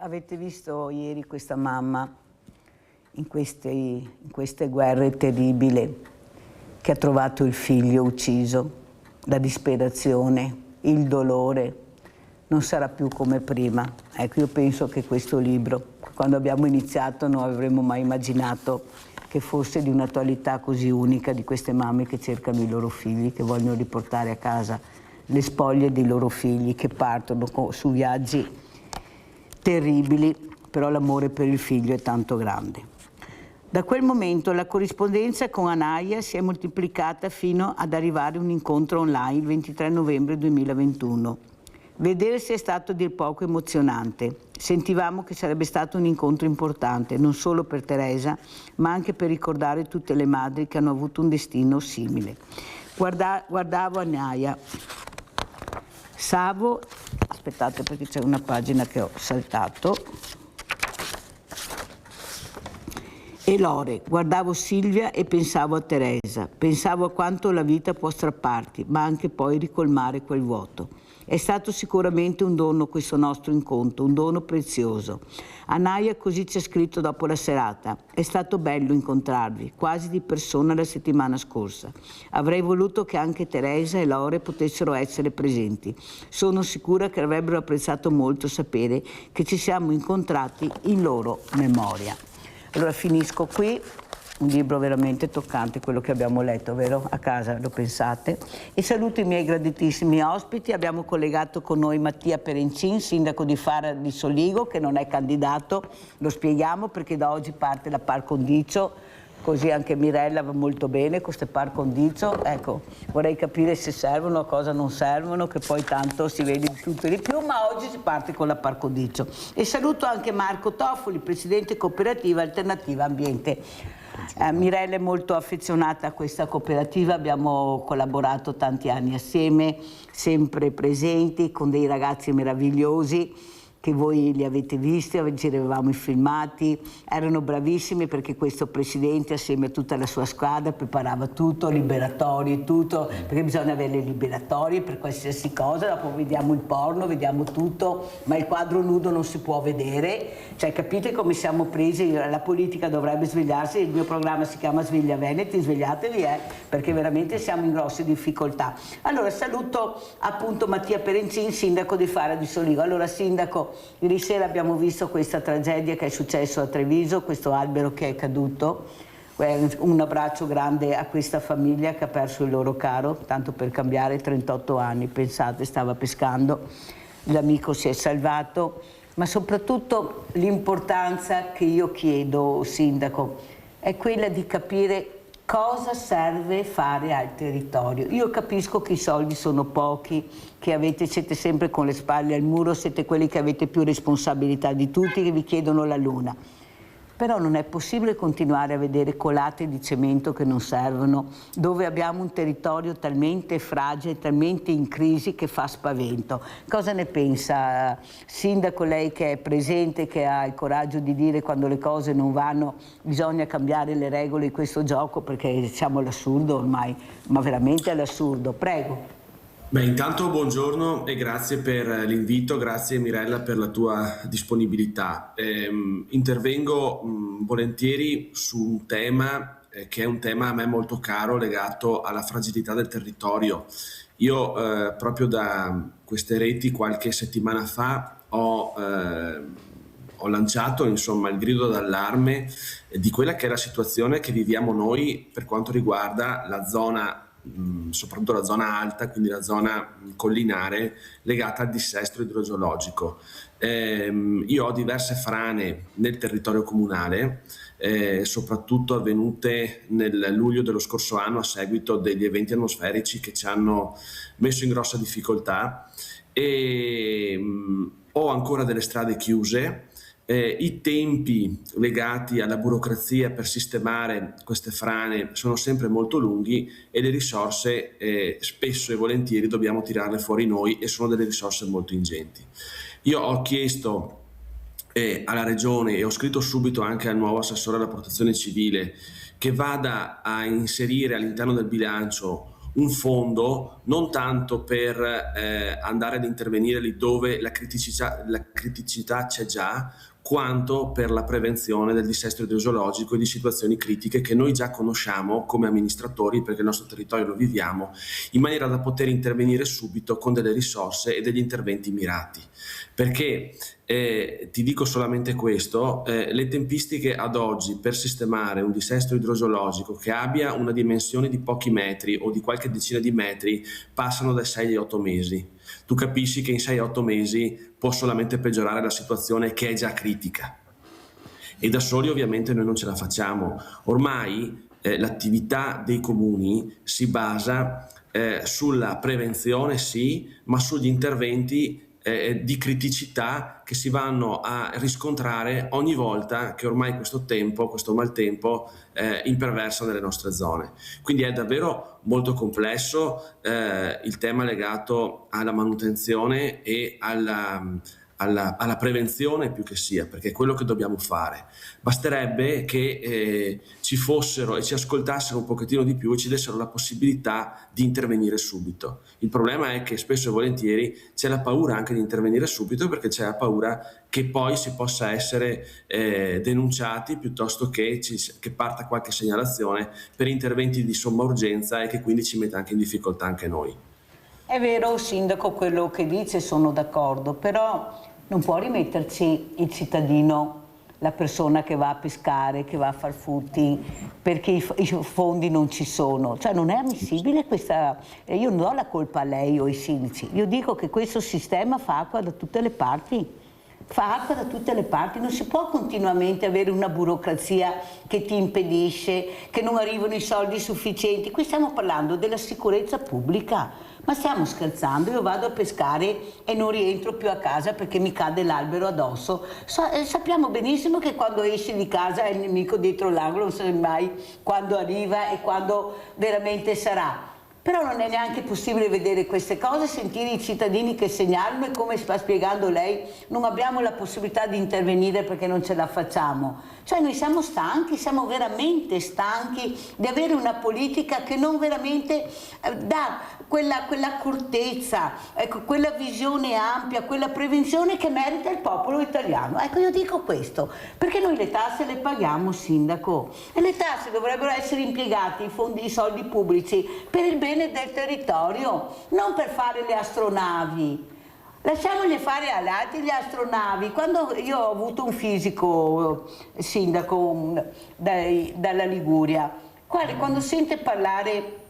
Avete visto ieri questa mamma in queste guerre terribili che ha trovato il figlio ucciso, la disperazione, il dolore, non sarà più come prima. Ecco, io penso che questo libro, quando abbiamo iniziato, non avremmo mai immaginato che fosse di un'attualità così unica, di queste mamme che cercano i loro figli, che vogliono riportare a casa le spoglie dei loro figli, che partono su viaggi terribili, però l'amore per il figlio è tanto grande. Da quel momento la corrispondenza con Anaya si è moltiplicata fino ad arrivare a un incontro online il 23 novembre 2021. Vedersi è stato a dir poco emozionante. Sentivamo che sarebbe stato un incontro importante, non solo per Teresa, ma anche per ricordare tutte le madri che hanno avuto un destino simile. Guardavo Anaya. Savo, aspettate perché c'è una pagina che ho saltato, e Lore, guardavo Silvia e pensavo a Teresa, pensavo a quanto la vita può strapparti, ma anche poi ricolmare quel vuoto. È stato sicuramente un dono questo nostro incontro, un dono prezioso. Anaya così ci ha scritto dopo la serata. È stato bello incontrarvi, quasi di persona la settimana scorsa. Avrei voluto che anche Teresa e Lore potessero essere presenti. Sono sicura che avrebbero apprezzato molto sapere che ci siamo incontrati in loro memoria. Allora finisco qui. Un libro veramente toccante, quello che abbiamo letto, vero? A casa, lo pensate? E saluto i miei graditissimi ospiti. Abbiamo collegato con noi Mattia Perencin, sindaco di Fara di Soligo, che non è candidato. Lo spieghiamo perché da oggi parte la par condicio, così anche Mirella va molto bene con queste par condicio. Ecco, vorrei capire se servono o cosa non servono, che poi tanto si vede di tutto e di più, ma oggi si parte con la par condicio. E saluto anche Marco Toffoli, presidente cooperativa Alternativa Ambiente. Mirella è molto affezionata a questa cooperativa, abbiamo collaborato tanti anni assieme, sempre presenti, con dei ragazzi meravigliosi che voi li avete visti, giravamo i filmati, erano bravissimi perché questo presidente assieme a tutta la sua squadra preparava tutto, liberatorie, tutto, perché bisogna avere le liberatorie per qualsiasi cosa, dopo vediamo il porno, vediamo tutto, ma il quadro nudo non si può vedere, cioè capite come siamo presi, la politica dovrebbe svegliarsi, il mio programma si chiama Sveglia Veneti, svegliatevi perché veramente siamo in grosse difficoltà. Allora saluto appunto Mattia Perencin, sindaco di Fara di Soligo. Allora sindaco, ieri sera abbiamo visto questa tragedia che è successo a Treviso, questo albero che è caduto. Un abbraccio grande a questa famiglia che ha perso il loro caro, tanto per cambiare, 38 anni, pensate, stava pescando, l'amico si è salvato, ma soprattutto l'importanza che io chiedo, sindaco, è quella di capire cosa serve fare al territorio. Io capisco che i soldi sono pochi, che siete sempre con le spalle al muro, siete quelli che avete più responsabilità di tutti, che vi chiedono la luna. Però non è possibile continuare a vedere colate di cemento che non servono, dove abbiamo un territorio talmente fragile, talmente in crisi che fa spavento. Cosa ne pensa, sindaco, lei che è presente, che ha il coraggio di dire quando le cose non vanno bisogna cambiare le regole di questo gioco perché siamo all'assurdo ormai, ma veramente all'assurdo. Prego. Beh, intanto buongiorno e grazie per l'invito, grazie Mirella per la tua disponibilità. Intervengo volentieri su un tema che è un tema a me molto caro, legato alla fragilità del territorio. Io proprio da queste reti qualche settimana fa ho lanciato insomma il grido d'allarme di quella che è la situazione che viviamo noi per quanto riguarda la zona, soprattutto la zona alta, quindi la zona collinare legata al dissesto idrogeologico. Io ho diverse frane nel territorio comunale, soprattutto avvenute nel luglio dello scorso anno a seguito degli eventi atmosferici che ci hanno messo in grossa difficoltà, e ho ancora delle strade chiuse. I tempi legati alla burocrazia per sistemare queste frane sono sempre molto lunghi e le risorse spesso e volentieri dobbiamo tirarle fuori noi, e sono delle risorse molto ingenti. Io ho chiesto alla Regione e ho scritto subito anche al nuovo assessore alla protezione civile che vada a inserire all'interno del bilancio un fondo non tanto per andare ad intervenire lì dove la criticità c'è già, quanto per la prevenzione del dissesto idrogeologico e di situazioni critiche che noi già conosciamo come amministratori, perché il nostro territorio lo viviamo, in maniera da poter intervenire subito con delle risorse e degli interventi mirati. Perché ti dico solamente questo, le tempistiche ad oggi per sistemare un dissesto idrogeologico che abbia una dimensione di pochi metri o di qualche decina di metri passano dai 6 ai 8 mesi. Tu capisci che in 6-8 mesi può solamente peggiorare la situazione che è già critica, e da soli ovviamente noi non ce la facciamo. Ormai l'attività dei comuni si basa sulla prevenzione, sì, ma sugli interventi di criticità che si vanno a riscontrare ogni volta che ormai questo maltempo imperversa nelle nostre zone. Quindi è davvero molto complesso il tema legato alla manutenzione e alla prevenzione più che sia, perché è quello che dobbiamo fare. Basterebbe che ci fossero e ci ascoltassero un pochettino di più e ci dessero la possibilità di intervenire subito. Il problema è che spesso e volentieri c'è la paura anche di intervenire subito, perché c'è la paura che poi si possa essere denunciati piuttosto che parta qualche segnalazione per interventi di somma urgenza e che quindi ci metta anche in difficoltà anche noi. È vero, Sindaco, quello che dice, sono d'accordo, però non può rimetterci il cittadino, la persona che va a pescare, che va a far furti, perché i fondi non ci sono. Cioè non è ammissibile questa... Io non do la colpa a lei o ai sindaci, io dico che questo sistema fa acqua da tutte le parti. Fa acqua da tutte le parti, non si può continuamente avere una burocrazia che ti impedisce, che non arrivano i soldi sufficienti. Qui stiamo parlando della sicurezza pubblica, ma stiamo scherzando? Io vado a pescare e non rientro più a casa perché mi cade l'albero addosso. Sappiamo benissimo che quando esci di casa è il nemico dietro l'angolo, non sai mai quando arriva e quando veramente sarà. Però non è neanche possibile vedere queste cose, sentire i cittadini che segnalano, e come sta spiegando lei non abbiamo la possibilità di intervenire perché non ce la facciamo. Cioè noi siamo stanchi, siamo veramente stanchi di avere una politica che non veramente dà quell'accortezza, ecco, quella visione ampia, quella prevenzione che merita il popolo italiano. Ecco, io dico questo, perché noi le tasse le paghiamo, Sindaco, e le tasse dovrebbero essere impiegate, i soldi pubblici, per il bene del territorio, non per fare le astronavi. Lasciamoli fare agli altri le astronavi. Quando io ho avuto un fisico, sindaco dalla Liguria, quando sente parlare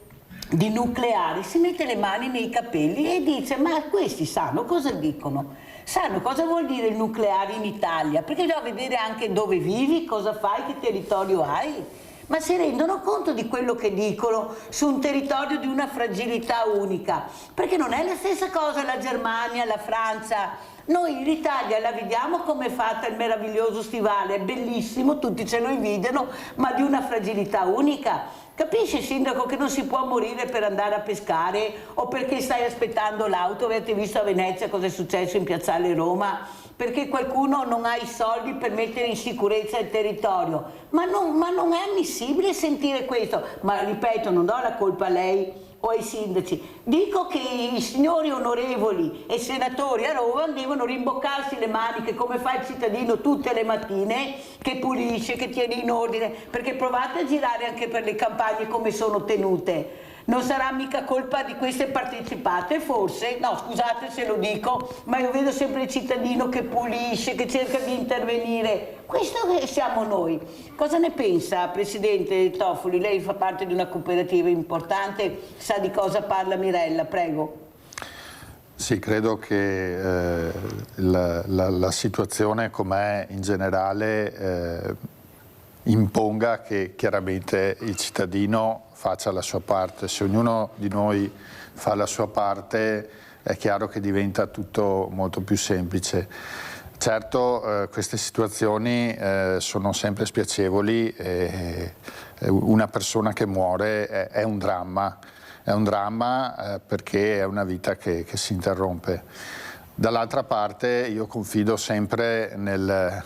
di nucleari si mette le mani nei capelli e dice: ma questi sanno cosa dicono? Sanno cosa vuol dire il nucleare in Italia? Perché devo vedere anche dove vivi, cosa fai, che territorio hai. Ma si rendono conto di quello che dicono su un territorio di una fragilità unica? Perché non è la stessa cosa la Germania, la Francia. Noi l'Italia la vediamo come è fatta il meraviglioso stivale, è bellissimo, tutti ce lo invidiano, ma di una fragilità unica. Capisci, Sindaco, che non si può morire per andare a pescare o perché stai aspettando l'auto? Avete visto a Venezia cosa è successo in Piazzale Roma? Perché qualcuno non ha i soldi per mettere in sicurezza il territorio. Ma non è ammissibile sentire questo. Ma ripeto, non do la colpa a lei o ai sindaci. Dico che i signori onorevoli e senatori a Roma devono rimboccarsi le maniche come fa il cittadino tutte le mattine, che pulisce, che tiene in ordine, perché provate a girare anche per le campagne come sono tenute. Non sarà mica colpa di queste partecipate, forse? No, scusate se lo dico, ma io vedo sempre il cittadino che pulisce, che cerca di intervenire. Questo che siamo noi. Cosa ne pensa, Presidente Toffoli? Lei fa parte di una cooperativa importante, sa di cosa parla Mirella, prego. Sì, credo che la situazione com'è in generale imponga che chiaramente il cittadino faccia la sua parte. Se ognuno di noi fa la sua parte è chiaro che diventa tutto molto più semplice. Certo, queste situazioni sono sempre spiacevoli e una persona che muore è un dramma perché è una vita che si interrompe. Dall'altra parte io confido sempre nelle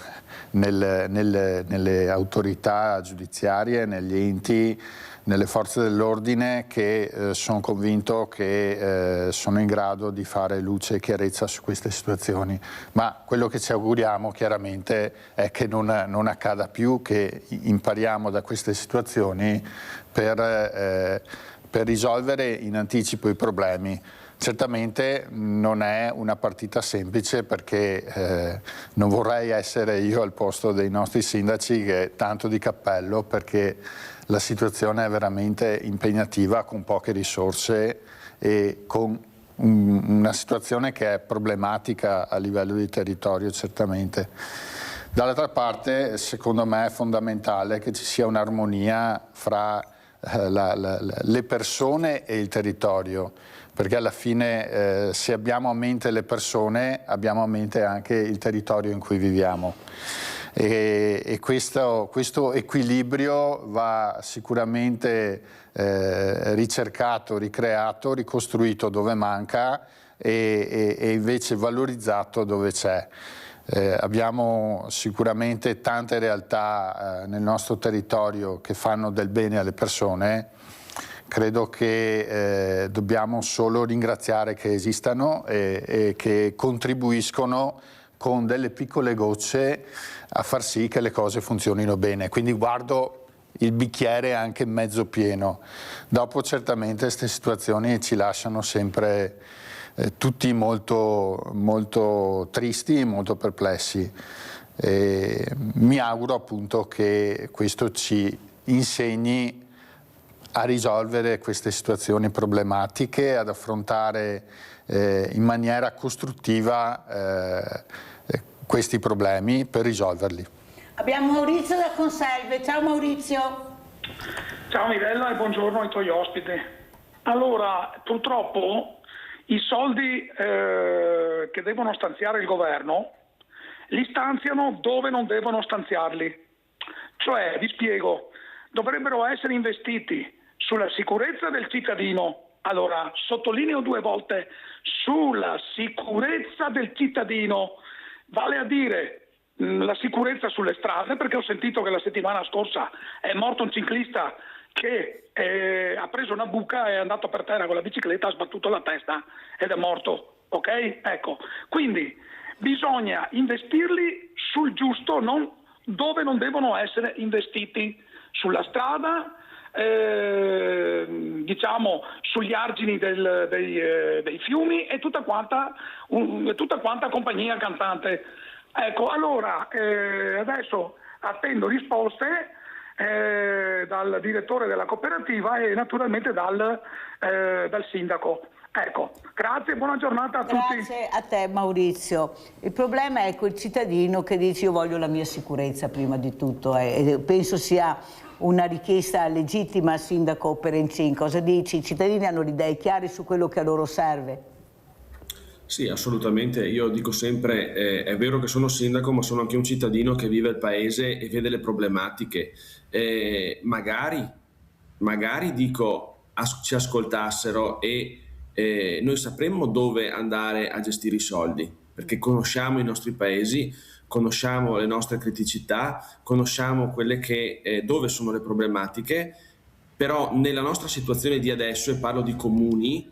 autorità giudiziarie, negli enti, nelle forze dell'ordine che sono convinto che sono in grado di fare luce e chiarezza su queste situazioni, ma quello che ci auguriamo chiaramente è che non accada più, che impariamo da queste situazioni per risolvere in anticipo i problemi. Certamente non è una partita semplice, perché non vorrei essere io al posto dei nostri sindaci, che tanto di cappello, perché la situazione è veramente impegnativa, con poche risorse e con una situazione che è problematica a livello di territorio certamente. Dall'altra parte, secondo me è fondamentale che ci sia un'armonia fra le persone e il territorio, perché alla fine se abbiamo a mente le persone abbiamo a mente anche il territorio in cui viviamo, e questo equilibrio va sicuramente ricercato, ricreato, ricostruito dove manca e invece valorizzato dove c'è. Abbiamo sicuramente tante realtà nel nostro territorio che fanno del bene alle persone. Credo che dobbiamo solo ringraziare che esistano e che contribuiscono con delle piccole gocce a far sì che le cose funzionino bene. Quindi guardo il bicchiere anche mezzo pieno. Dopo certamente queste situazioni ci lasciano sempre tutti molto tristi, molto perplessi. Mi auguro appunto che questo ci insegni a risolvere queste situazioni problematiche, ad affrontare in maniera costruttiva questi problemi per risolverli. Abbiamo Maurizio da Conselve. Ciao Maurizio. Ciao Mirella e buongiorno ai tuoi ospiti. Allora, purtroppo i soldi che devono stanziare il governo li stanziano dove non devono stanziarli. Cioè, vi spiego, dovrebbero essere investiti sulla sicurezza del cittadino. Allora, sottolineo 2 volte, sulla sicurezza del cittadino, vale a dire la sicurezza sulle strade, perché ho sentito che la settimana scorsa è morto un ciclista che ha preso una buca, è andato per terra con la bicicletta, ha sbattuto la testa ed è morto, ok? Ecco, quindi bisogna investirli sul giusto, non dove non devono essere investiti, sulla strada, diciamo sugli argini dei fiumi e tutta quanta compagnia cantante. Ecco, allora adesso attendo risposte dal direttore della cooperativa e naturalmente dal sindaco. Ecco, grazie e buona giornata a tutti. Grazie a te Maurizio. Il problema è quel cittadino che dice io voglio la mia sicurezza prima di tutto, e penso sia una richiesta legittima al sindaco Perencin. Cosa dici? I cittadini hanno le idee chiare su quello che a loro serve? Sì, assolutamente. Io dico sempre, è vero che sono sindaco, ma sono anche un cittadino che vive il paese e vede le problematiche. Magari dico, ci ascoltassero e noi sapremmo dove andare a gestire i soldi, perché conosciamo i nostri paesi, conosciamo le nostre criticità, conosciamo quelle dove sono le problematiche, però nella nostra situazione di adesso, e parlo di comuni,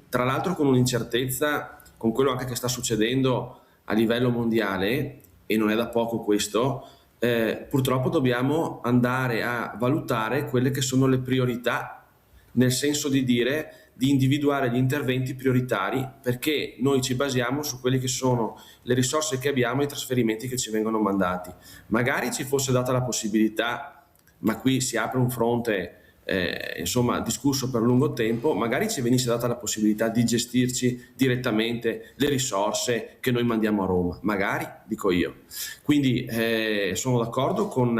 tra l'altro con un'incertezza, con quello anche che sta succedendo a livello mondiale, e non è da poco questo, purtroppo dobbiamo andare a valutare quelle che sono le priorità, nel senso di individuare gli interventi prioritari, perché noi ci basiamo su quelle che sono le risorse che abbiamo e i trasferimenti che ci vengono mandati. Magari ci fosse data la possibilità, ma qui si apre un fronte discusso per lungo tempo, magari ci venisse data la possibilità di gestirci direttamente le risorse che noi mandiamo a Roma, magari, dico io. Quindi sono d'accordo con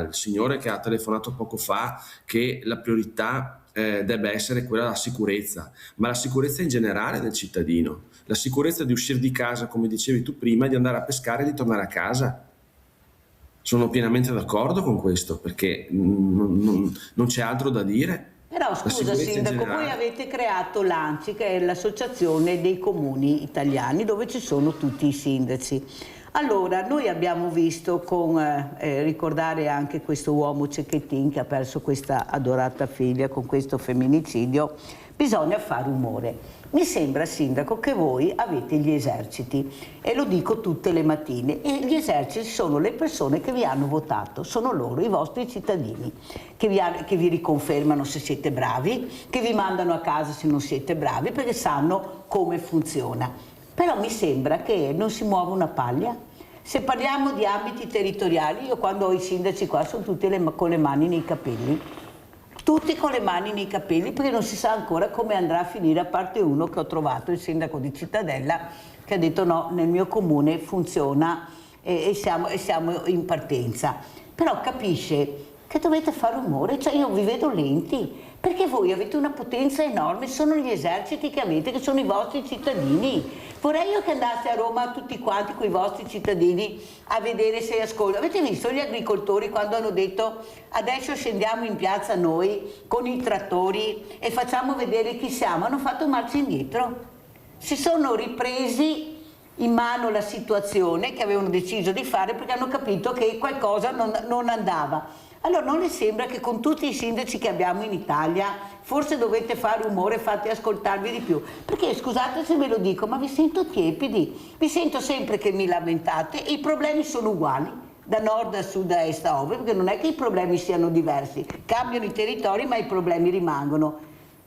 il signore che ha telefonato poco fa che la priorità debba essere quella della sicurezza, ma la sicurezza in generale del cittadino, la sicurezza di uscire di casa, come dicevi tu prima, di andare a pescare e di tornare a casa. Sono pienamente d'accordo con questo, perché non c'è altro da dire. Però scusa sindaco, voi avete creato l'ANCI, che è l'associazione dei comuni italiani, dove ci sono tutti i sindaci. Allora, noi abbiamo visto ricordare anche questo uomo Cecchettin che ha perso questa adorata figlia con questo femminicidio, bisogna fare rumore. Mi sembra, Sindaco, che voi avete gli eserciti, e lo dico tutte le mattine, e gli eserciti sono le persone che vi hanno votato, sono loro, i vostri cittadini, che vi riconfermano se siete bravi, che vi mandano a casa se non siete bravi, perché sanno come funziona. Però mi sembra che non si muova una paglia. Se parliamo di ambiti territoriali, io quando ho i sindaci qua sono tutti con le mani nei capelli. Tutti con le mani nei capelli, perché non si sa ancora come andrà a finire, a parte uno che ho trovato, il sindaco di Cittadella, che ha detto no, nel mio comune funziona e siamo in partenza. Però capisce che dovete fare rumore, cioè io vi vedo lenti, perché voi avete una potenza enorme, sono gli eserciti che avete, che sono i vostri cittadini. Vorrei io che andaste a Roma tutti quanti con i vostri cittadini a vedere se ascoltano. Avete visto gli agricoltori quando hanno detto adesso scendiamo in piazza noi con i trattori e facciamo vedere chi siamo? Hanno fatto marcia indietro. Si sono ripresi in mano la situazione che avevano deciso di fare perché hanno capito che qualcosa non andava. Allora non le sembra che con tutti i sindaci che abbiamo in Italia forse dovete fare rumore e fate ascoltarvi di più? Perché scusate se ve lo dico, ma vi sento tiepidi, vi sento sempre che mi lamentate e i problemi sono uguali, da nord a sud, a est a ovest, perché non è che i problemi siano diversi, cambiano i territori ma i problemi rimangono.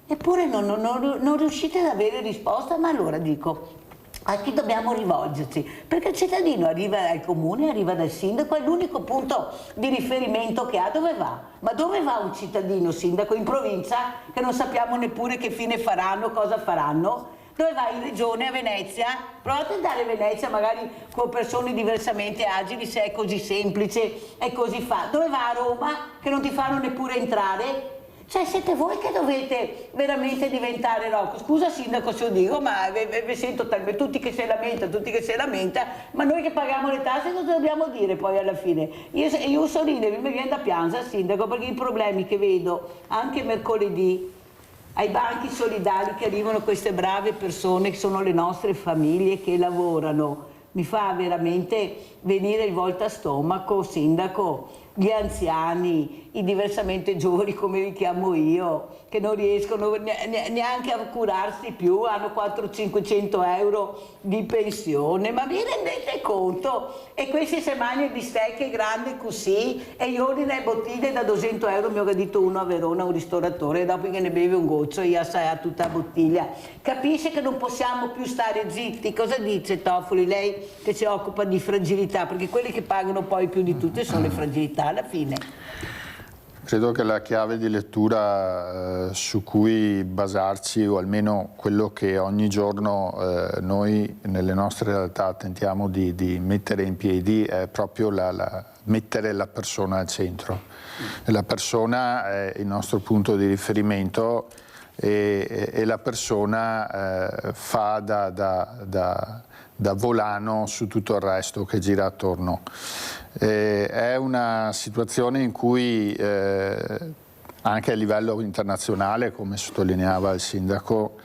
Eppure non riuscite ad avere risposta, ma allora dico, a chi dobbiamo rivolgerci? Perché il cittadino arriva dal comune, arriva dal sindaco, è l'unico punto di riferimento che ha. Dove va? Ma dove va un cittadino sindaco? In provincia, che non sappiamo neppure che fine faranno, cosa faranno? Dove va? In regione, a Venezia? Provate ad andare a Venezia magari con persone diversamente agili, se è così semplice e così fa. Dove va? A Roma, che non ti fanno neppure entrare? Cioè siete voi che dovete veramente diventare Rocco. Scusa sindaco se lo dico, ma vi sento tutti che si lamenta, ma noi che paghiamo le tasse cosa dobbiamo dire poi alla fine? Io sorrido, mi viene da piangere sindaco, perché i problemi che vedo anche mercoledì ai banchi solidali che arrivano queste brave persone che sono le nostre famiglie che lavorano, mi fa veramente venire il volta stomaco, sindaco. Gli anziani, i diversamente giovani come li chiamo io, che non riescono neanche a curarsi più, hanno 400-500 euro di pensione, ma vi rendete conto? E questi se mangiano di stecche grandi così e io ordino le bottiglie da 200 euro, mi ha detto uno a Verona, un ristoratore, dopo che ne beve un goccio io assai tutta la bottiglia. Capisce che non possiamo più stare zitti. Cosa dice Toffoli, lei che si occupa di fragilità? Perché quelli che pagano poi più di tutte sono le fragilità alla fine. Credo che la chiave di lettura su cui basarci, o almeno quello che ogni giorno noi nelle nostre realtà tentiamo di mettere in piedi, è proprio mettere la persona al centro. La persona è il nostro punto di riferimento e la persona fa da volano su tutto il resto che gira attorno. È una situazione in cui anche a livello internazionale, come sottolineava il sindaco,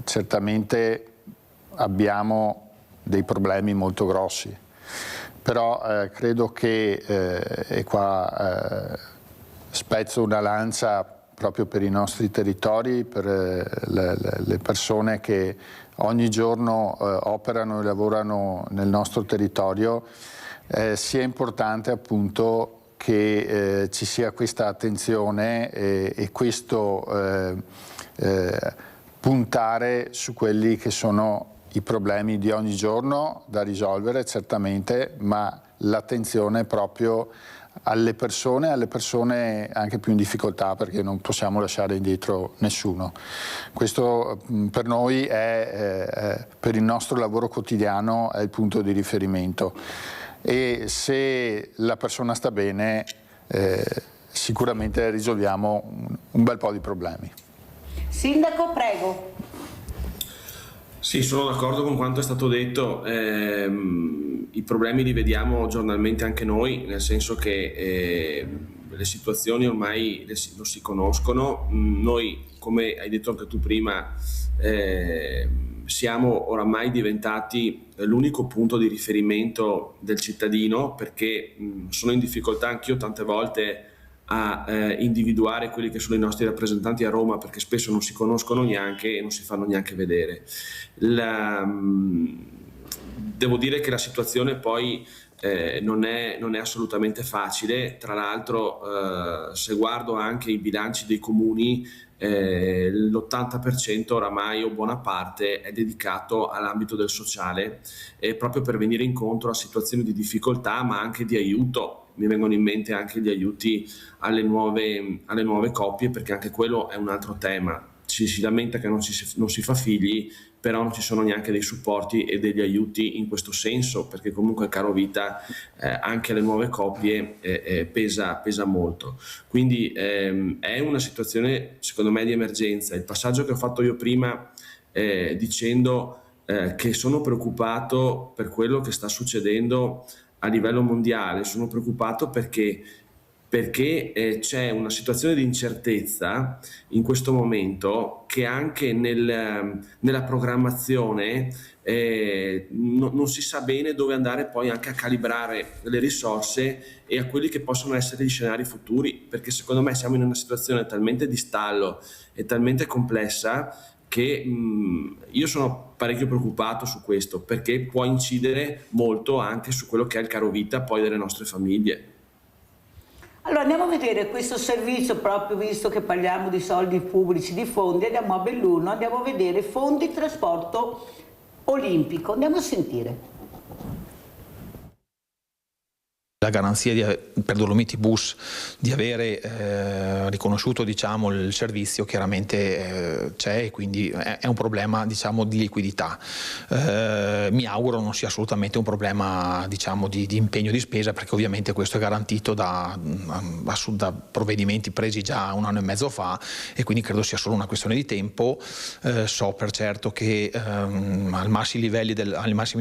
certamente abbiamo dei problemi molto grossi, però credo che, e qua spezzo una lancia proprio per i nostri territori, per le persone che ogni giorno operano e lavorano nel nostro territorio, sia importante appunto che ci sia questa attenzione e questo puntare su quelli che sono i problemi di ogni giorno da risolvere certamente, ma l'attenzione proprio alle persone anche più in difficoltà, perché non possiamo lasciare indietro nessuno. Questo per noi per il nostro lavoro quotidiano è il punto di riferimento, e se la persona sta bene sicuramente risolviamo un bel po' di problemi. Sindaco, prego. Sì, sono d'accordo con quanto è stato detto. I problemi li vediamo giornalmente anche noi, nel senso che le situazioni ormai lo si conoscono. Noi, come hai detto anche tu prima, siamo oramai diventati l'unico punto di riferimento del cittadino, perché sono in difficoltà anch'io tante volte a individuare quelli che sono i nostri rappresentanti a Roma, perché spesso non si conoscono neanche e non si fanno neanche vedere. Devo dire che la situazione poi non è assolutamente facile. Tra l'altro, se guardo anche i bilanci dei comuni, l'80% oramai, o buona parte, è dedicato all'ambito del sociale, proprio per venire incontro a situazioni di difficoltà, ma anche di aiuto. Mi vengono in mente anche gli aiuti alle nuove coppie, perché anche quello è un altro tema. Ci si lamenta che non si fa figli, però non ci sono neanche dei supporti e degli aiuti in questo senso, perché comunque il caro vita anche alle nuove coppie pesa molto. Quindi è una situazione secondo me di emergenza. Il passaggio che ho fatto io prima dicendo che sono preoccupato per quello che sta succedendo a livello mondiale, sono preoccupato perché c'è una situazione di incertezza in questo momento, che anche nella programmazione non si sa bene dove andare poi anche a calibrare le risorse e a quelli che possono essere gli scenari futuri, perché secondo me siamo in una situazione talmente di stallo e talmente complessa che io sono parecchio preoccupato su questo, perché può incidere molto anche su quello che è il caro vita poi delle nostre famiglie. Allora andiamo a vedere questo servizio, proprio visto che parliamo di soldi pubblici, di fondi. Andiamo a Belluno, andiamo a vedere fondi trasporto olimpico. Andiamo a sentire. La garanzia per Dolomiti Bus di avere riconosciuto, diciamo, il servizio chiaramente c'è, e quindi è un problema, diciamo, di liquidità. Mi auguro non sia assolutamente un problema, diciamo, di impegno di spesa, perché ovviamente questo è garantito da provvedimenti presi già 1 anno e mezzo fa, e quindi credo sia solo una questione di tempo. So per certo che ai massimi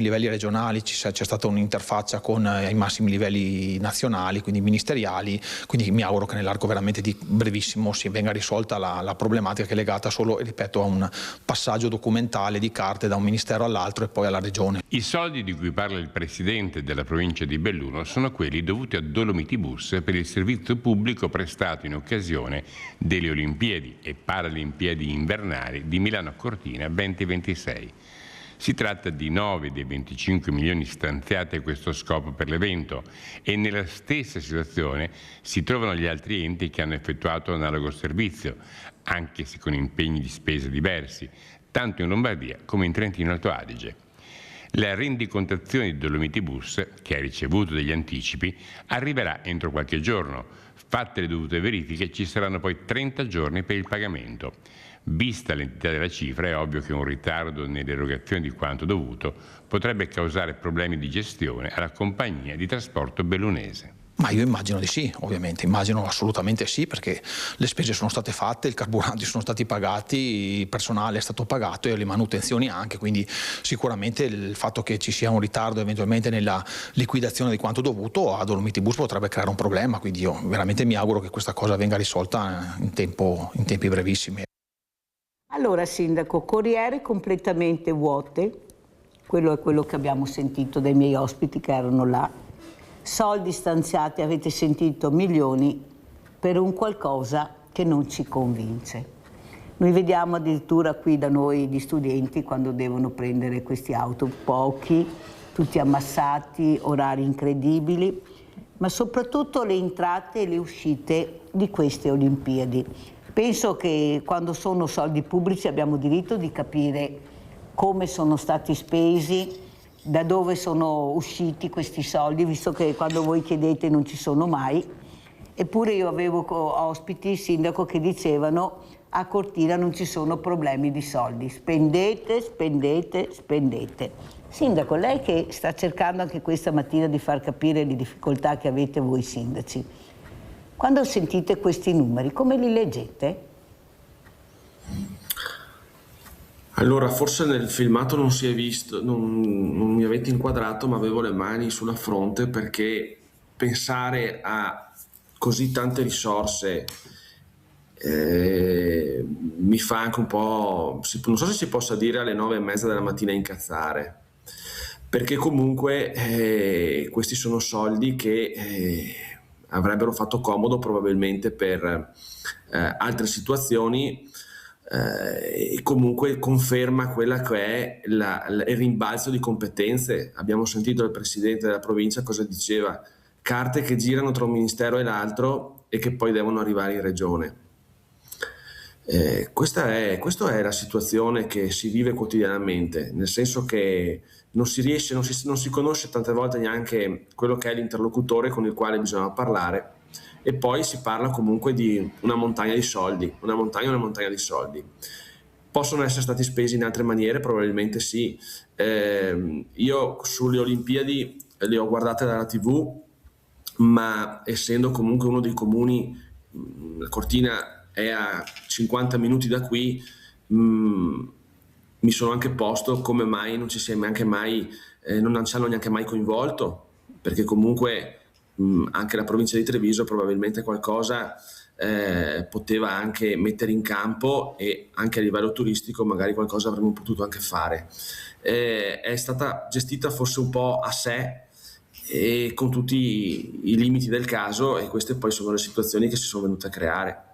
livelli regionali c'è stata un'interfaccia con i massimi livelli nazionali, quindi ministeriali, quindi mi auguro che nell'arco veramente di brevissimo si venga risolta la problematica, che è legata solo, ripeto, a un passaggio documentale di carte da un ministero all'altro e poi alla regione. I soldi di cui parla il presidente della provincia di Belluno sono quelli dovuti a Dolomiti Bus per il servizio pubblico prestato in occasione delle Olimpiadi e Paralimpiadi invernali di Milano Cortina 2026. Si tratta di 9 dei 25 milioni stanziati a questo scopo per l'evento, e nella stessa situazione si trovano gli altri enti che hanno effettuato analogo servizio, anche se con impegni di spesa diversi, tanto in Lombardia come in Trentino Alto Adige. La rendicontazione di Dolomiti Bus, che ha ricevuto degli anticipi, arriverà entro qualche giorno. Fatte le dovute verifiche, ci saranno poi 30 giorni per il pagamento. Vista l'entità della cifra, è ovvio che un ritardo nell'erogazione di quanto dovuto potrebbe causare problemi di gestione alla compagnia di trasporto bellunese. Ma io immagino di sì, ovviamente, immagino assolutamente sì, perché le spese sono state fatte, i carburanti sono stati pagati, il personale è stato pagato e le manutenzioni anche, quindi sicuramente il fatto che ci sia un ritardo eventualmente nella liquidazione di quanto dovuto a Dolomiti Bus potrebbe creare un problema, quindi io veramente mi auguro che questa cosa venga risolta in tempi brevissimi. Allora Sindaco, corriere completamente vuote, quello è quello che abbiamo sentito dai miei ospiti che erano là, soldi stanziati, avete sentito, milioni, per un qualcosa che non ci convince. Noi vediamo addirittura qui da noi gli studenti quando devono prendere questi auto, pochi, tutti ammassati, orari incredibili, ma soprattutto le entrate e le uscite di queste Olimpiadi. Penso che quando sono soldi pubblici abbiamo diritto di capire come sono stati spesi, da dove sono usciti questi soldi, visto che quando voi chiedete non ci sono mai. Eppure io avevo ospiti, sindaco, che dicevano a Cortina non ci sono problemi di soldi, spendete, spendete, spendete. Sindaco, lei che sta cercando anche questa mattina di far capire le difficoltà che avete voi sindaci, quando sentite questi numeri, come li leggete? Allora, forse nel filmato non si è visto, non mi avete inquadrato, ma avevo le mani sulla fronte, perché pensare a così tante risorse mi fa anche un po', non so se si possa dire alle 9:30 della mattina incazzare, perché comunque questi sono soldi che avrebbero fatto comodo probabilmente per altre situazioni, e comunque conferma quella che è il rimbalzo di competenze. Abbiamo sentito il presidente della provincia cosa diceva: carte che girano tra un ministero e l'altro e che poi devono arrivare in regione. Questa è la situazione che si vive quotidianamente, nel senso che non si conosce tante volte neanche quello che è l'interlocutore con il quale bisogna parlare, e poi si parla comunque di una montagna di soldi, una montagna di soldi. Possono essere stati spesi in altre maniere? Probabilmente sì. Io sulle Olimpiadi le ho guardate dalla TV, ma essendo comunque uno dei comuni, la Cortina è a 50 minuti da qui, mi sono anche posto come mai non ci sia neanche mai, non ci hanno neanche mai coinvolto, perché comunque anche la provincia di Treviso probabilmente qualcosa poteva anche mettere in campo, e anche a livello turistico magari qualcosa avremmo potuto anche fare. È stata gestita forse un po' a sé e con tutti i limiti del caso, e queste poi sono le situazioni che si sono venute a creare.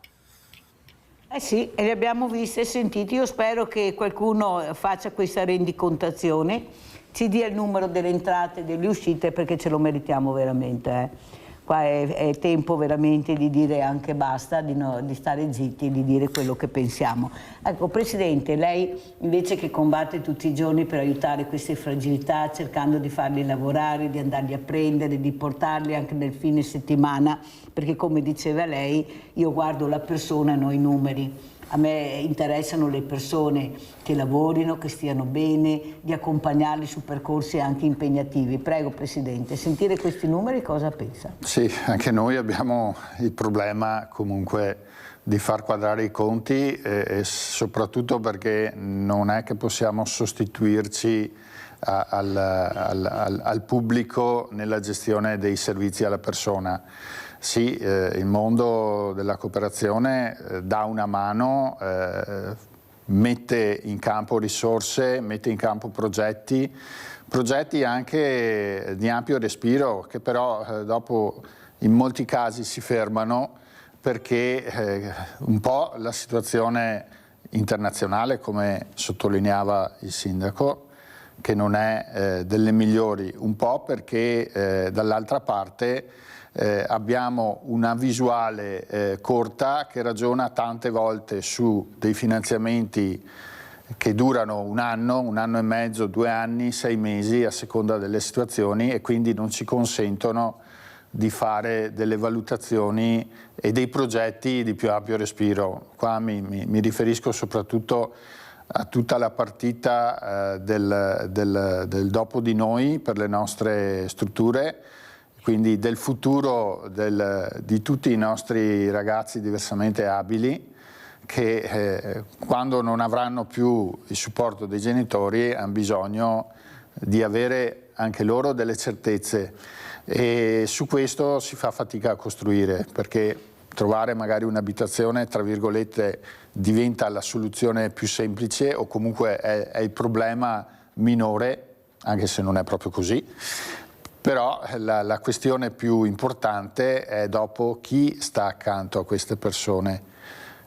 Sì, e le abbiamo viste e sentite. Io spero che qualcuno faccia questa rendicontazione, ci dia il numero delle entrate e delle uscite, perché ce lo meritiamo veramente. Qua è tempo veramente di dire anche basta, di stare zitti, di dire quello che pensiamo. Ecco, Presidente, lei invece che combatte tutti i giorni per aiutare queste fragilità, cercando di farli lavorare, di andarli a prendere, di portarli anche nel fine settimana, perché come diceva lei, io guardo la persona e non i numeri. A me interessano le persone che lavorino, che stiano bene, di accompagnarli su percorsi anche impegnativi. Prego Presidente, sentire questi numeri cosa pensa? Sì, anche noi abbiamo il problema comunque di far quadrare i conti, e soprattutto perché non è che possiamo sostituirci al pubblico nella gestione dei servizi alla persona. Sì, il mondo della cooperazione dà una mano, mette in campo risorse, mette in campo progetti anche di ampio respiro, che però dopo in molti casi si fermano perché un po' la situazione internazionale, come sottolineava il Sindaco, che non è delle migliori, un po' perché dall'altra parte abbiamo una visuale corta che ragiona tante volte su dei finanziamenti che durano un anno e mezzo, 2 anni, 6 mesi a seconda delle situazioni, e quindi non ci consentono di fare delle valutazioni e dei progetti di più ampio respiro. Qua mi riferisco soprattutto a tutta la partita del dopo di noi per le nostre strutture, quindi del futuro di tutti i nostri ragazzi diversamente abili, che quando non avranno più il supporto dei genitori hanno bisogno di avere anche loro delle certezze, e su questo si fa fatica a costruire, perché trovare magari un'abitazione, tra virgolette, diventa la soluzione più semplice, o comunque è il problema minore, anche se non è proprio così. Però la questione più importante è dopo chi sta accanto a queste persone,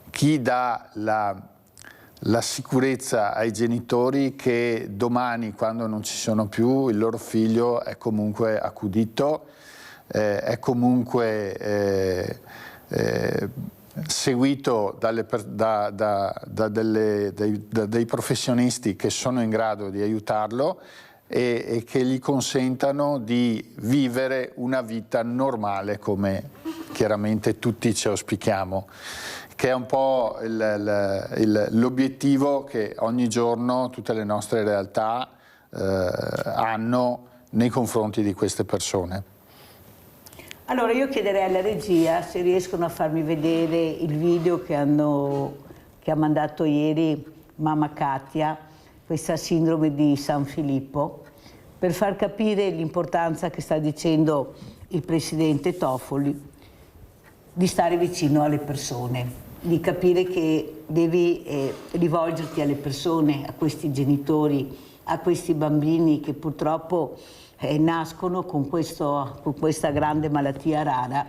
chi dà la sicurezza ai genitori che domani, quando non ci sono più, il loro figlio è comunque accudito, è comunque seguito dei professionisti che sono in grado di aiutarlo e che gli consentano di vivere una vita normale, come chiaramente tutti ci auspichiamo, che è un po' l'obiettivo che ogni giorno tutte le nostre realtà hanno nei confronti di queste persone. Allora io chiederei alla regia se riescono a farmi vedere il video che ha mandato ieri mamma Katia, questa sindrome di San Filippo, per far capire l'importanza che sta dicendo il presidente Toffoli di stare vicino alle persone. di capire che devi rivolgerti alle persone, a questi genitori, a questi bambini che purtroppo nascono con questa grande malattia rara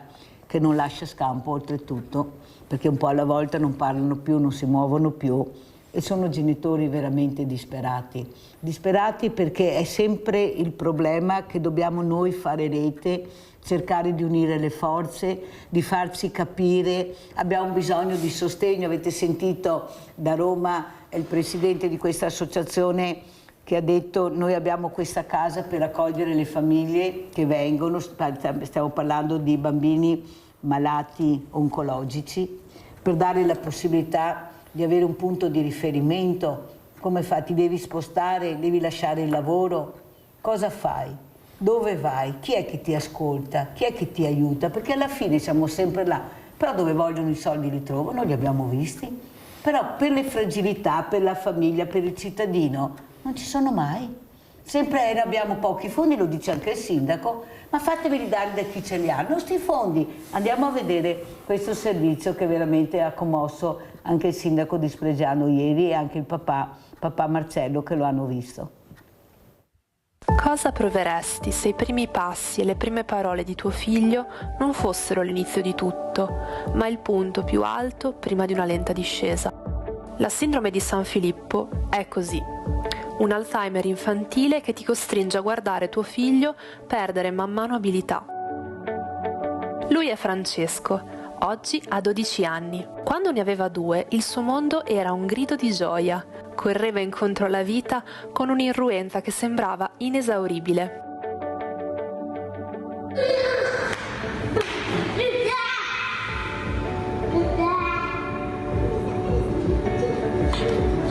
che non lascia scampo oltretutto, perché un po' alla volta non parlano più, non si muovono più e sono genitori veramente disperati. Disperati perché è sempre il problema che dobbiamo noi fare rete, cercare di unire le forze, di farci capire. Abbiamo bisogno di sostegno. Avete sentito da Roma il presidente di questa associazione che ha detto: noi abbiamo questa casa per accogliere le famiglie che vengono, stiamo parlando di bambini malati oncologici, per dare la possibilità di avere un punto di riferimento. Come fai? Ti devi spostare, devi lasciare il lavoro, cosa fai? Dove vai? Chi è che ti ascolta? Chi è che ti aiuta? Perché alla fine siamo sempre là, però dove vogliono i soldi li trovano, li abbiamo visti. Però per le fragilità, per la famiglia, per il cittadino, non ci sono mai. Sempre abbiamo pochi fondi, lo dice anche il sindaco, ma fateveli dare da chi ce li ha. Non sti fondi. Andiamo a vedere questo servizio che veramente ha commosso anche il sindaco di Spregiano ieri e anche il papà Marcello, che lo hanno visto. Cosa proveresti se i primi passi e le prime parole di tuo figlio non fossero l'inizio di tutto, ma il punto più alto prima di una lenta discesa? La sindrome di San Filippo è così. Un Alzheimer infantile che ti costringe a guardare tuo figlio perdere man mano abilità. Lui è Francesco, oggi ha 12 anni. Quando ne aveva 2, il suo mondo era un grido di gioia. Correva incontro alla vita con un'irruenza che sembrava inesauribile.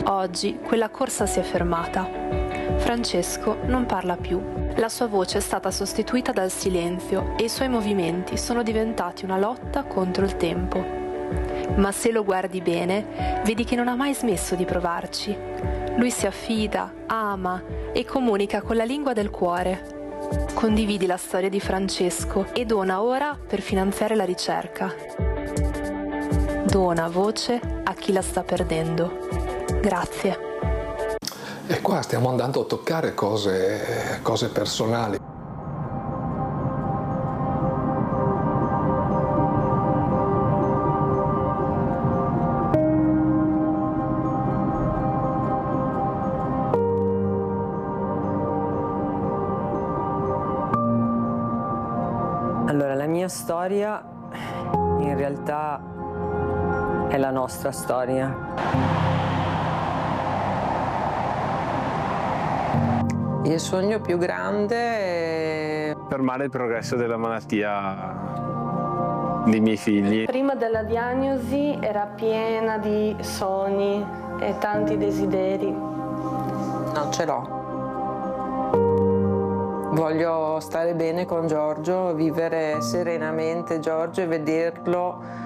Oggi quella corsa si è fermata. Francesco non parla più. La sua voce è stata sostituita dal silenzio e i suoi movimenti sono diventati una lotta contro il tempo. Ma se lo guardi bene, vedi che non ha mai smesso di provarci. Lui si affida, ama e comunica con la lingua del cuore. Condividi la storia di Francesco e dona ora per finanziare la ricerca. Dona voce a chi la sta perdendo. Grazie. E qua stiamo andando a toccare cose personali. Allora, la mia storia in realtà è la nostra storia. Il sogno più grande è fermare il progresso della malattia dei miei figli. Prima della diagnosi era piena di sogni e tanti desideri. Non ce l'ho. Voglio stare bene con Giorgio, vivere serenamente Giorgio e vederlo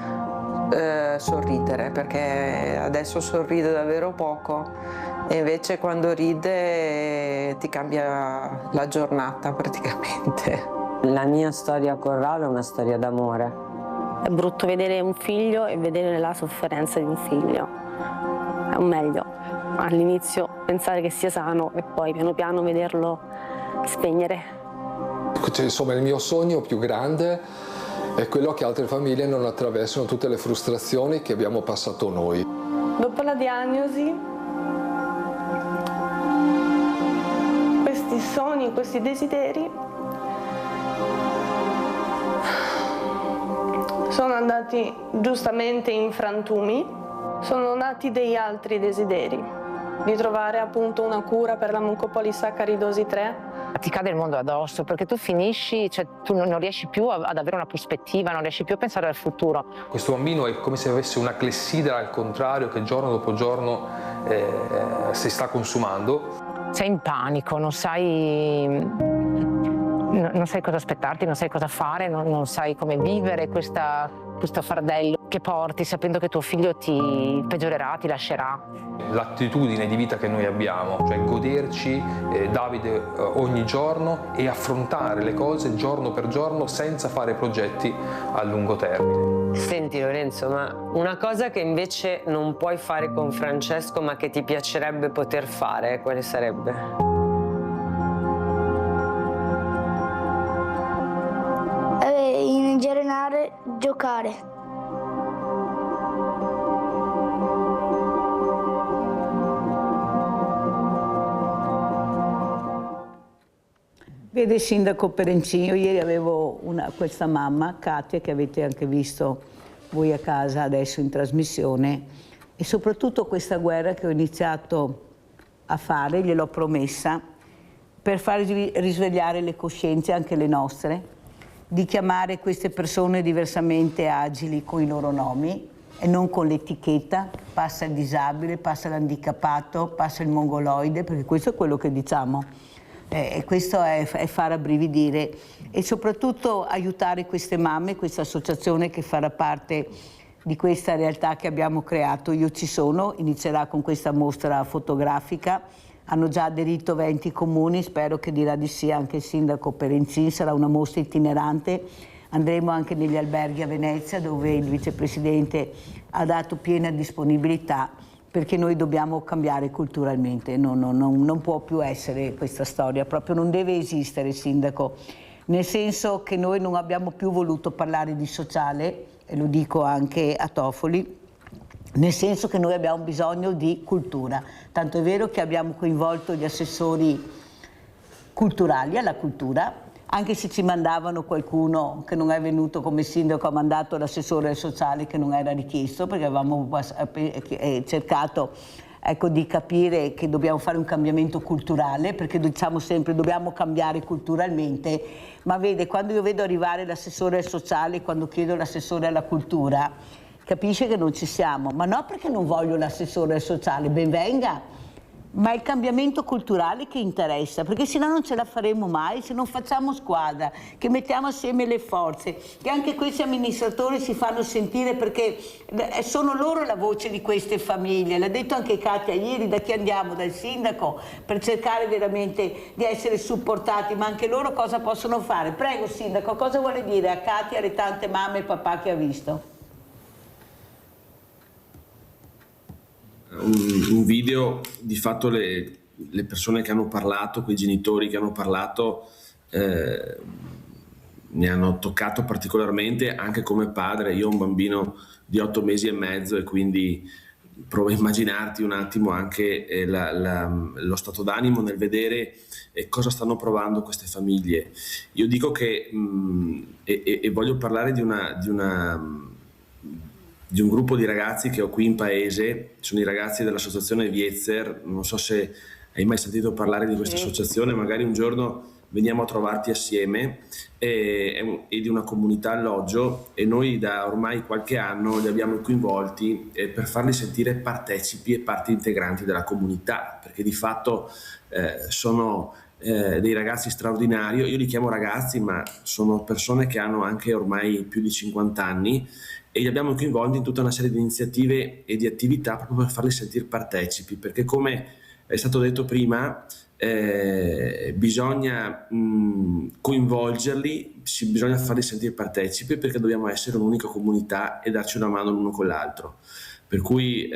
sorridere, perché adesso sorride davvero poco e invece quando ride ti cambia la giornata praticamente. La mia storia a Corrado è una storia d'amore. È brutto vedere un figlio e vedere la sofferenza di un figlio. È un meglio all'inizio pensare che sia sano e poi piano piano vederlo spegnere. Insomma, il mio sogno più grande è quello che altre famiglie non attraversano tutte le frustrazioni che abbiamo passato noi. Dopo la diagnosi, questi sogni, questi desideri sono andati giustamente in frantumi, sono nati degli altri desideri, di trovare appunto una cura per la mucopolisaccharidosi 3. Ti cade il mondo addosso perché tu finisci, cioè tu non riesci più ad avere una prospettiva, non riesci più a pensare al futuro. Questo bambino è come se avesse una clessidra al contrario che giorno dopo giorno si sta consumando. Sei in panico, non sai cosa aspettarti, non sai cosa fare, non sai come vivere questo fardello. che porti sapendo che tuo figlio ti peggiorerà, ti lascerà. L'attitudine di vita che noi abbiamo, cioè goderci Davide ogni giorno e affrontare le cose giorno per giorno senza fare progetti a lungo termine. Senti Lorenzo, ma una cosa che invece non puoi fare con Francesco ma che ti piacerebbe poter fare, quale sarebbe? In generale giocare. Vede Sindaco Perencin, io ieri avevo questa mamma, Katia, che avete anche visto voi a casa adesso in trasmissione, e soprattutto questa guerra che ho iniziato a fare, gliel'ho promessa, per far risvegliare le coscienze, anche le nostre, di chiamare queste persone diversamente agili con i loro nomi e non con l'etichetta, passa il disabile, passa l'handicappato, passa il mongoloide, perché questo è quello che diciamo. E questo è far abbrividire e soprattutto aiutare queste mamme, questa associazione che farà parte di questa realtà che abbiamo creato. Io ci sono, inizierà con questa mostra fotografica, hanno già aderito 20 comuni, spero che dirà di sì anche il sindaco Perencin, sarà una mostra itinerante, andremo anche negli alberghi a Venezia dove il vicepresidente ha dato piena disponibilità, perché noi dobbiamo cambiare culturalmente, non può più essere questa storia, proprio non deve esistere, sindaco, nel senso che noi non abbiamo più voluto parlare di sociale, e lo dico anche a Toffoli, nel senso che noi abbiamo bisogno di cultura, tanto è vero che abbiamo coinvolto gli assessori culturali alla cultura, anche se ci mandavano qualcuno che non è venuto come sindaco, ha mandato l'assessore sociale che non era richiesto, perché avevamo cercato di capire che dobbiamo fare un cambiamento culturale, perché diciamo sempre dobbiamo cambiare culturalmente, ma vede, quando io vedo arrivare l'assessore sociale, quando chiedo l'assessore alla cultura, capisce che non ci siamo, ma no perché non voglio l'assessore sociale, ben venga, ma è il cambiamento culturale che interessa, perché sennò non ce la faremo mai se non facciamo squadra, che mettiamo assieme le forze, che anche questi amministratori si fanno sentire, perché sono loro la voce di queste famiglie. L'ha detto anche Katia ieri, da chi andiamo? Dal sindaco, per cercare veramente di essere supportati, ma anche loro cosa possono fare? Prego sindaco, cosa vuole dire a Katia, alle tante mamme e papà che ha visto? Un video, di fatto le persone che hanno parlato, quei genitori che hanno parlato mi hanno toccato particolarmente anche come padre. Io ho un bambino di 8 mesi e mezzo e quindi provo a immaginarti un attimo anche lo stato d'animo nel vedere cosa stanno provando queste famiglie. Io dico che e voglio parlare di un gruppo di ragazzi che ho qui in paese, sono i ragazzi dell'associazione Vietzer, non so se hai mai sentito parlare di questa associazione, magari un giorno veniamo a trovarti assieme, è di una comunità alloggio e noi da ormai qualche anno li abbiamo coinvolti per farli sentire partecipi e parti integranti della comunità, perché di fatto sono dei ragazzi straordinari. Io li chiamo ragazzi, ma sono persone che hanno anche ormai più di 50 anni e li abbiamo coinvolti in tutta una serie di iniziative e di attività proprio per farli sentire partecipi, perché come è stato detto prima bisogna coinvolgerli, bisogna farli sentire partecipi, perché dobbiamo essere un'unica comunità e darci una mano l'uno con l'altro. Per cui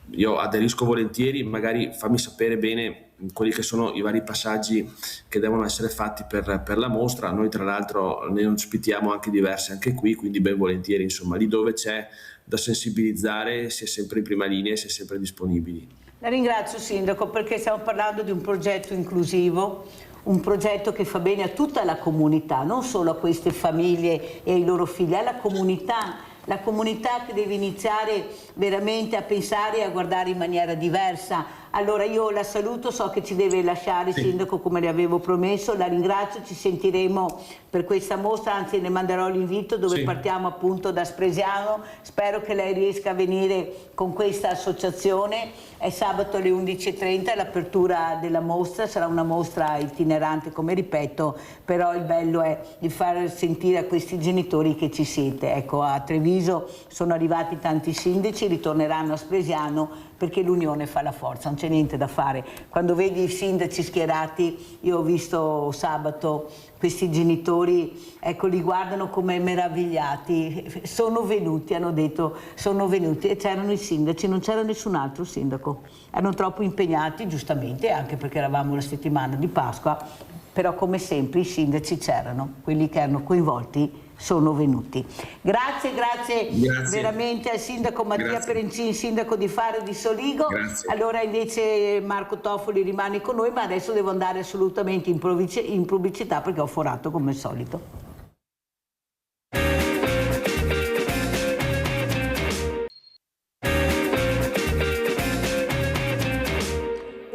io aderisco volentieri, magari fammi sapere bene quelli che sono i vari passaggi che devono essere fatti per la mostra. Noi tra l'altro ne ospitiamo anche diverse anche qui, quindi ben volentieri, insomma, lì dove c'è da sensibilizzare si è sempre in prima linea e si è sempre disponibili. La ringrazio sindaco, perché stiamo parlando di un progetto inclusivo, un progetto che fa bene a tutta la comunità, non solo a queste famiglie e ai loro figli, alla comunità. La comunità che deve iniziare veramente a pensare e a guardare in maniera diversa Allora io la saluto, so che ci deve lasciare, Sindaco, come le avevo promesso, la ringrazio, ci sentiremo per questa mostra, anzi ne manderò l'invito dove partiamo appunto da Spresiano, spero che lei riesca a venire con questa associazione, è sabato alle 11:30 l'apertura della mostra, sarà una mostra itinerante come ripeto, però il bello è di far sentire a questi genitori che ci siete. Ecco, a Treviso sono arrivati tanti sindaci, ritorneranno a Spresiano perché l'unione fa la forza, non c'è niente da fare. Quando vedi i sindaci schierati, io ho visto sabato questi genitori, ecco, li guardano come meravigliati, sono venuti, hanno detto, sono venuti, e c'erano i sindaci, non c'era nessun altro sindaco, erano troppo impegnati, giustamente, anche perché eravamo la settimana di Pasqua, però come sempre i sindaci c'erano, quelli che erano coinvolti sono venuti. Grazie veramente al sindaco Mattia Perencin, sindaco di Faro di Soligo. Allora invece Marco Toffoli rimane con noi, ma adesso devo andare assolutamente in pubblicità perché ho forato come al solito.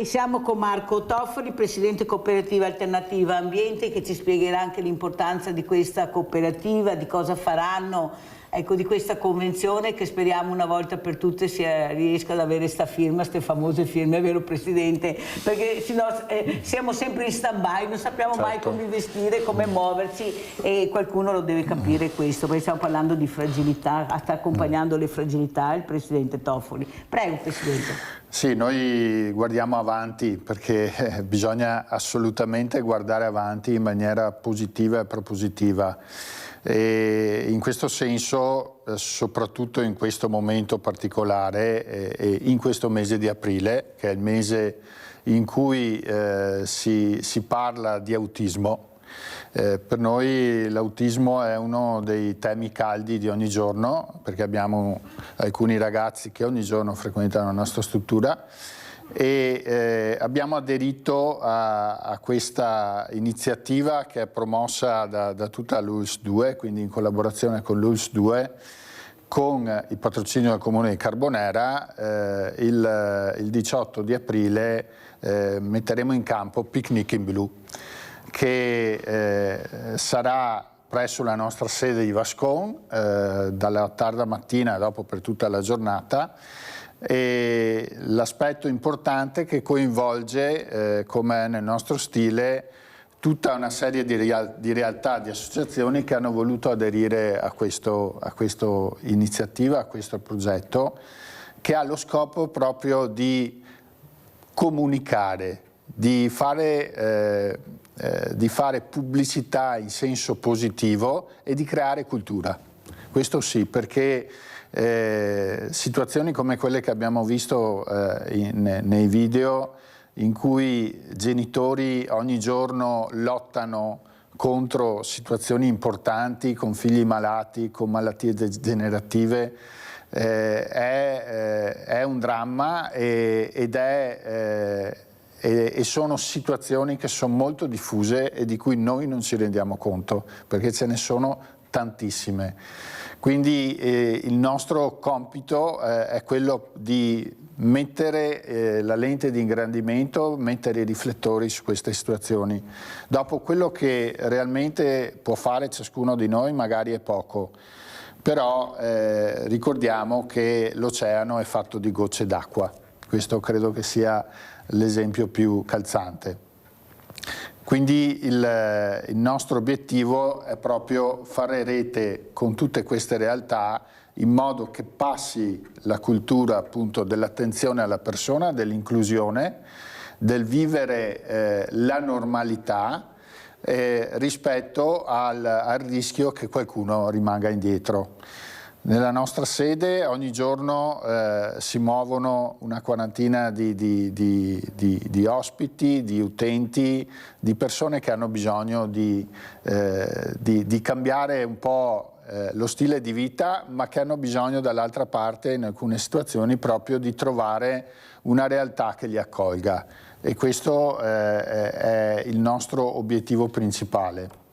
E siamo con Marco Toffoli, presidente Cooperativa Alternativa Ambiente, che ci spiegherà anche l'importanza di questa cooperativa, di cosa faranno, ecco, di questa convenzione che speriamo una volta per tutte riesca ad avere sta firma, queste famose firme, è vero Presidente? Perché sennò siamo sempre in stand-by, non sappiamo mai come vestire, come muoverci, e qualcuno lo deve capire questo, perché stiamo parlando di fragilità, sta accompagnando le fragilità il Presidente Toffoli. Prego Presidente. Sì, noi guardiamo avanti perché bisogna assolutamente guardare avanti in maniera positiva e propositiva. E in questo senso, soprattutto in questo momento particolare, in questo mese di aprile, che è il mese in cui si parla di autismo, per noi l'autismo è uno dei temi caldi di ogni giorno, perché abbiamo alcuni ragazzi che ogni giorno frequentano la nostra struttura e abbiamo aderito a questa iniziativa che è promossa da tutta l'ULSS 2, quindi in collaborazione con l'ULSS 2, con il patrocinio del Comune di Carbonera. Il 18 di aprile metteremo in campo Picnic in Blu, che sarà presso la nostra sede di Vascon dalla tarda mattina e dopo per tutta la giornata. E l'aspetto importante che coinvolge, come è nel nostro stile, tutta una serie di realtà, di associazioni che hanno voluto aderire a questa iniziativa, a questo progetto, che ha lo scopo proprio di comunicare, di fare pubblicità in senso positivo e di creare cultura. Questo sì, perché situazioni come quelle che abbiamo visto nei video, in cui genitori ogni giorno lottano contro situazioni importanti, con figli malati, con malattie degenerative, è un dramma e sono situazioni che sono molto diffuse e di cui noi non ci rendiamo conto, perché ce ne sono tantissime. Quindi il nostro compito è quello di mettere la lente di ingrandimento, mettere i riflettori su queste situazioni. Dopo, quello che realmente può fare ciascuno di noi magari è poco, però ricordiamo che l'oceano è fatto di gocce d'acqua. Questo credo che sia l'esempio più calzante. Quindi il nostro obiettivo è proprio fare rete con tutte queste realtà in modo che passi la cultura appunto dell'attenzione alla persona, dell'inclusione, del vivere la normalità rispetto al rischio che qualcuno rimanga indietro. Nella nostra sede ogni giorno si muovono una quarantina di ospiti, di utenti, di persone che hanno bisogno di cambiare un po' lo stile di vita, ma che hanno bisogno dall'altra parte in alcune situazioni proprio di trovare una realtà che li accolga, e questo è il nostro obiettivo principale.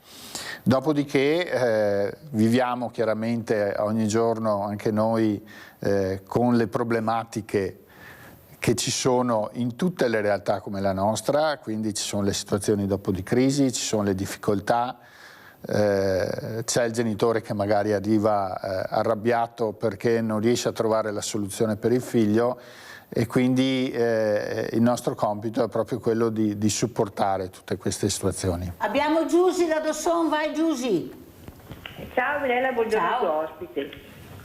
Dopodiché viviamo chiaramente ogni giorno anche noi con le problematiche che ci sono in tutte le realtà come la nostra, quindi ci sono le situazioni dopo di crisi, ci sono le difficoltà, c'è il genitore che magari arriva arrabbiato perché non riesce a trovare la soluzione per il figlio, e quindi il nostro compito è proprio quello di supportare tutte queste situazioni. Abbiamo Giusy da Dosson, vai Giusy. Ciao Mirella, buongiorno al tuo ospite.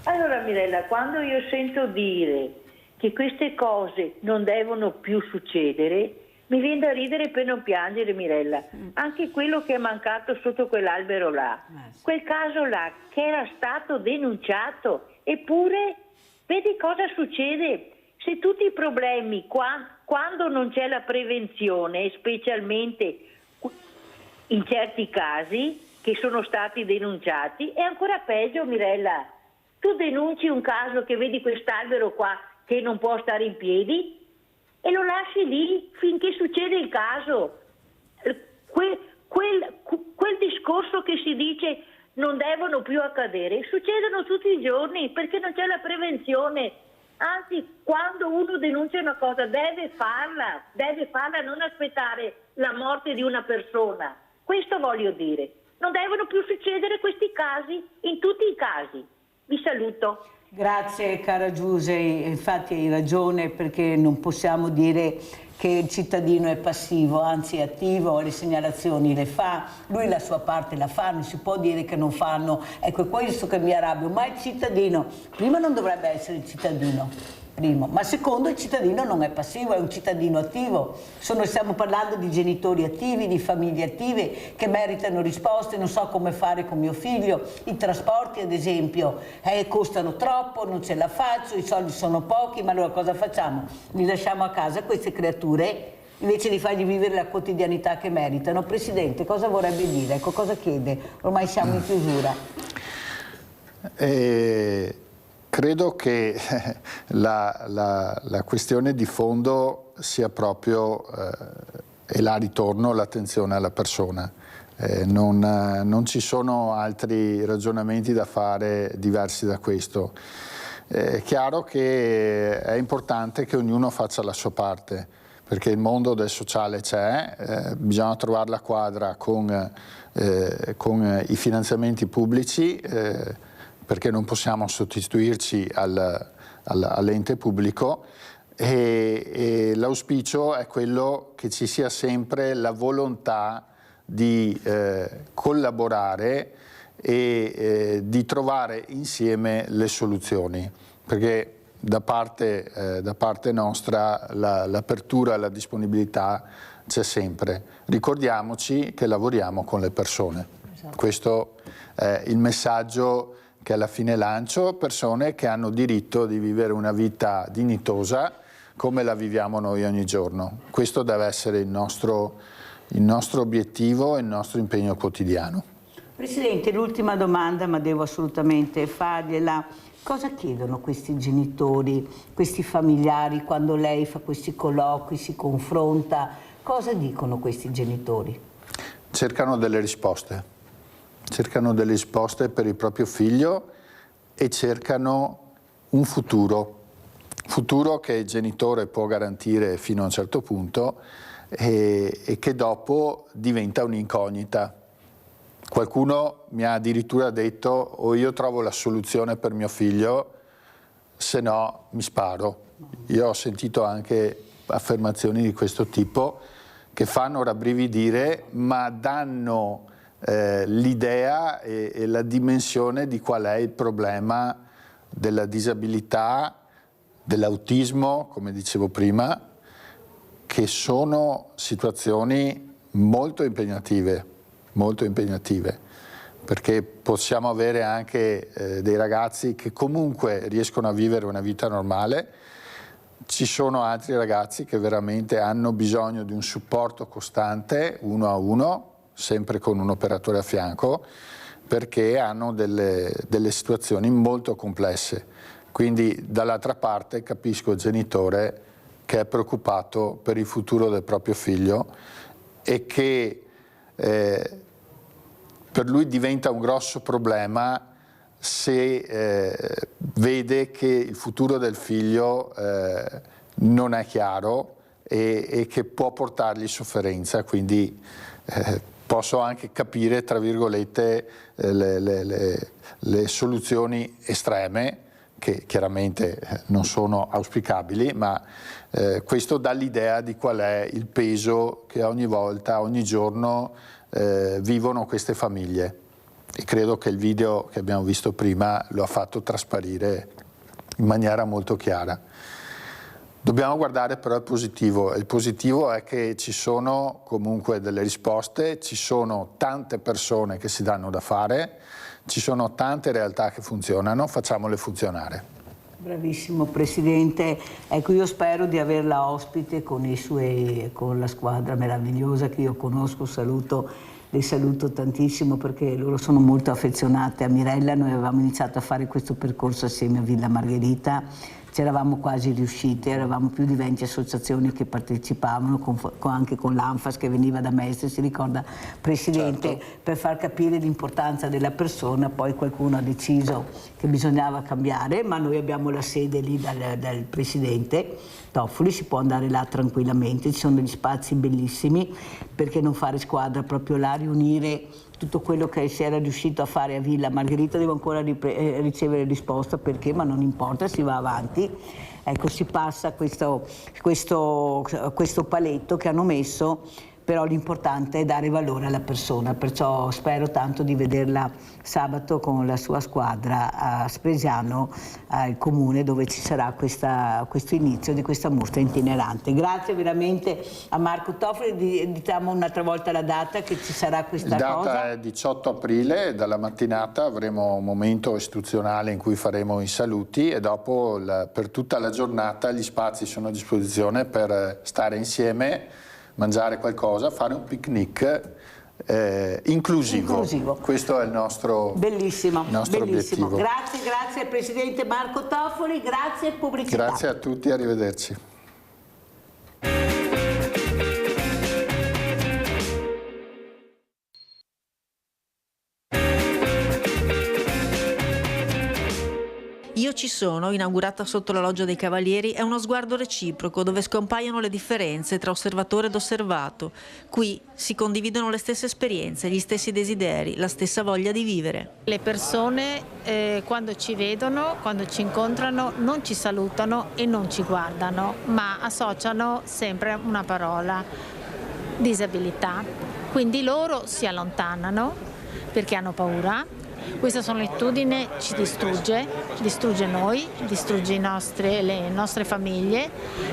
Allora Mirella, quando io sento dire che queste cose non devono più succedere, mi viene da ridere per non piangere, Mirella. Anche quello che è mancato sotto quell'albero là, quel caso là che era stato denunciato, eppure vedi cosa succede? Se tutti i problemi, quando non c'è la prevenzione, specialmente in certi casi che sono stati denunciati, è ancora peggio, Mirella. Tu denunci un caso che vedi quest'albero qua che non può stare in piedi e lo lasci lì finché succede il caso. Quel discorso che si dice non devono più accadere, succedono tutti i giorni perché non c'è la prevenzione. Anzi, quando uno denuncia una cosa deve farla, non aspettare la morte di una persona. Questo voglio dire. Non devono più succedere questi casi in tutti i casi. Vi saluto. Grazie cara Giusy, infatti hai ragione, perché non possiamo dire che il cittadino è passivo, anzi è attivo, le segnalazioni le fa, lui la sua parte la fa, non si può dire che non fanno. Ecco, è questo che mi arrabbio, ma il cittadino, prima non dovrebbe essere il cittadino, primo, ma secondo il cittadino non è passivo, è un cittadino attivo. Stiamo parlando di genitori attivi, di famiglie attive che meritano risposte. Non so come fare con mio figlio, i trasporti ad esempio costano troppo, non ce la faccio, i soldi sono pochi, ma allora cosa facciamo? Li lasciamo a casa queste creature invece di fargli vivere la quotidianità che meritano? Presidente, cosa vorrebbe dire? Ecco, cosa chiede? Ormai siamo in chiusura. Credo che la questione di fondo sia proprio, e là ritorno, l'attenzione alla persona. Non ci sono altri ragionamenti da fare diversi da questo. È chiaro che è importante che ognuno faccia la sua parte, perché il mondo del sociale c'è, bisogna trovare la quadra con i finanziamenti pubblici, perché non possiamo sostituirci all'ente pubblico, e l'auspicio è quello che ci sia sempre la volontà di collaborare e di trovare insieme le soluzioni, perché da parte nostra l'apertura e la disponibilità c'è sempre. Ricordiamoci che lavoriamo con le persone. Esatto. Questo è il messaggio che alla fine lancio, persone che hanno diritto di vivere una vita dignitosa come la viviamo noi ogni giorno. Questo deve essere il nostro obiettivo e il nostro impegno quotidiano. Presidente, l'ultima domanda, ma devo assolutamente fargliela. Cosa chiedono questi genitori, questi familiari, quando lei fa questi colloqui, si confronta? Cosa dicono questi genitori? Cercano delle risposte. Cercano delle risposte per il proprio figlio e cercano un futuro che il genitore può garantire fino a un certo punto e che dopo diventa un'incognita. Qualcuno mi ha addirittura detto: o io trovo la soluzione per mio figlio, se no mi sparo. Io ho sentito anche affermazioni di questo tipo che fanno rabbrividire, ma danno l'idea e la dimensione di qual è il problema della disabilità, dell'autismo, come dicevo prima, che sono situazioni molto impegnative, perché possiamo avere anche dei ragazzi che comunque riescono a vivere una vita normale. Ci sono altri ragazzi che veramente hanno bisogno di un supporto costante, uno a uno, sempre con un operatore a fianco, perché hanno delle situazioni molto complesse. Quindi dall'altra parte capisco il genitore che è preoccupato per il futuro del proprio figlio e che per lui diventa un grosso problema se vede che il futuro del figlio non è chiaro e che può portargli sofferenza, quindi posso anche capire, tra virgolette, le soluzioni estreme, che chiaramente non sono auspicabili, ma questo dà l'idea di qual è il peso che ogni volta, ogni giorno vivono queste famiglie, e credo che il video che abbiamo visto prima lo ha fatto trasparire in maniera molto chiara. Dobbiamo guardare però il positivo. Il positivo è che ci sono comunque delle risposte, ci sono tante persone che si danno da fare, ci sono tante realtà che funzionano, facciamole funzionare. Bravissimo Presidente, ecco, io spero di averla ospite con la squadra meravigliosa che io conosco, le saluto tantissimo perché loro sono molto affezionate a Mirella. Noi avevamo iniziato a fare questo percorso assieme a Villa Margherita, ci eravamo quasi riusciti, eravamo più di 20 associazioni che partecipavano, anche con l'ANFAS che veniva da Mestre, si ricorda Presidente, certo, per far capire l'importanza della persona. Poi qualcuno ha deciso che bisognava cambiare, ma noi abbiamo la sede lì dal Presidente Toffoli, si può andare là tranquillamente, ci sono degli spazi bellissimi, perché non fare squadra proprio là, riunire tutto quello che si era riuscito a fare a Villa Margherita. Devo ancora ricevere risposta perché, ma non importa, si va avanti. Ecco, si passa questo paletto che hanno messo, però l'importante è dare valore alla persona, perciò spero tanto di vederla sabato con la sua squadra a Spresiano, al comune, dove ci sarà questo inizio di questa mostra itinerante. Grazie veramente a Marco Toffoli. Diciamo un'altra volta la data che ci sarà questa cosa. La data è 18 aprile, dalla mattinata avremo un momento istituzionale in cui faremo i saluti e dopo per tutta la giornata gli spazi sono a disposizione per stare insieme, mangiare qualcosa, fare un picnic inclusivo. Questo è il nostro, bellissimo. Obiettivo. Grazie Presidente Marco Toffoli, grazie pubblicità. Grazie a tutti, arrivederci. Io ci sono, inaugurata sotto la Loggia dei Cavalieri, è uno sguardo reciproco dove scompaiono le differenze tra osservatore ed osservato. Qui si condividono le stesse esperienze, gli stessi desideri, la stessa voglia di vivere. Le persone quando ci vedono, quando ci incontrano, non ci salutano e non ci guardano, ma associano sempre una parola: disabilità. Quindi loro si allontanano perché hanno paura. Questa solitudine ci distrugge noi, distrugge le nostre famiglie,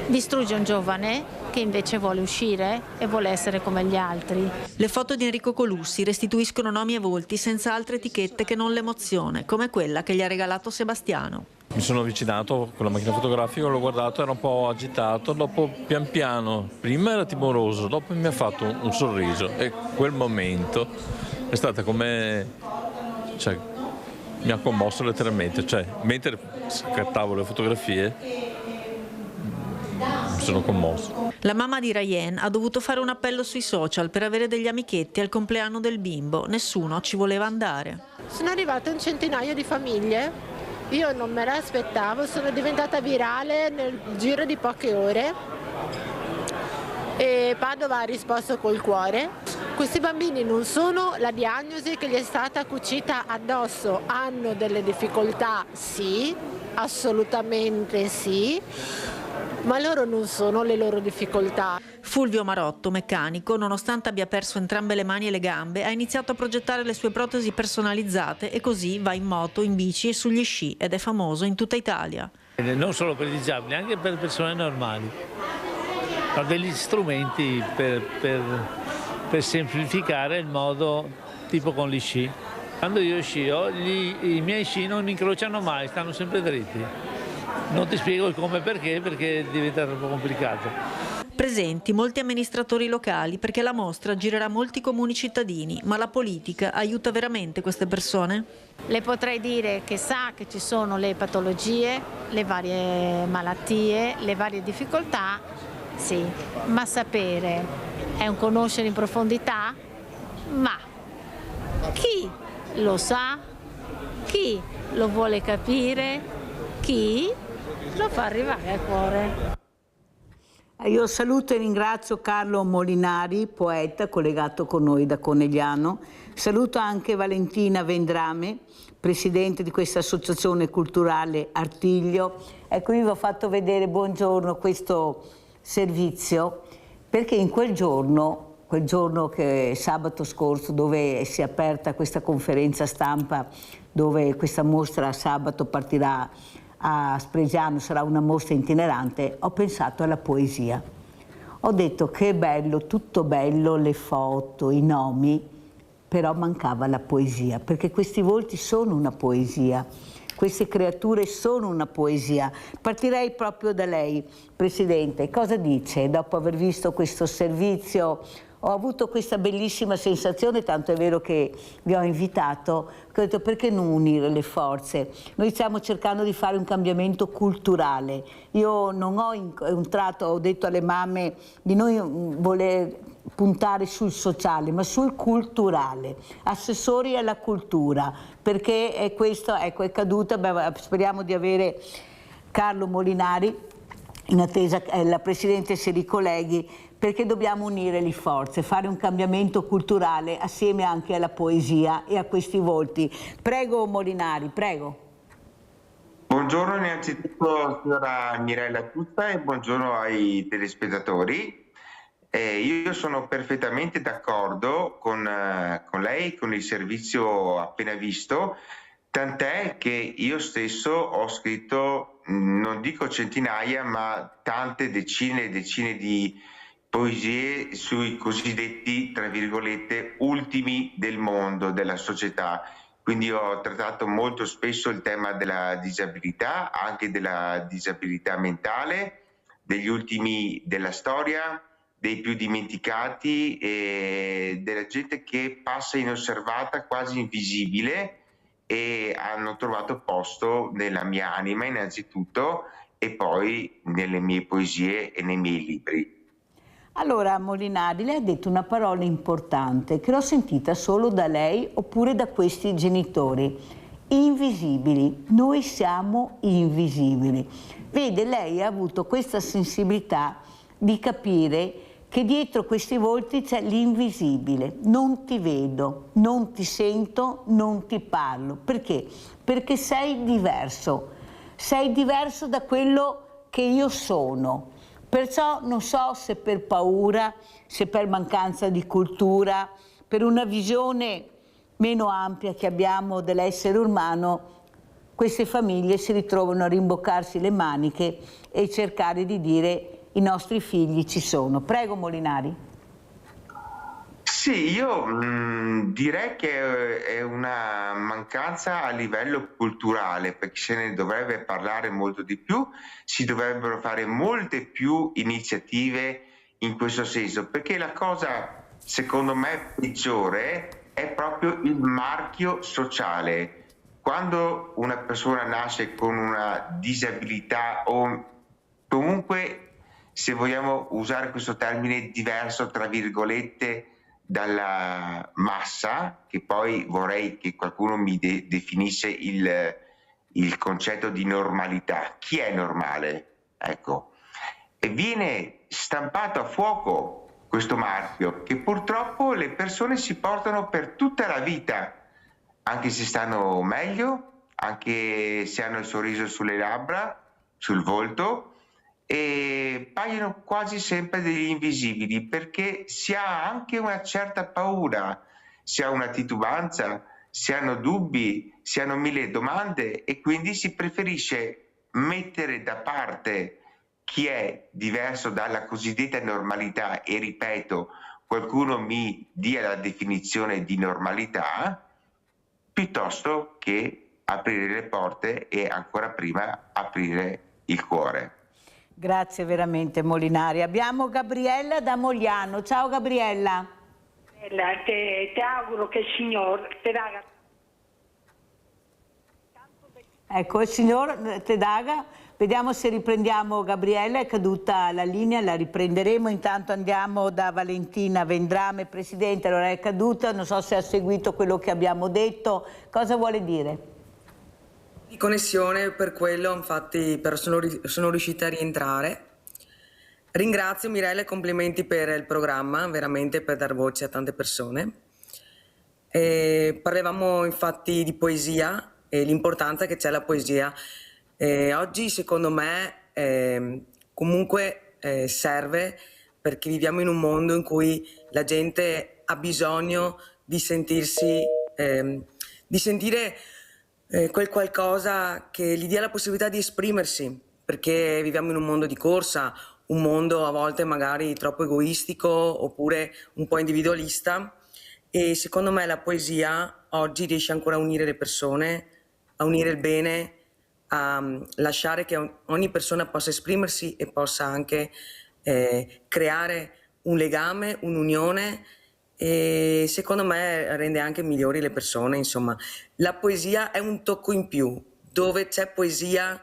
distrugge un giovane che invece vuole uscire e vuole essere come gli altri. Le foto di Enrico Colussi restituiscono nomi e volti senza altre etichette che non l'emozione, come quella che gli ha regalato Sebastiano. Mi sono avvicinato con la macchina fotografica, l'ho guardato, era un po' agitato, dopo pian piano, prima era timoroso, dopo mi ha fatto un sorriso e quel momento è stata come... mi ha commosso letteralmente, mentre scattavo le fotografie mi sono commosso. La mamma di Ryan ha dovuto fare un appello sui social per avere degli amichetti al compleanno del bimbo, nessuno ci voleva andare. Sono arrivate un centinaio di famiglie, io non me l'aspettavo, sono diventata virale nel giro di poche ore e Padova ha risposto col cuore. Questi bambini non sono la diagnosi che gli è stata cucita addosso, hanno delle difficoltà, sì, assolutamente sì, ma loro non sono le loro difficoltà. Fulvio Marotto, meccanico, nonostante abbia perso entrambe le mani e le gambe, ha iniziato a progettare le sue protesi personalizzate e così va in moto, in bici e sugli sci ed è famoso in tutta Italia. Non solo per i disabili, anche per persone normali. Ho degli strumenti per semplificare il modo, tipo con gli sci. Quando io scio, i miei sci non incrociano mai, stanno sempre dritti. Non ti spiego il come e perché diventa troppo complicato. Presenti molti amministratori locali perché la mostra girerà molti comuni cittadini, ma la politica aiuta veramente queste persone? Le potrei dire che sa che ci sono le patologie, le varie malattie, le varie difficoltà, sì, ma sapere è un conoscere in profondità? Ma chi lo sa? Chi lo vuole capire? Chi lo fa arrivare al cuore? Io saluto e ringrazio Carlo Molinari, poeta, collegato con noi da Conegliano. Saluto anche Valentina Vendrame, presidente di questa associazione culturale Artiglio. Ecco, io vi ho fatto vedere, buongiorno, questo servizio, perché in quel giorno che sabato scorso, dove si è aperta questa conferenza stampa, dove questa mostra sabato partirà a Spregiano, sarà una mostra itinerante, ho pensato alla poesia. Ho detto che bello, tutto bello, le foto, i nomi, però mancava la poesia, perché questi volti sono una poesia, queste creature sono una poesia. Partirei proprio da lei, Presidente. Cosa dice dopo aver visto questo servizio? Ho avuto questa bellissima sensazione, tanto è vero che vi ho invitato, che ho detto perché non unire le forze? Noi stiamo cercando di fare un cambiamento culturale. Io non ho incontrato, ho detto alle mamme di non voler puntare sul sociale, ma sul culturale, assessori alla cultura, perché è questo, ecco, è caduta, speriamo di avere Carlo Molinari, in attesa che la Presidente si ricolleghi, perché dobbiamo unire le forze, fare un cambiamento culturale assieme anche alla poesia e a questi volti. Prego Molinari, prego. Buongiorno innanzitutto signora Mirella Tutta e buongiorno ai telespettatori. Io sono perfettamente d'accordo con lei, con il servizio appena visto, tant'è che io stesso ho scritto, non dico centinaia, ma tante decine e decine di poesie sui cosiddetti, tra virgolette, ultimi del mondo, della società. Quindi ho trattato molto spesso il tema della disabilità, anche della disabilità mentale, degli ultimi della storia, dei più dimenticati e della gente che passa inosservata, quasi invisibile, e hanno trovato posto nella mia anima innanzitutto e poi nelle mie poesie e nei miei libri. Allora Molinari, lei ha detto una parola importante che l'ho sentita solo da lei oppure da questi genitori. Invisibili, noi siamo invisibili. Vede, lei ha avuto questa sensibilità di capire che dietro questi volti c'è l'invisibile. Non ti vedo, non ti sento, non ti parlo. Perché? Perché sei diverso da quello che io sono. Perciò non so se per paura, se per mancanza di cultura, per una visione meno ampia che abbiamo dell'essere umano, queste famiglie si ritrovano a rimboccarsi le maniche e cercare di dire i nostri figli ci sono. Prego Molinari. Sì, io direi che è una mancanza a livello culturale, perché se ne dovrebbe parlare molto di più, si dovrebbero fare molte più iniziative in questo senso, perché la cosa secondo me peggiore è proprio il marchio sociale. Quando una persona nasce con una disabilità o comunque, se vogliamo usare questo termine, diverso tra virgolette dalla massa, che poi vorrei che qualcuno mi definisse il concetto di normalità. Chi è normale? Ecco. E viene stampato a fuoco questo marchio che purtroppo le persone si portano per tutta la vita, anche se stanno meglio, anche se hanno il sorriso sulle labbra, sul volto, e paiono quasi sempre degli invisibili, perché si ha anche una certa paura, si ha una titubanza, si hanno dubbi, si hanno mille domande e quindi si preferisce mettere da parte chi è diverso dalla cosiddetta normalità e ripeto, qualcuno mi dia la definizione di normalità piuttosto che aprire le porte e ancora prima aprire il cuore. Grazie veramente Molinari. Abbiamo Gabriella da Mogliano. Ciao Gabriella. Te auguro che il Signore te daga. Ecco, il Signore te daga. Vediamo se riprendiamo Gabriella, è caduta la linea, la riprenderemo. Intanto andiamo da Valentina Vendrame, Presidente. Allora è caduta, non so se ha seguito quello che abbiamo detto. Cosa vuole dire? Di connessione, per quello infatti sono riuscita a rientrare. Ringrazio Mirella e complimenti per il programma, veramente per dar voce a tante persone. Parlavamo infatti di poesia e l'importanza che c'è la poesia. Oggi secondo me comunque serve, perché viviamo in un mondo in cui la gente ha bisogno di sentirsi, di sentire quel qualcosa che gli dia la possibilità di esprimersi, perché viviamo in un mondo di corsa, un mondo a volte magari troppo egoistico oppure un po' individualista, e secondo me la poesia oggi riesce ancora a unire le persone, a unire il bene, a lasciare che ogni persona possa esprimersi e possa anche creare un legame, un'unione, e secondo me rende anche migliori le persone. Insomma, la poesia è un tocco in più. Dove c'è poesia,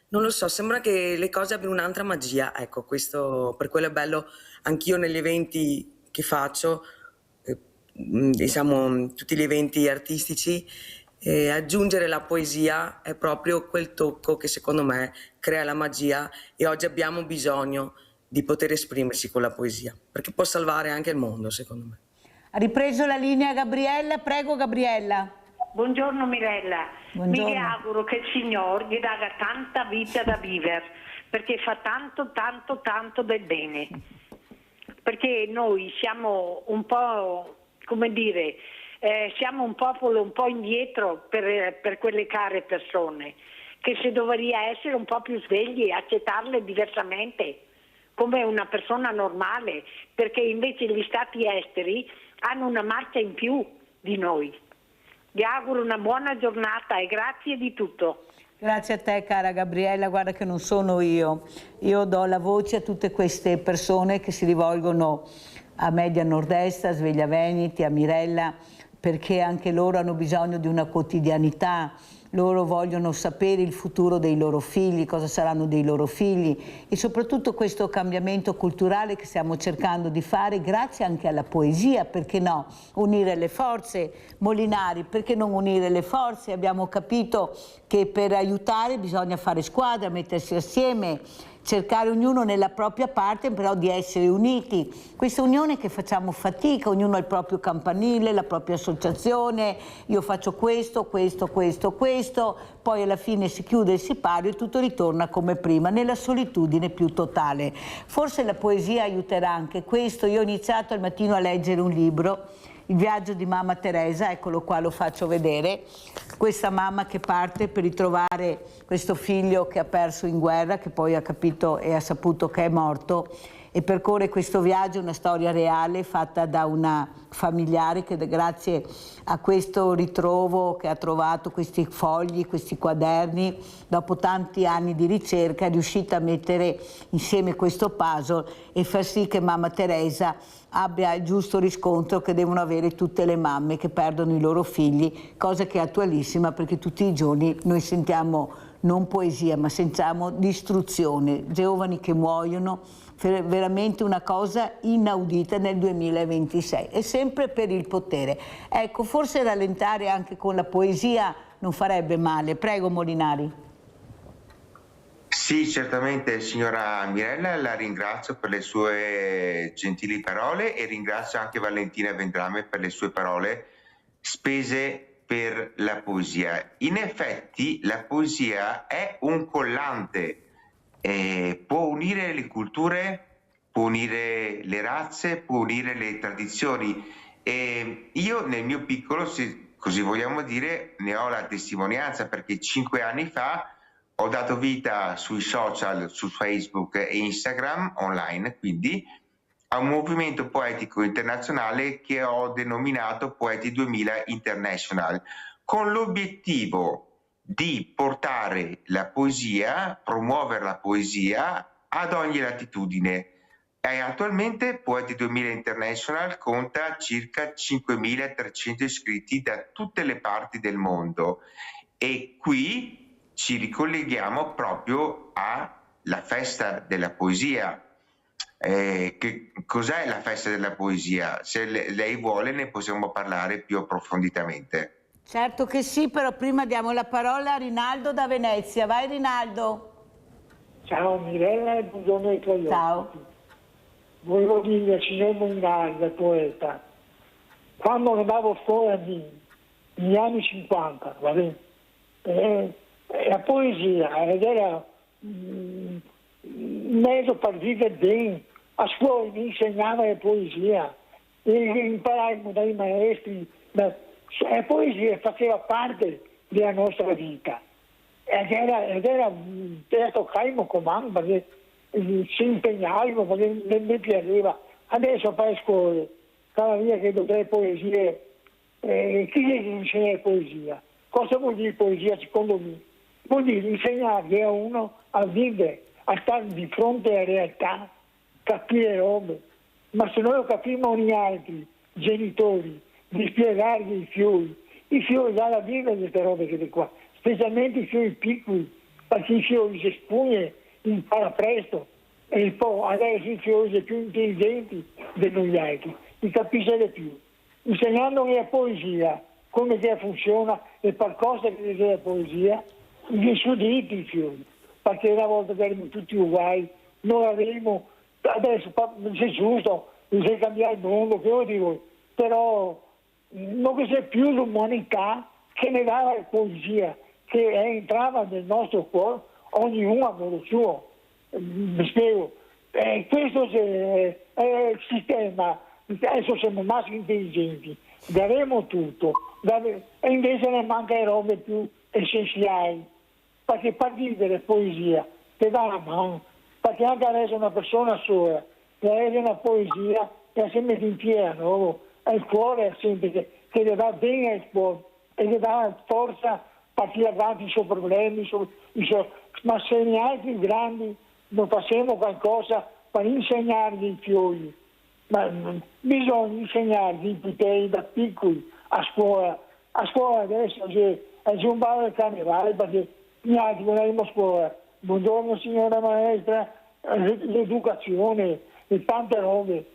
non lo so, sembra che le cose abbiano un'altra magia. Ecco, questo per quello è bello anch'io negli eventi che faccio, diciamo tutti gli eventi artistici, aggiungere la poesia è proprio quel tocco che secondo me crea la magia, e oggi abbiamo bisogno di poter esprimersi con la poesia, perché può salvare anche il mondo, secondo me. Ha ripreso la linea Gabriella, prego Gabriella. Buongiorno Mirella, Buongiorno. mi auguro che il Signore gli dà tanta vita da vivere, perché fa tanto del bene, perché noi siamo un po', come dire, siamo un popolo un po' indietro per quelle care persone, che si dovrebbe essere un po' più svegli e accettarle diversamente come una persona normale, perché invece gli stati esteri hanno una marcia in più di noi. Vi auguro una buona giornata e grazie di tutto. Grazie a te cara Gabriella, guarda che non sono io do la voce a tutte queste persone che si rivolgono a Media Nord-Est, a Sveglia Veneti, a Mirella, perché anche loro hanno bisogno di una quotidianità. Loro vogliono sapere il futuro dei loro figli, cosa saranno dei loro figli, e soprattutto questo cambiamento culturale che stiamo cercando di fare grazie anche alla poesia. Perché no? Unire le forze. Molinari, perché non unire le forze? Abbiamo capito che per aiutare bisogna fare squadra, mettersi assieme, cercare ognuno nella propria parte, però di essere uniti. Questa unione che facciamo fatica, ognuno ha il proprio campanile, la propria associazione, io faccio questo, poi alla fine si chiude il sipario e tutto ritorna come prima, nella solitudine più totale. Forse la poesia aiuterà anche questo. Io ho iniziato al mattino a leggere un libro, Il viaggio di mamma Teresa, eccolo qua, lo faccio vedere. Questa mamma che parte per ritrovare questo figlio che ha perso in guerra, che poi ha capito e ha saputo che è morto, e percorre questo viaggio, una storia reale fatta da una familiare che grazie a questo ritrovo che ha trovato, questi fogli, questi quaderni, dopo tanti anni di ricerca è riuscita a mettere insieme questo puzzle e far sì che mamma Teresa abbia il giusto riscontro che devono avere tutte le mamme che perdono i loro figli, cosa che è attualissima, perché tutti i giorni noi sentiamo non poesia ma sentiamo distruzione, giovani che muoiono, veramente una cosa inaudita nel 2026, e sempre per il potere. Ecco, forse rallentare anche con la poesia non farebbe male. Prego Molinari. Sì, certamente signora Mirella, la ringrazio per le sue gentili parole e ringrazio anche Valentina Vendrame per le sue parole spese per la poesia. In effetti la poesia è un collante, può unire le culture, può unire le razze, può unire le tradizioni, e io nel mio piccolo, se così vogliamo dire, ne ho la testimonianza, perché 5 anni fa ho dato vita sui social, su Facebook e Instagram, online quindi, a un movimento poetico internazionale che ho denominato Poeti 2000 International, con l'obiettivo di portare la poesia, promuovere la poesia ad ogni latitudine. E attualmente Poeti 2000 International conta circa 5.300 iscritti da tutte le parti del mondo, e qui ci ricolleghiamo proprio alla festa della poesia. Che cos'è la festa della poesia? Se lei vuole ne possiamo parlare più approfonditamente. Certo che sì, però prima diamo la parola a Rinaldo da Venezia. Vai Rinaldo. Ciao Mirella e buongiorno ai tuoi Ciao. ospiti. volevo dire al signor Mongali, il poeta, quando andavo a scuola negli anni 50, va bene? La poesia ed era un mezzo per vivere bene. A scuola mi insegnava la poesia, e imparavamo dai maestri. La poesia faceva parte della nostra vita ed era toccavamo comando perché ci impegnavamo, perché mi piaceva. Adesso per scuole, cada via che dovrei poesie, chi è che insegna poesia? Cosa vuol dire poesia secondo me? Vuol dire insegnare a uno a vivere, a stare di fronte alla realtà, capire robe. Ma se noi lo capiremo ogni altri genitori di spiegargli i fiori dalla vivere queste robe che qua, specialmente i fiori piccoli, perché i fiori si espugne, impara presto, e poi adesso i fiori sono più intelligenti di noi altri, li capisce di più. Insegnandogli la poesia, come che funziona e per cosa che è la poesia, gli sono diritti i fiori, perché una volta che erano tutti uguali, noi avremo, adesso è giusto, bisogna cambiare il mondo, che io dico, però non c'è più l'umanità che ne dava la poesia, che entrava nel nostro cuore, ognuno a modo suo. Mi spiego, questo è il sistema, adesso siamo maschi intelligenti, daremo tutto, e invece ne manca le robe più essenziali, perché per vivere poesia ti dà la mano, perché anche adesso una persona sola che legge una poesia e si mette in piedi, no? Il cuore è sempre che le dà bene al cuore e le dà forza per tirare avanti i suoi problemi, ma se ne altri grandi non facciamo qualcosa per insegnargli i fiori, ma bisogna insegnargli i poteri da piccoli a scuola adesso c'è un bar del carnevale, perché gli altri non andiamo a scuola, buongiorno signora maestra, l'educazione e tante robe,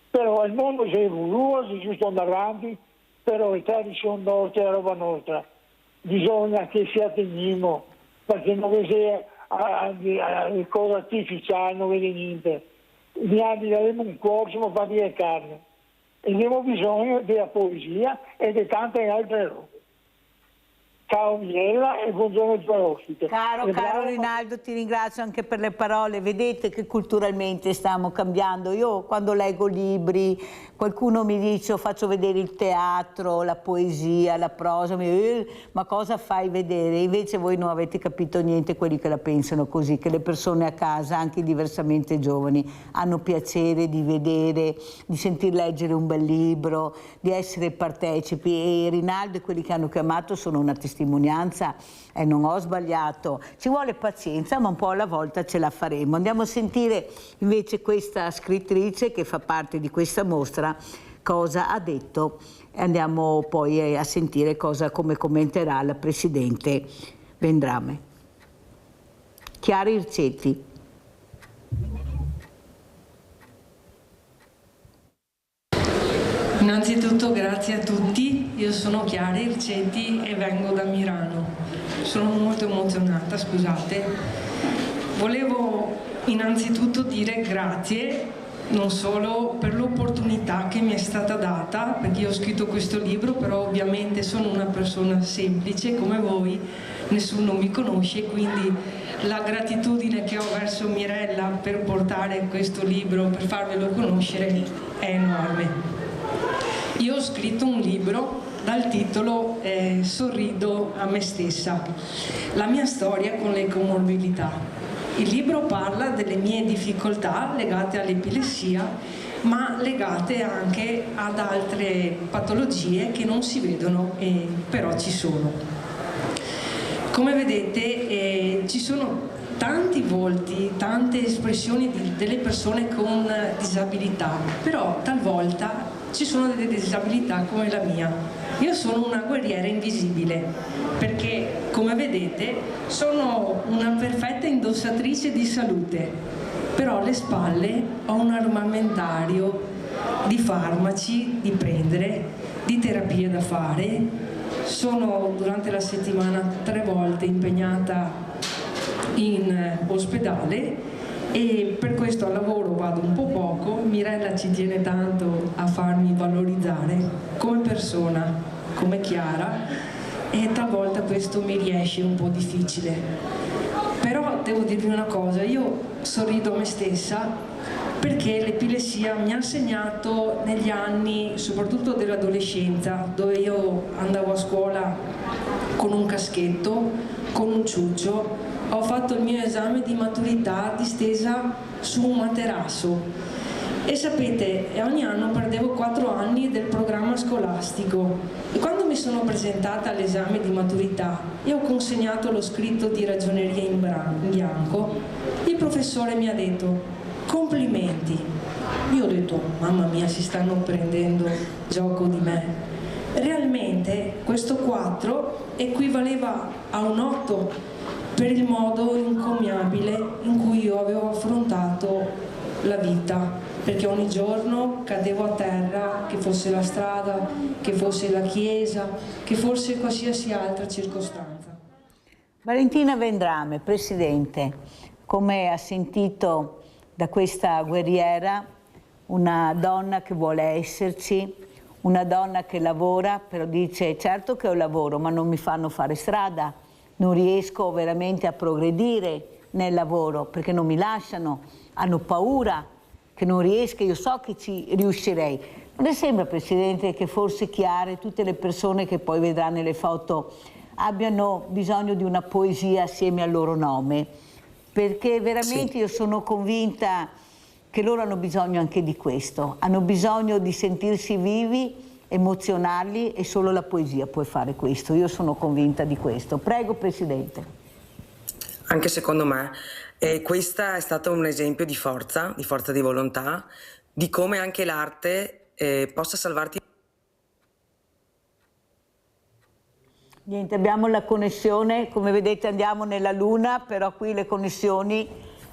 però il mondo si è evoluto, si giusto andare avanti, però le tradizioni nostre è roba nostra, bisogna che ci atteniamo, perché non sia cose artificiali, non vede niente. Gli altri daremo un corso per fare le carne e abbiamo bisogno della poesia e di tante altre robe. Ciao Miela e buongiorno al tuo ospite. Caro Rinaldo, ti ringrazio anche per le parole. Vedete che culturalmente stiamo cambiando. Io quando leggo libri, qualcuno mi dice, faccio vedere il teatro, la poesia, la prosa, ma cosa fai vedere? Invece voi non avete capito niente, quelli che la pensano così, che le persone a casa, anche diversamente giovani, hanno piacere di vedere, di sentir leggere un bel libro, di essere partecipi. E Rinaldo e quelli che hanno chiamato sono una testimonianza e non ho sbagliato. Ci vuole pazienza, ma un po' alla volta ce la faremo. Andiamo a sentire invece questa scrittrice che fa parte di questa mostra, cosa ha detto, e andiamo poi a sentire come commenterà la Presidente Vendrame. Chiara Ircetti. Innanzitutto grazie a tutti, io sono Chiara Ircetti e vengo da Milano. Sono molto emozionata, scusate. Volevo innanzitutto dire grazie non solo per l'opportunità che mi è stata data, perché io ho scritto questo libro, però ovviamente sono una persona semplice come voi, nessuno mi conosce, quindi la gratitudine che ho verso Mirella per portare questo libro, per farvelo conoscere, è enorme. Io ho scritto un libro dal titolo Sorrido a me stessa, la mia storia con le comorbidità. Il libro parla delle mie difficoltà legate all'epilessia, ma legate anche ad altre patologie che non si vedono, però ci sono. Come vedete ci sono tanti volti, tante espressioni delle persone con disabilità, però talvolta ci sono delle disabilità come la mia. Io sono una guerriera invisibile perché, come vedete, sono una perfetta indossatrice di salute, però alle spalle ho un armamentario di farmaci da prendere, di terapie da fare. Sono durante la settimana 3 volte impegnata in ospedale e per questo al lavoro vado un po' poco. Mirella ci tiene tanto a farmi valorizzare come persona, come Chiara, e talvolta questo mi riesce un po' difficile. Però devo dirvi una cosa, io sorrido a me stessa perché l'epilessia mi ha insegnato negli anni, soprattutto dell'adolescenza, dove io andavo a scuola con un caschetto, con un ciuccio, ho fatto il mio esame di maturità distesa su un materasso e sapete, ogni anno perdevo 4 anni del programma scolastico e quando mi sono presentata all'esame di maturità e ho consegnato lo scritto di ragioneria in bianco, il professore mi ha detto: complimenti. Io ho detto: mamma mia, si stanno prendendo gioco di me. Realmente questo 4 equivaleva a un 8 per il modo incommiabile in cui io avevo affrontato la vita, perché ogni giorno cadevo a terra, che fosse la strada, che fosse la chiesa, che fosse qualsiasi altra circostanza. Valentina Vendrame, Presidente, come ha sentito da questa guerriera, una donna che vuole esserci, una donna che lavora, però dice: certo che ho lavoro, ma non mi fanno fare strada, non riesco veramente a progredire nel lavoro perché non mi lasciano, hanno paura che non riesca, io so che ci riuscirei. Non le sembra, Presidente, che forse Chiara e tutte le persone che poi vedrà nelle foto abbiano bisogno di una poesia assieme al loro nome? Perché veramente sì, io sono convinta che loro hanno bisogno anche di questo, hanno bisogno di sentirsi vivi, emozionarli, e solo la poesia può fare questo. Io sono convinta di questo. Prego, Presidente. Anche secondo me questo è stato un esempio di forza di volontà, di come anche l'arte possa salvarti. Niente, abbiamo la connessione, come vedete andiamo nella Luna, però qui le connessioni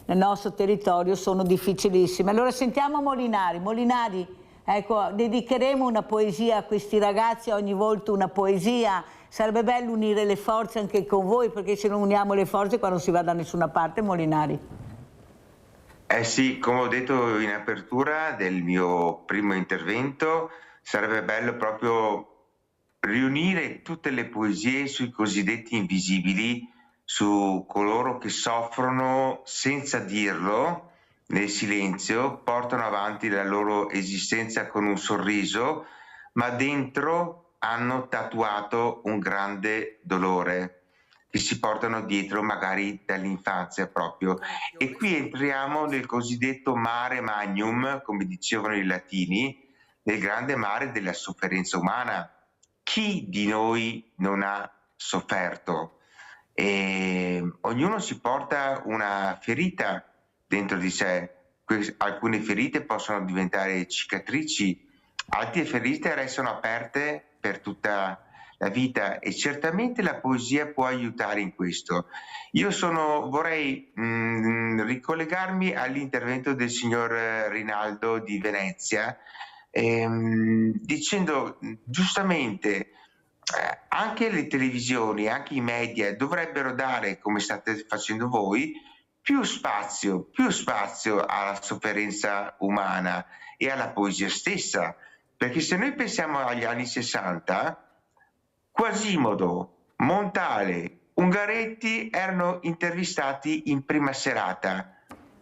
nel nostro territorio sono difficilissime. Allora sentiamo Molinari. Molinari, ecco, dedicheremo una poesia a questi ragazzi, ogni volta una poesia. Sarebbe bello unire le forze anche con voi, perché se non uniamo le forze qua non si va da nessuna parte, Molinari. Sì, come ho detto in apertura del mio primo intervento, sarebbe bello proprio riunire tutte le poesie sui cosiddetti invisibili, su coloro che soffrono senza dirlo, nel silenzio, portano avanti la loro esistenza con un sorriso, ma dentro hanno tatuato un grande dolore che si portano dietro magari dall'infanzia proprio. E qui entriamo nel cosiddetto mare magnum, come dicevano i latini, nel grande mare della sofferenza umana. Chi di noi non ha sofferto? E ognuno si porta una ferita dentro di sé. Alcune ferite possono diventare cicatrici, altre ferite restano aperte per tutta la vita, e certamente la poesia può aiutare in questo. Io vorrei ricollegarmi all'intervento del signor Rinaldo di Venezia, dicendo giustamente anche le televisioni, anche i media dovrebbero dare, come state facendo voi, più spazio alla sofferenza umana e alla poesia stessa, perché se noi pensiamo agli anni 60, Quasimodo, Montale, Ungaretti erano intervistati in prima serata.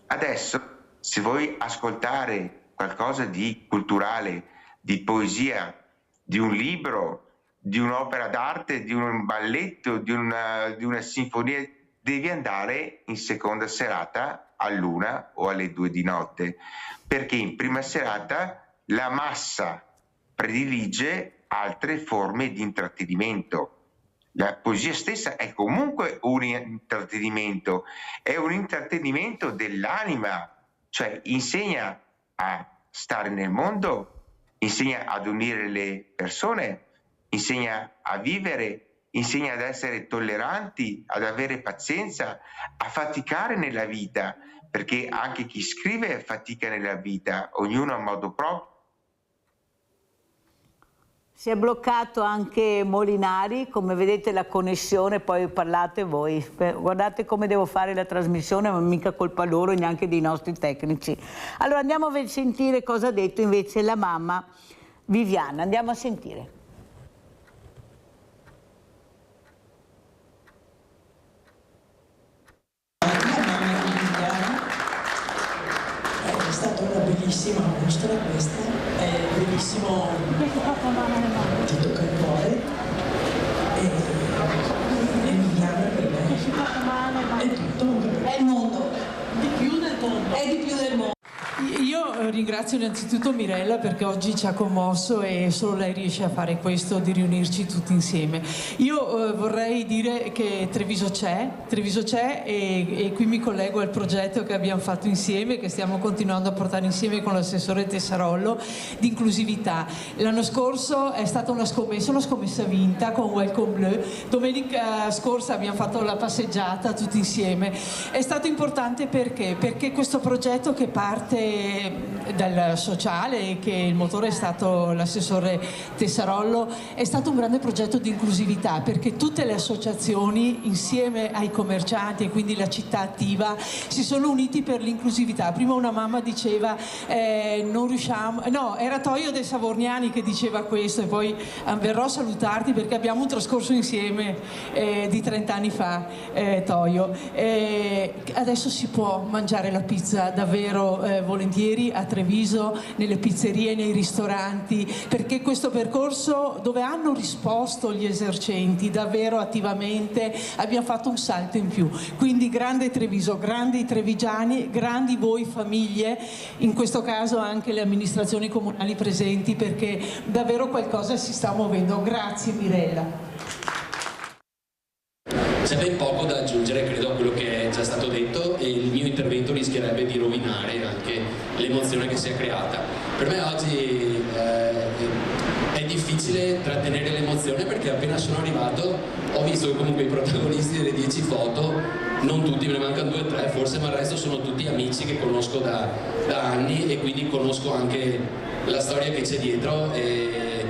Adesso, se vuoi ascoltare qualcosa di culturale, di poesia, di un libro, di un'opera d'arte, di un balletto, di una sinfonia, devi andare in seconda serata all'1 o alle 2 di notte, perché in prima serata la massa predilige altre forme di intrattenimento. La poesia stessa è comunque un intrattenimento, è un intrattenimento dell'anima, cioè insegna a stare nel mondo, insegna ad unire le persone, insegna a vivere, insegna ad essere tolleranti, ad avere pazienza, a faticare nella vita, perché anche chi scrive fatica nella vita, ognuno a modo proprio. Si è bloccato anche Molinari, come vedete la connessione, poi parlate voi. Guardate come devo fare la trasmissione, ma mica colpa loro, neanche dei nostri tecnici. Allora andiamo a sentire cosa ha detto invece la mamma Viviana. Andiamo a sentire. È stata una bellissima mostra questa, è bellissimo, ti tocca il cuore, e Emiliana per me è tutto, è il mondo, di più del mondo, è di più del mondo. Io ringrazio innanzitutto Mirella perché oggi ci ha commosso e solo lei riesce a fare questo, di riunirci tutti insieme. Io vorrei dire che Treviso c'è e qui mi collego al progetto che abbiamo fatto insieme, che stiamo continuando a portare insieme con l'assessore Tessarollo, di inclusività. L'anno scorso è stata una scommessa vinta con Welcome Bleu. Domenica scorsa abbiamo fatto la passeggiata tutti insieme. È stato importante perché questo progetto che parte dal sociale, che il motore è stato l'assessore Tessarollo, è stato un grande progetto di inclusività, perché tutte le associazioni insieme ai commercianti e quindi la città attiva si sono uniti per l'inclusività. Prima una mamma diceva non riusciamo, no, era Toio De Savorniani che diceva questo, e poi verrò a salutarti perché abbiamo un trascorso insieme di 30 anni fa, Toio. Adesso si può mangiare la pizza davvero volentieri a Treviso, nelle pizzerie, nei ristoranti, perché questo percorso, dove hanno risposto gli esercenti davvero attivamente, abbiamo fatto un salto in più. Quindi grande Treviso, grandi trevigiani, grandi voi famiglie, in questo caso anche le amministrazioni comunali presenti, perché davvero qualcosa si sta muovendo. Grazie Mirella. C'è ben poco da aggiungere, credo, a quello che è già stato detto, e il mio intervento rischierebbe di rovinare anche l'emozione che si è creata. Per me oggi è difficile trattenere l'emozione, perché appena sono arrivato ho visto che comunque i protagonisti delle 10 foto, non tutti, me ne mancano 2 o 3 forse, ma il resto sono tutti amici che conosco da anni, e quindi conosco anche la storia che c'è dietro, e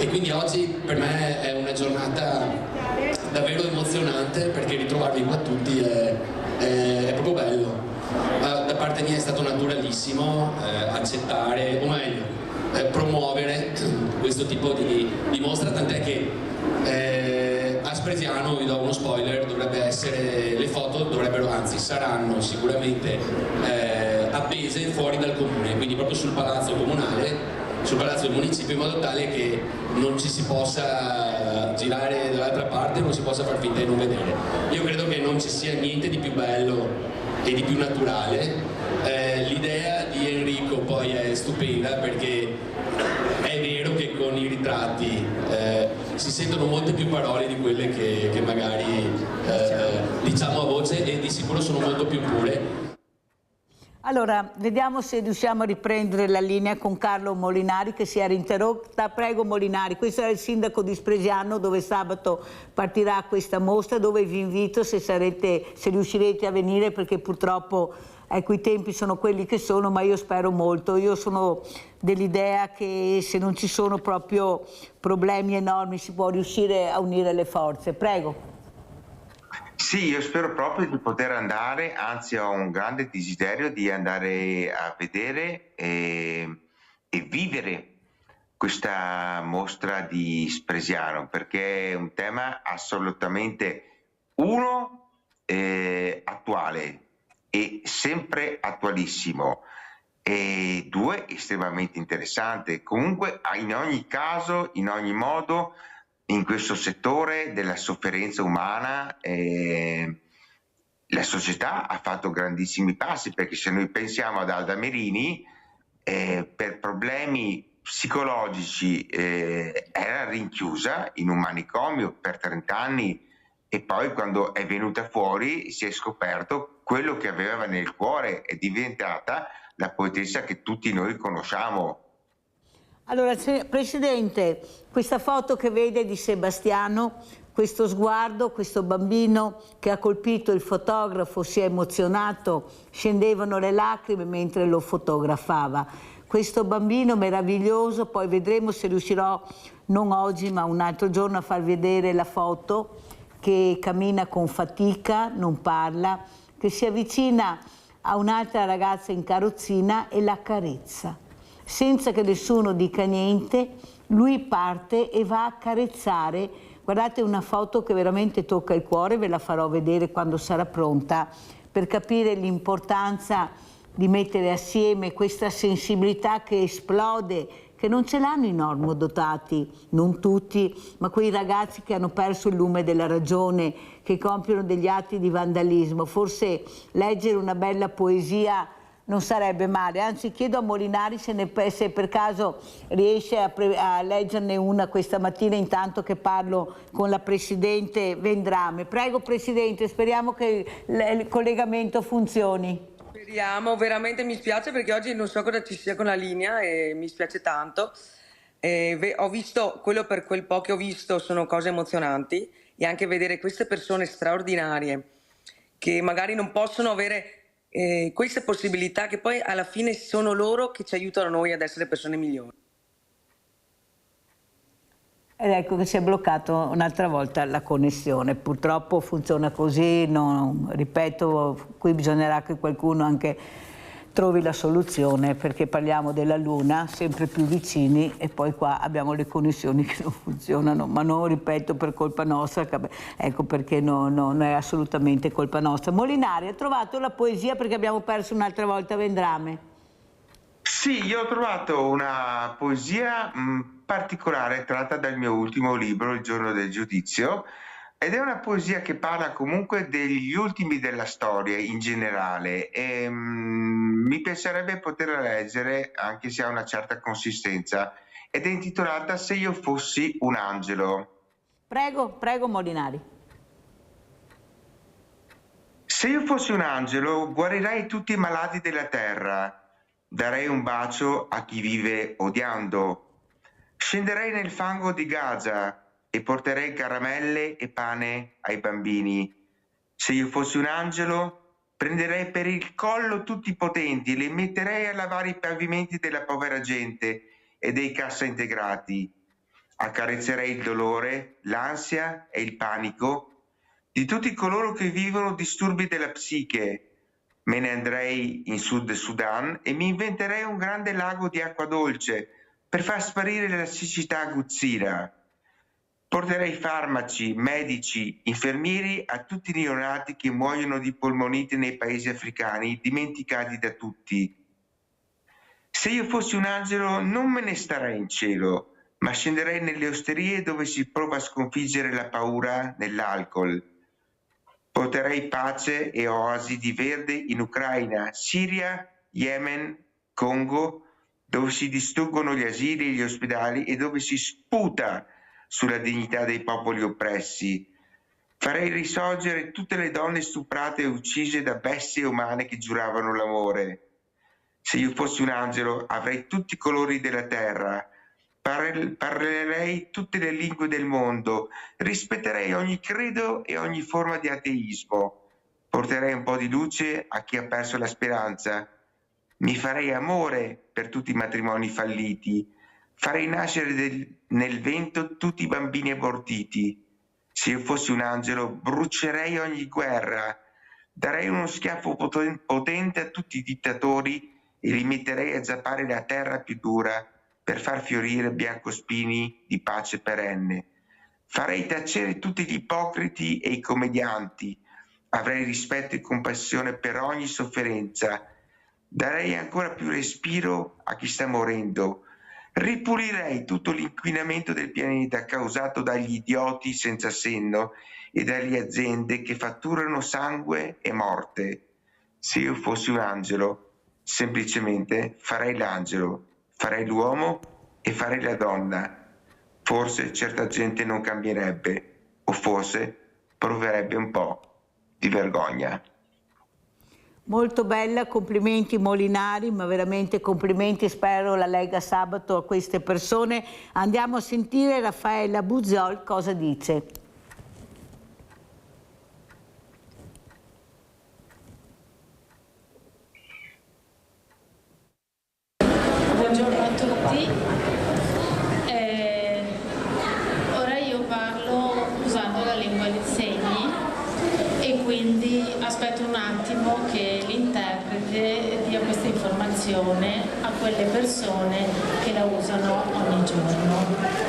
quindi oggi per me è una giornata davvero emozionante, perché ritrovarvi qua tutti è proprio bello. Da parte mia è stato naturalissimo accettare, o meglio, promuovere questo tipo di mostra, tant'è che a Spresiano, vi do uno spoiler, dovrebbe essere, le foto dovrebbero, anzi saranno sicuramente appese fuori dal comune, quindi proprio sul palazzo comunale, sul palazzo del municipio, in modo tale che non ci si possa girare dall'altra parte, non si possa far finta di non vedere. Io credo che non ci sia niente di più bello e di più naturale. L'idea di Enrico poi è stupenda, perché è vero che con i ritratti si sentono molte più parole di quelle che magari diciamo a voce, e di sicuro sono molto più pure. Allora, vediamo se riusciamo a riprendere la linea con Carlo Molinari, che si era interrotta. Prego Molinari, questo è il sindaco di Spresiano, dove sabato partirà questa mostra, dove vi invito se riuscirete a venire, perché purtroppo ecco, i tempi sono quelli che sono, ma io spero molto. Io sono dell'idea che se non ci sono proprio problemi enormi si può riuscire a unire le forze. Prego. Sì, io spero proprio di poter andare, anzi ho un grande desiderio di andare a vedere e vivere questa mostra di Spresiano, perché è un tema assolutamente, uno, attuale e sempre attualissimo, e 2, estremamente interessante. Comunque in ogni caso, in ogni modo, in questo settore della sofferenza umana la società ha fatto grandissimi passi, perché se noi pensiamo ad Alda Merini, per problemi psicologici era rinchiusa in un manicomio per 30 anni, e poi quando è venuta fuori si è scoperto quello che aveva nel cuore, è diventata la poetessa che tutti noi conosciamo. Allora, Presidente, questa foto che vede di Sebastiano, questo sguardo, questo bambino che ha colpito il fotografo, si è emozionato, scendevano le lacrime mentre lo fotografava. questo bambino meraviglioso, poi vedremo se riuscirò, non oggi ma un altro giorno, a far vedere la foto, che cammina con fatica, non parla, che si avvicina a un'altra ragazza in carrozzina e la carezza. Senza che nessuno dica niente, lui parte e va a carezzare. Guardate, una foto che veramente tocca il cuore, ve la farò vedere quando sarà pronta, per capire l'importanza di mettere assieme questa sensibilità che esplode, che non ce l'hanno i normodotati, non tutti, ma quei ragazzi che hanno perso il lume della ragione, che compiono degli atti di vandalismo. Forse leggere una bella poesia non sarebbe male, anzi chiedo a Molinari se per caso riesce a leggerne una questa mattina, intanto che parlo con la Presidente Vendrame. Prego Presidente, speriamo che il collegamento funzioni. Speriamo, veramente mi spiace perché oggi non so cosa ci sia con la linea e mi spiace tanto. Ho visto, per quel po' che ho visto, sono cose emozionanti, e anche vedere queste persone straordinarie che magari non possono avere queste possibilità, che poi alla fine sono loro che ci aiutano noi ad essere persone migliori. Ed ecco che si è bloccato un'altra volta la connessione, purtroppo funziona così, ripeto, qui bisognerà che qualcuno anche trovi la soluzione, perché parliamo della Luna, sempre più vicini, e poi qua abbiamo le connessioni che non funzionano, ma non, ripeto, per colpa nostra, ecco perché non è assolutamente colpa nostra. Molinari, ha trovato la poesia, perché abbiamo perso un'altra volta Vendrame? Sì, io ho trovato una poesia particolare tratta dal mio ultimo libro, Il giorno del giudizio, ed è una poesia che parla comunque degli ultimi della storia in generale, e mi piacerebbe poterla leggere anche se ha una certa consistenza, ed è intitolata Se io fossi un angelo. Prego Molinari. Se io fossi un angelo, guarirei tutti i malati della terra, darei un bacio a chi vive odiando, scenderei nel fango di Gaza e porterei caramelle e pane ai bambini. Se io fossi un angelo, prenderei per il collo tutti i potenti e li metterei a lavare i pavimenti della povera gente e dei cassaintegrati. Accarezzerei il dolore, l'ansia e il panico di tutti coloro che vivono disturbi della psiche. Me ne andrei in Sud Sudan e mi inventerei un grande lago di acqua dolce per far sparire la siccità aguzzina. Porterei farmaci, medici, infermieri a tutti i neonati che muoiono di polmonite nei paesi africani, dimenticati da tutti. Se io fossi un angelo non me ne starei in cielo, ma scenderei nelle osterie dove si prova a sconfiggere la paura nell'alcol. Porterei pace e oasi di verde in Ucraina, Siria, Yemen, Congo, dove si distruggono gli asili e gli ospedali e dove si sputa sulla dignità dei popoli oppressi. Farei risorgere tutte le donne stuprate e uccise da bestie umane che giuravano l'amore. Se io fossi un angelo avrei tutti i colori della terra, parlerei tutte le lingue del mondo, rispetterei ogni credo e ogni forma di ateismo, porterei un po' di luce a chi ha perso la speranza, mi farei amore per tutti i matrimoni falliti, farei nascere nel vento tutti i bambini abortiti. Se io fossi un angelo brucerei ogni guerra, darei uno schiaffo potente a tutti i dittatori e li metterei a zappare la terra più dura per far fiorire biancospini di pace perenne. Farei tacere tutti gli ipocriti e i commedianti, avrei rispetto e compassione per ogni sofferenza, darei ancora più respiro a chi sta morendo, ripulirei tutto l'inquinamento del pianeta causato dagli idioti senza senno e dalle aziende che fatturano sangue e morte. Se io fossi un angelo, semplicemente farei l'angelo, farei l'uomo e farei la donna. Forse certa gente non cambierebbe, o forse proverebbe un po' di vergogna. Molto bella, complimenti Molinari, ma veramente complimenti, spero la legga sabato a queste persone. Andiamo a sentire Raffaella Buzzol cosa dice. vogliamo che l'interprete dia questa informazione a quelle persone che la usano ogni giorno.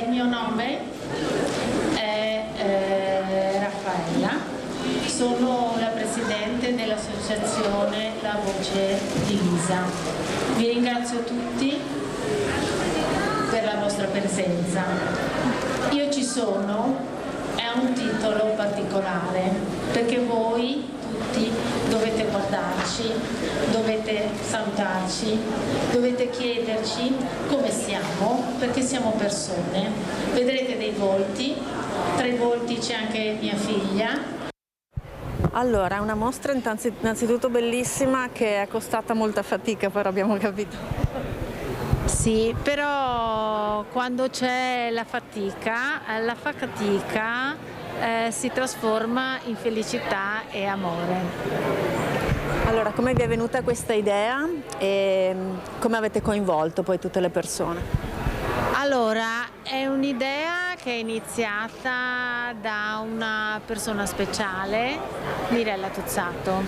Il mio nome è Raffaella, sono la presidente dell'associazione La Voce di Lisa. Vi ringrazio tutti per la vostra presenza. Io ci sono è un titolo particolare perché voi tutti dovete guardarci, dovete salutarci, dovete chiederci come siamo, perché siamo persone. Vedrete dei volti, tra i volti c'è anche mia figlia. Allora, è una mostra innanzitutto bellissima che è costata molta fatica, però abbiamo capito. Sì, però quando c'è la fatica si trasforma in felicità e amore. Allora, come vi è venuta questa idea e come avete coinvolto poi tutte le persone? Allora, è un'idea che è iniziata da una persona speciale, Mirella Tuzzato,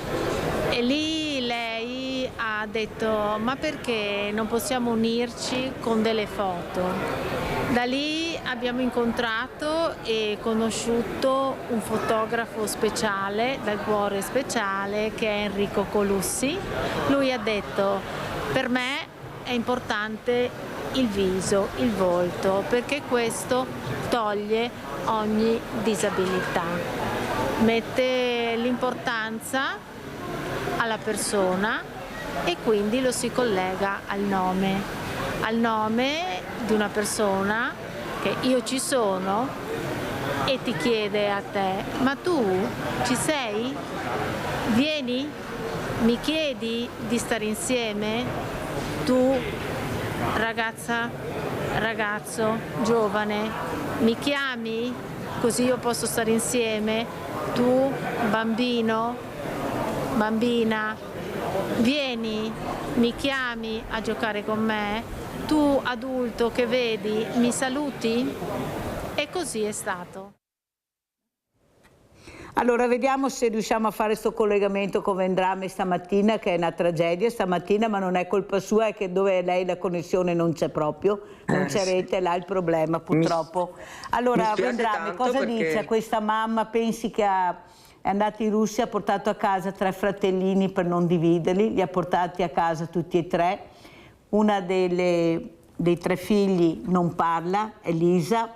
e lì lei ha detto: ma perché non possiamo unirci con delle foto? Da lì abbiamo incontrato e conosciuto un fotografo speciale, dal cuore speciale, che è Enrico Colussi. Lui ha detto: per me è importante il viso, il volto, perché questo toglie ogni disabilità, mette l'importanza alla persona e quindi lo si collega al nome di una persona che io ci sono e ti chiede a te: ma tu ci sei? Vieni? Mi chiedi di stare insieme? Tu, ragazza, ragazzo, giovane, mi chiami così io posso stare insieme? Tu, bambino, bambina, vieni, mi chiami a giocare con me? Tu, adulto che vedi, mi saluti? E così è stato. Allora, vediamo se riusciamo a fare questo collegamento con Vendrame stamattina, che è una tragedia stamattina, ma non è colpa sua, è che dove lei la connessione non c'è proprio, non c'è rete, là il problema purtroppo. Allora, Vendrame, cosa dice a questa mamma? Pensi che è andata in Russia, ha portato a casa 3 fratellini per non dividerli, li ha portati a casa tutti e 3. Una dei 3 figli non parla, è Lisa,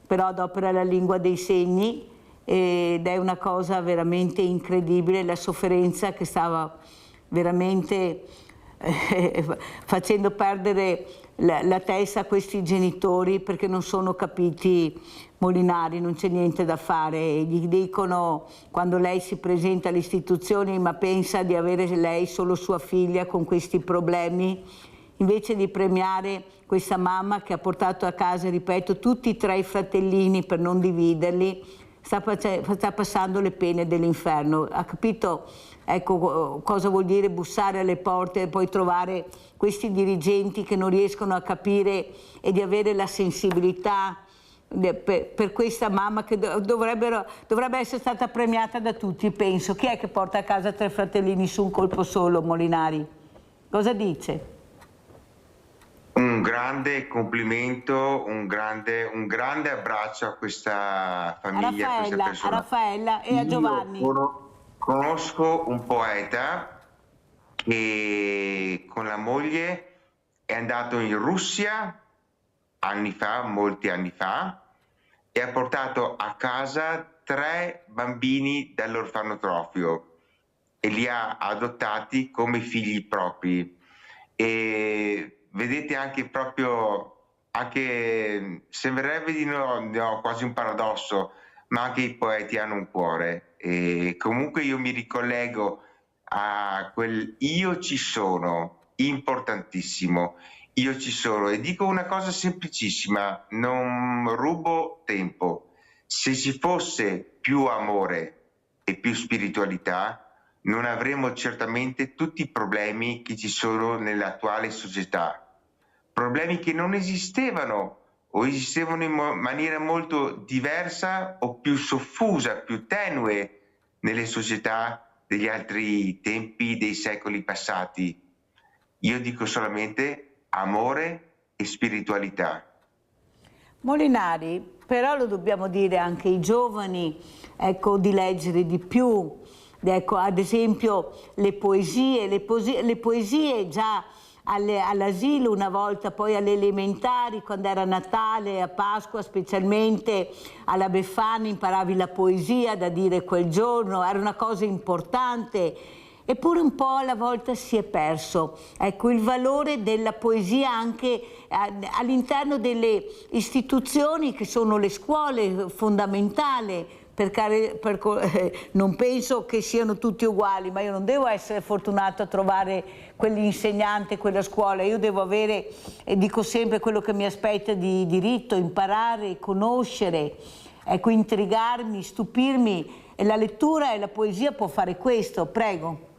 però adopera la lingua dei segni, ed è una cosa veramente incredibile la sofferenza che stava veramente facendo perdere la testa a questi genitori, perché non sono capiti Molinari, non c'è niente da fare. Gli dicono, quando lei si presenta alle istituzioni: ma pensa di avere lei solo sua figlia con questi problemi? Invece di premiare questa mamma che ha portato a casa, ripeto, tutti e 3 i fratellini per non dividerli, sta passando le pene dell'inferno. Ha capito, ecco, cosa vuol dire bussare alle porte e poi trovare questi dirigenti che non riescono a capire e di avere la sensibilità per questa mamma che dovrebbe essere stata premiata da tutti, penso. Chi è che porta a casa 3 fratellini su un colpo solo, Molinari? Cosa dice? Un grande complimento, un grande abbraccio a questa famiglia, a questa a Raffaella e a Giovanni. Conosco un poeta che con la moglie è andato in Russia molti anni fa, e ha portato a casa 3 bambini dall'orfanotrofio e li ha adottati come figli propri. E vedete, sembrerebbe di no, quasi un paradosso, ma anche i poeti hanno un cuore. E comunque io mi ricollego a quel io ci sono, importantissimo, io ci sono, e dico una cosa semplicissima, non rubo tempo: se ci fosse più amore e più spiritualità, non avremo certamente tutti i problemi che ci sono nell'attuale società. Problemi che non esistevano o esistevano in maniera molto diversa o più soffusa, più tenue nelle società degli altri tempi, dei secoli passati. Io dico solamente amore e spiritualità. Molinari, però lo dobbiamo dire anche ai giovani, ecco, di leggere di più, ecco, ad esempio le poesie già all'asilo una volta, poi alle elementari, quando era Natale, a Pasqua, specialmente alla Befana imparavi la poesia da dire quel giorno, era una cosa importante. Eppure un po' alla volta si è perso, ecco, il valore della poesia anche all'interno delle istituzioni che sono le scuole, fondamentale. Non penso che siano tutti uguali, ma io non devo essere fortunato a trovare quell'insegnante, quella scuola. Io devo avere, e dico sempre, quello che mi aspetta di diritto, imparare, conoscere, ecco, intrigarmi, stupirmi. E la lettura e la poesia può fare questo, prego.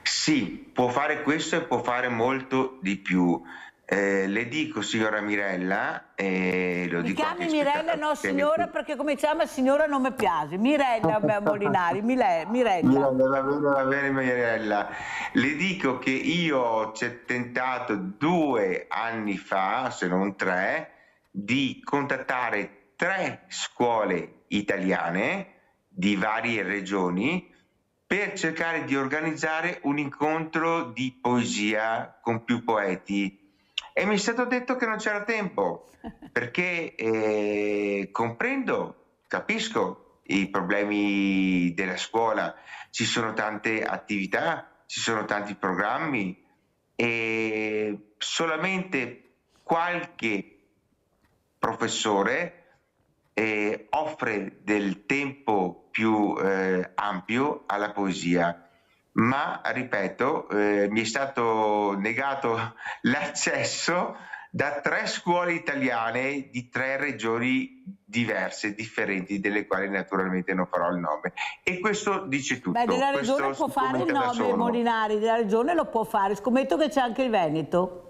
Sì, può fare questo e può fare molto di più. Le dico, signora Mirella, lo dico anche ai Mirella, no signora, perché come chiama signora non mi piace. Mirella Molinari, Mirella. Va bene Mirella. Le dico che io ho tentato 2 anni fa, se non 3, di contattare 3 scuole italiane di varie regioni per cercare di organizzare un incontro di poesia con più poeti. E mi è stato detto che non c'era tempo, perché capisco i problemi della scuola, ci sono tante attività, ci sono tanti programmi e solamente qualche professore offre del tempo più ampio alla poesia. Ma, ripeto, mi è stato negato l'accesso da 3 scuole italiane di 3 regioni diverse, differenti, delle quali naturalmente non farò il nome. E questo dice tutto. Beh, della regione può fare il nome, Molinari, della regione lo può fare. Scommetto che c'è anche il Veneto.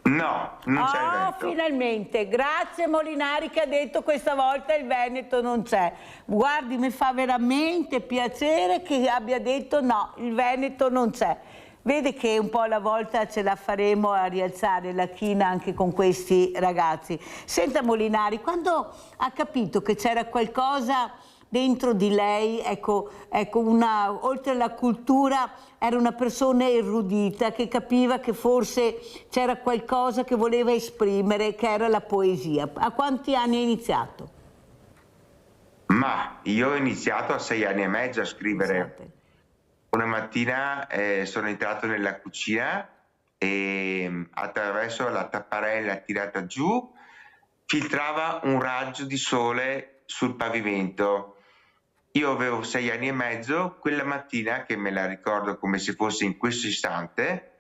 No, non c'è il Veneto. Finalmente, grazie Molinari che ha detto questa volta il Veneto non c'è. Guardi, mi fa veramente piacere che abbia detto no, il Veneto non c'è. Vede che un po' alla volta ce la faremo a rialzare la china anche con questi ragazzi. Senta Molinari, quando ha capito che c'era qualcosa dentro di lei, ecco, oltre alla cultura, era una persona erudita che capiva che forse c'era qualcosa che voleva esprimere, che era la poesia. A quanti anni ha iniziato? Ma io ho iniziato a 6 anni e mezzo a scrivere. Una mattina sono entrato nella cucina e attraverso la tapparella tirata giù filtrava un raggio di sole sul pavimento. Io avevo 6 anni e mezzo, quella mattina, che me la ricordo come se fosse in questo istante,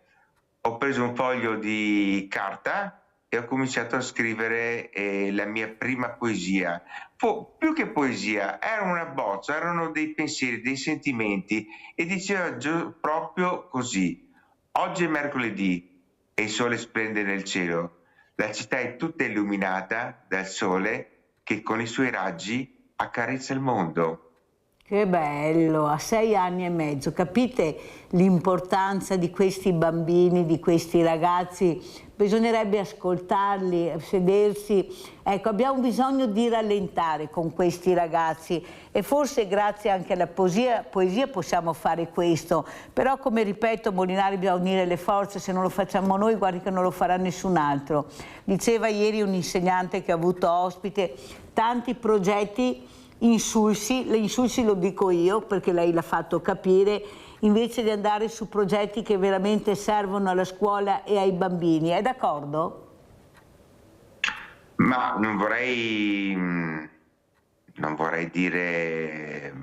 ho preso un foglio di carta e ho cominciato a scrivere la mia prima poesia. Più che poesia, era una bozza, erano dei pensieri, dei sentimenti, e diceva proprio così: oggi è mercoledì e il sole splende nel cielo, la città è tutta illuminata dal sole che con i suoi raggi accarezza il mondo. Che bello, a 6 anni e mezzo, capite l'importanza di questi bambini, di questi ragazzi? Bisognerebbe ascoltarli, sedersi. Ecco, abbiamo bisogno di rallentare con questi ragazzi e forse grazie anche alla poesia possiamo fare questo. Però, come ripeto, Molinari, bisogna unire le forze, se non lo facciamo noi, guardi che non lo farà nessun altro. Diceva ieri un insegnante che ha avuto ospite tanti progetti insulsi, le insulsi lo dico io perché lei l'ha fatto capire, invece di andare su progetti che veramente servono alla scuola e ai bambini. È d'accordo? Ma non vorrei dire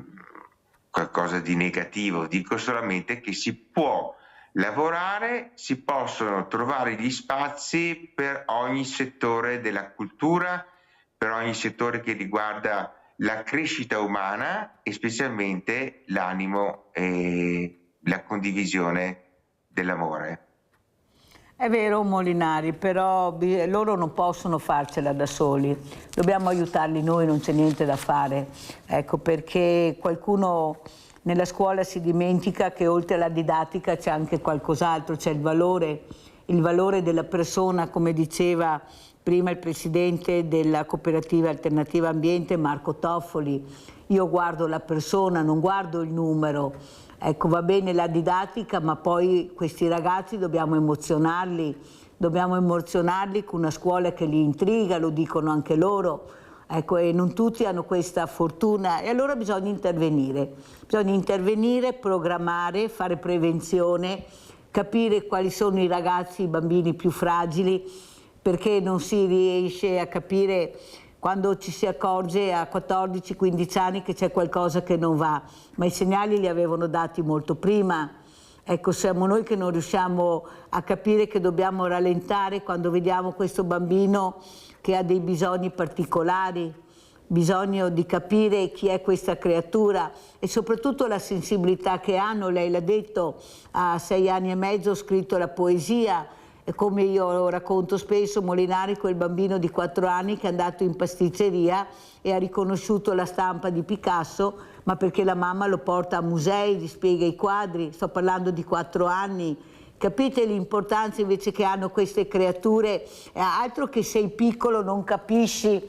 qualcosa di negativo, dico solamente che si può lavorare, si possono trovare gli spazi per ogni settore della cultura, per ogni settore che riguarda la crescita umana e specialmente l'animo e la condivisione dell'amore. È vero Molinari, però loro non possono farcela da soli, dobbiamo aiutarli noi, non c'è niente da fare, ecco, perché qualcuno nella scuola si dimentica che oltre alla didattica c'è anche qualcos'altro, c'è il valore della persona, come diceva prima il presidente della cooperativa Alternativa Ambiente Marco Toffoli. Io guardo la persona, non guardo il numero. Ecco, va bene la didattica, ma poi questi ragazzi dobbiamo emozionarli con una scuola che li intriga, lo dicono anche loro. Ecco, e non tutti hanno questa fortuna e allora bisogna intervenire, programmare, fare prevenzione, capire quali sono i ragazzi, i bambini più fragili, perché non si riesce a capire quando ci si accorge a 14-15 anni che c'è qualcosa che non va, ma i segnali li avevano dati molto prima. Ecco, siamo noi che non riusciamo a capire che dobbiamo rallentare quando vediamo questo bambino che ha dei bisogni particolari, bisogno di capire chi è questa creatura e soprattutto la sensibilità che hanno. Lei l'ha detto, a 6 anni e mezzo ho scritto la poesia. E come io racconto spesso, Molinari, quel bambino di 4 anni che è andato in pasticceria e ha riconosciuto la stampa di Picasso, ma perché la mamma lo porta a musei, gli spiega i quadri. Sto parlando di 4 anni. Capite l'importanza invece che hanno queste creature? Altro che sei piccolo non capisci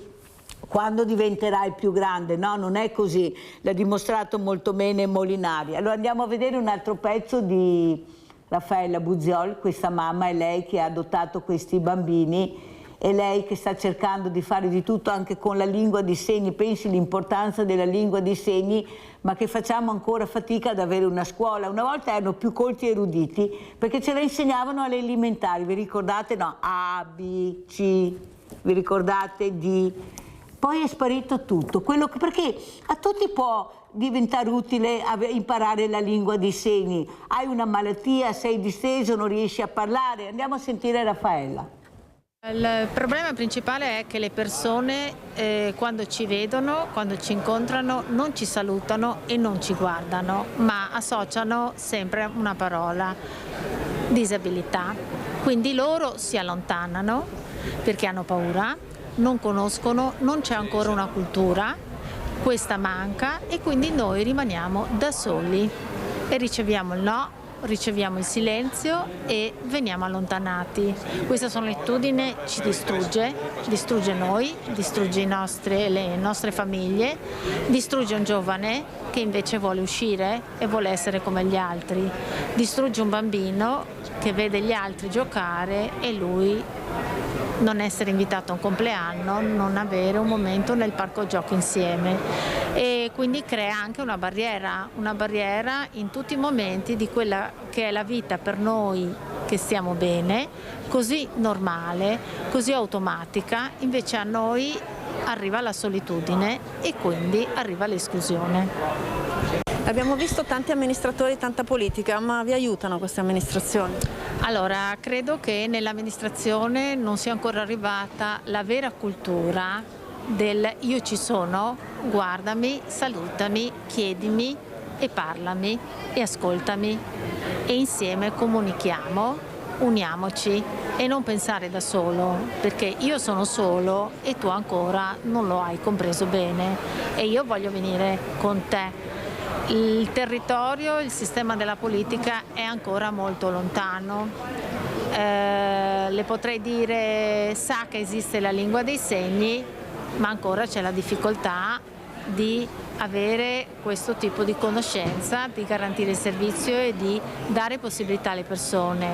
quando diventerai più grande, no, non è così, l'ha dimostrato molto bene Molinari. Allora andiamo a vedere un altro pezzo di Raffaella Buziol, questa mamma è lei che ha adottato questi bambini, è lei che sta cercando di fare di tutto anche con la lingua di segni. Pensi l'importanza della lingua di segni, ma che facciamo ancora fatica ad avere una scuola. Una volta erano più colti e eruditi perché ce la insegnavano alle elementari, vi ricordate? No, A, B, C, vi ricordate? D. Poi è sparito tutto, perché a tutti può diventare utile imparare la lingua dei segni. Hai una malattia, sei disteso, non riesci a parlare. Andiamo a sentire Raffaella. Il problema principale è che le persone quando ci vedono, quando ci incontrano, non ci salutano e non ci guardano, ma associano sempre una parola: disabilità. Quindi loro si allontanano perché hanno paura, non conoscono, non c'è ancora una cultura, questa manca e quindi noi rimaniamo da soli e riceviamo il no, riceviamo il silenzio e veniamo allontanati. Questa solitudine ci distrugge noi, distrugge le nostre famiglie, distrugge un giovane che invece vuole uscire e vuole essere come gli altri, distrugge un bambino che vede gli altri giocare e lui non essere invitato a un compleanno, non avere un momento nel parco giochi insieme e quindi crea anche una barriera in tutti i momenti di quella che è la vita per noi che stiamo bene, così normale, così automatica, invece a noi arriva la solitudine e quindi arriva l'esclusione. Abbiamo visto tanti amministratori, tanta politica, ma vi aiutano queste amministrazioni? Allora, credo che nell'amministrazione non sia ancora arrivata la vera cultura del io ci sono, guardami, salutami, chiedimi e parlami e ascoltami e insieme comunichiamo, uniamoci e non pensare da solo, perché io sono solo e tu ancora non lo hai compreso bene e io voglio venire con te. Il territorio, il sistema della politica è ancora molto lontano. Le potrei dire sa che esiste la lingua dei segni, ma ancora c'è la difficoltà di avere questo tipo di conoscenza, di garantire il servizio e di dare possibilità alle persone.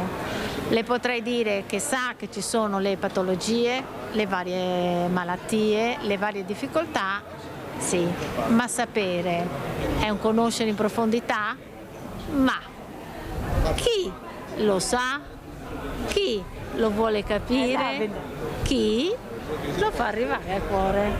Le potrei dire che sa che ci sono le patologie, le varie malattie, le varie difficoltà. Sì, ma sapere è un conoscere in profondità? Ma chi lo sa? Chi lo vuole capire? Chi lo fa arrivare al cuore?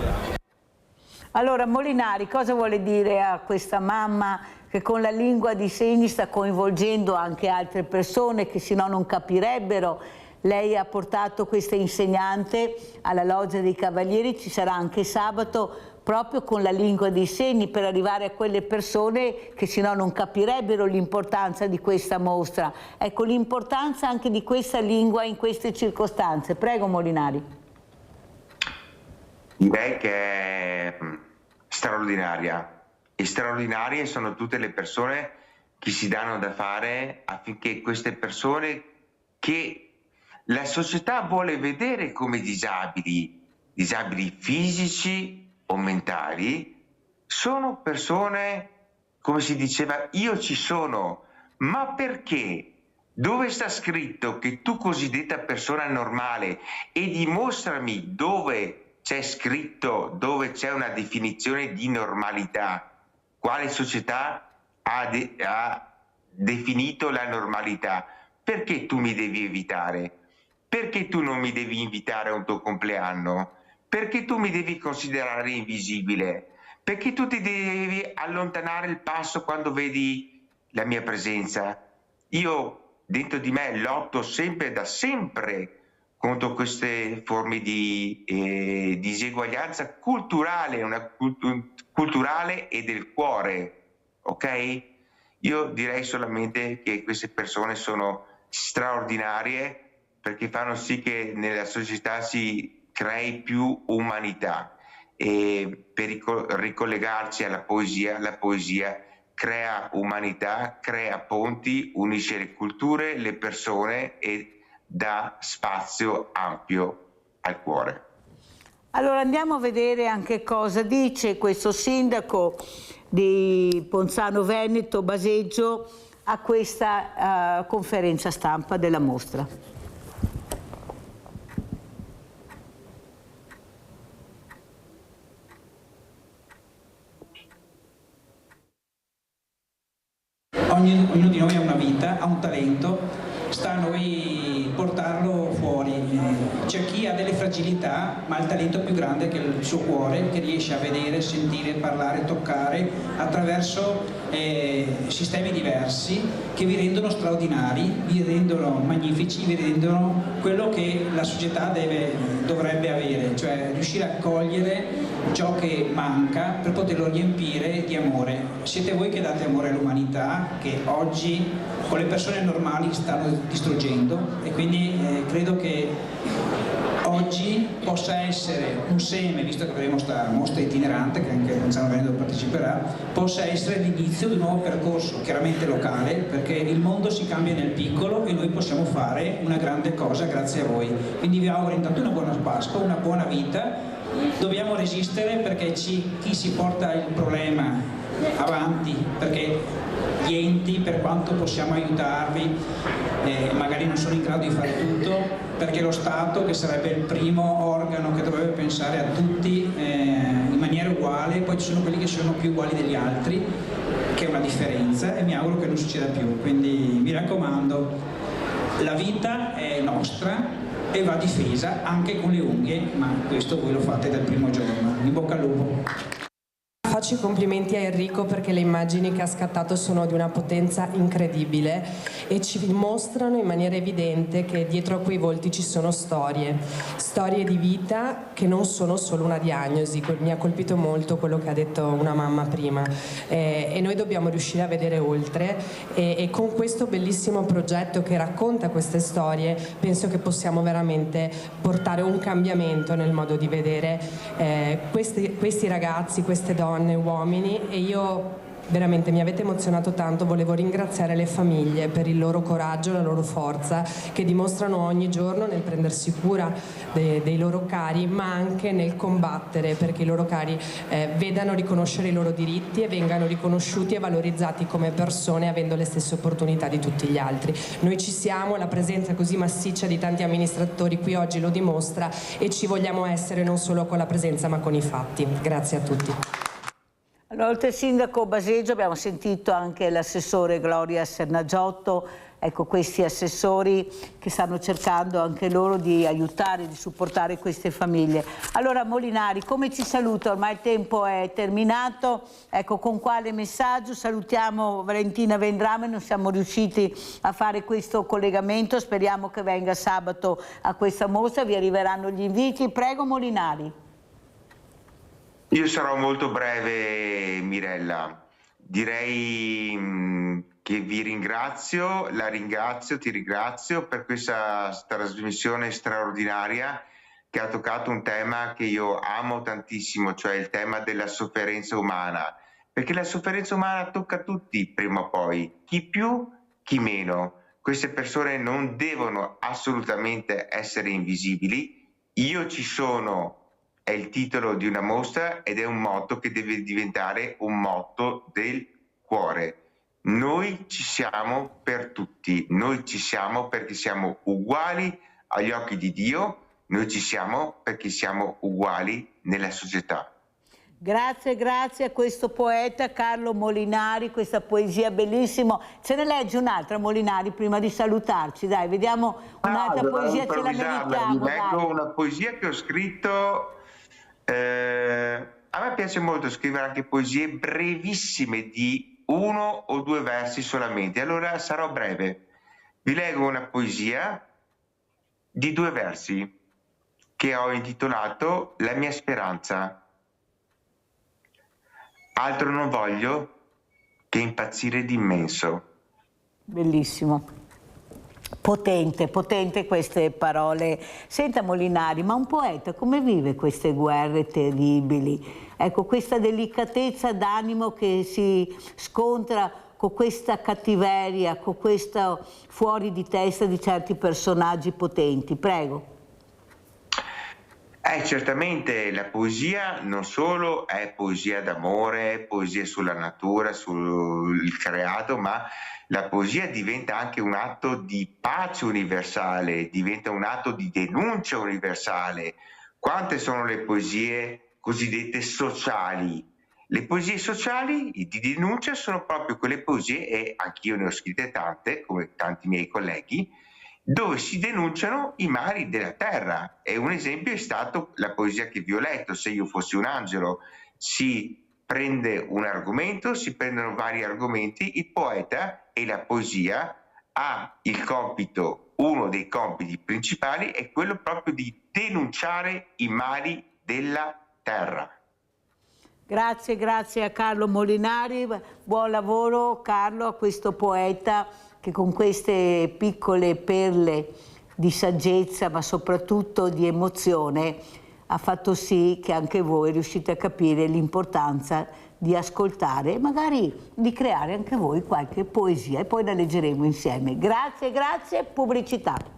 Allora Molinari, cosa vuole dire a questa mamma che con la lingua di segni sta coinvolgendo anche altre persone che sennò non capirebbero lei ha portato questa insegnante alla Loggia dei Cavalieri, ci sarà anche sabato proprio con la lingua dei segni per arrivare a quelle persone che sennò non capirebbero l'importanza di questa mostra. Ecco, l'importanza anche di questa lingua in queste circostanze. Prego Molinari. Direi che è straordinaria, e straordinarie sono tutte le persone che si danno da fare affinché queste persone che la società vuole vedere come disabili fisici o mentali, sono persone, come si diceva, io ci sono, ma perché? Dove sta scritto che tu cosiddetta persona normale, e dimostrami dove c'è scritto, dove c'è una definizione di normalità, quale società ha definito la normalità? Perché tu mi devi evitare? Perché tu non mi devi invitare a un tuo compleanno? Perché tu mi devi considerare invisibile? Perché tu ti devi allontanare il passo quando vedi la mia presenza? Io dentro di me lotto sempre, da sempre, contro queste forme di diseguaglianza culturale, culturale e del cuore, ok? Io direi solamente che queste persone sono straordinarie, perché fanno sì che nella società si crei più umanità, e per ricollegarci alla poesia, la poesia crea umanità, crea ponti, unisce le culture, le persone e dà spazio ampio al cuore. Allora andiamo a vedere anche cosa dice questo sindaco di Ponzano Veneto, Baseggio, a questa conferenza stampa della mostra. Ognuno di noi ha una vita, ha un talento, sta a noi portarlo fuori. C'è chi ha delle fragilità, ma ha il talento più grande che il suo cuore, che riesce a vedere, sentire, parlare, toccare attraverso sistemi diversi che vi rendono straordinari, vi rendono magnifici, vi rendono quello che la società dovrebbe avere, cioè riuscire a cogliere ciò che manca per poterlo riempire di amore. Siete voi che date amore all'umanità, che oggi con le persone normali stanno distruggendo, e quindi credo che oggi possa essere un seme, visto che avremo questa mostra itinerante che anche Ponzano Veneto parteciperà, possa essere l'inizio di un nuovo percorso, chiaramente locale, perché il mondo si cambia nel piccolo e noi possiamo fare una grande cosa grazie a voi. Quindi vi auguro intanto una buona Pasqua, una buona vita. Dobbiamo resistere, perché chi si porta il problema avanti, perché gli enti, per quanto possiamo aiutarvi, magari non sono in grado di fare tutto, perché lo Stato, che sarebbe il primo organo che dovrebbe pensare a tutti in maniera uguale, poi ci sono quelli che sono più uguali degli altri, che è una differenza, e mi auguro che non succeda più. Quindi mi raccomando, la vita è nostra e va difesa anche con le unghie, ma questo voi lo fate dal primo giorno. In bocca al lupo. Faccio i complimenti a Enrico, perché le immagini che ha scattato sono di una potenza incredibile e ci dimostrano in maniera evidente che dietro a quei volti ci sono storie di vita che non sono solo una diagnosi. Mi ha colpito molto quello che ha detto una mamma prima, e noi dobbiamo riuscire a vedere oltre, e con questo bellissimo progetto che racconta queste storie penso che possiamo veramente portare un cambiamento nel modo di vedere questi ragazzi, queste donne, uomini. E io veramente mi avete emozionato tanto, volevo ringraziare le famiglie per il loro coraggio, la loro forza che dimostrano ogni giorno nel prendersi cura dei loro cari, ma anche nel combattere perché i loro cari vedano riconoscere i loro diritti e vengano riconosciuti e valorizzati come persone, avendo le stesse opportunità di tutti gli altri. Noi ci siamo, la presenza così massiccia di tanti amministratori qui oggi lo dimostra, e ci vogliamo essere non solo con la presenza ma con i fatti. Grazie a tutti. Allora, oltre al sindaco Baseggio abbiamo sentito anche l'assessore Gloria Sernagiotto, ecco, questi assessori che stanno cercando anche loro di aiutare, di supportare queste famiglie. Allora Molinari, come ci saluta? Ormai il tempo è terminato, ecco, con quale messaggio? Salutiamo Valentina Vendrame, non siamo riusciti a fare questo collegamento, speriamo che venga sabato a questa mostra, vi arriveranno gli inviti. Prego Molinari. Io sarò molto breve, Mirella. Direi che vi ringrazio, ti ringrazio per questa trasmissione straordinaria che ha toccato un tema che io amo tantissimo, cioè il tema della sofferenza umana, perché la sofferenza umana tocca tutti prima o poi, chi più, chi meno. Queste persone non devono assolutamente essere invisibili. Io ci sono. È il titolo di una mostra ed è un motto che deve diventare un motto del cuore. Noi ci siamo per tutti, noi ci siamo perché siamo uguali agli occhi di Dio, noi ci siamo perché siamo uguali nella società. Grazie, grazie a questo poeta Carlo Molinari, questa poesia bellissima. Ce ne leggi un'altra, Molinari, prima di salutarci? Dai, vediamo un'altra poesia, ce la meritiamo. Vi leggo una poesia che ho scritto. A me piace molto scrivere anche poesie brevissime di 1 o 2 versi solamente, allora sarò breve. Vi leggo una poesia di 2 versi che ho intitolato La mia speranza. Altro non voglio che impazzire d'immenso. Bellissimo. Potente, potente queste parole. Senta Molinari, ma un poeta come vive queste guerre terribili? Ecco, questa delicatezza d'animo che si scontra con questa cattiveria, con questo fuori di testa di certi personaggi potenti. Prego. Certamente la poesia non solo è poesia d'amore, poesia sulla natura, sul creato, ma la poesia diventa anche un atto di pace universale, diventa un atto di denuncia universale. Quante sono le poesie cosiddette sociali? Le poesie sociali di denuncia sono proprio quelle poesie, e anch'io ne ho scritte tante, come tanti miei colleghi, dove si denunciano i mali della terra. E un esempio è stato la poesia che vi ho letto, Se io fossi un angelo. Si prende un argomento, si prendono vari argomenti, il poeta e la poesia ha il compito, uno dei compiti principali è quello proprio di denunciare i mali della terra. Grazie, grazie a Carlo Molinari, buon lavoro Carlo, a questo poeta che con queste piccole perle di saggezza ma soprattutto di emozione ha fatto sì che anche voi riuscite a capire l'importanza di ascoltare e magari di creare anche voi qualche poesia e poi la leggeremo insieme. Grazie, grazie, pubblicità.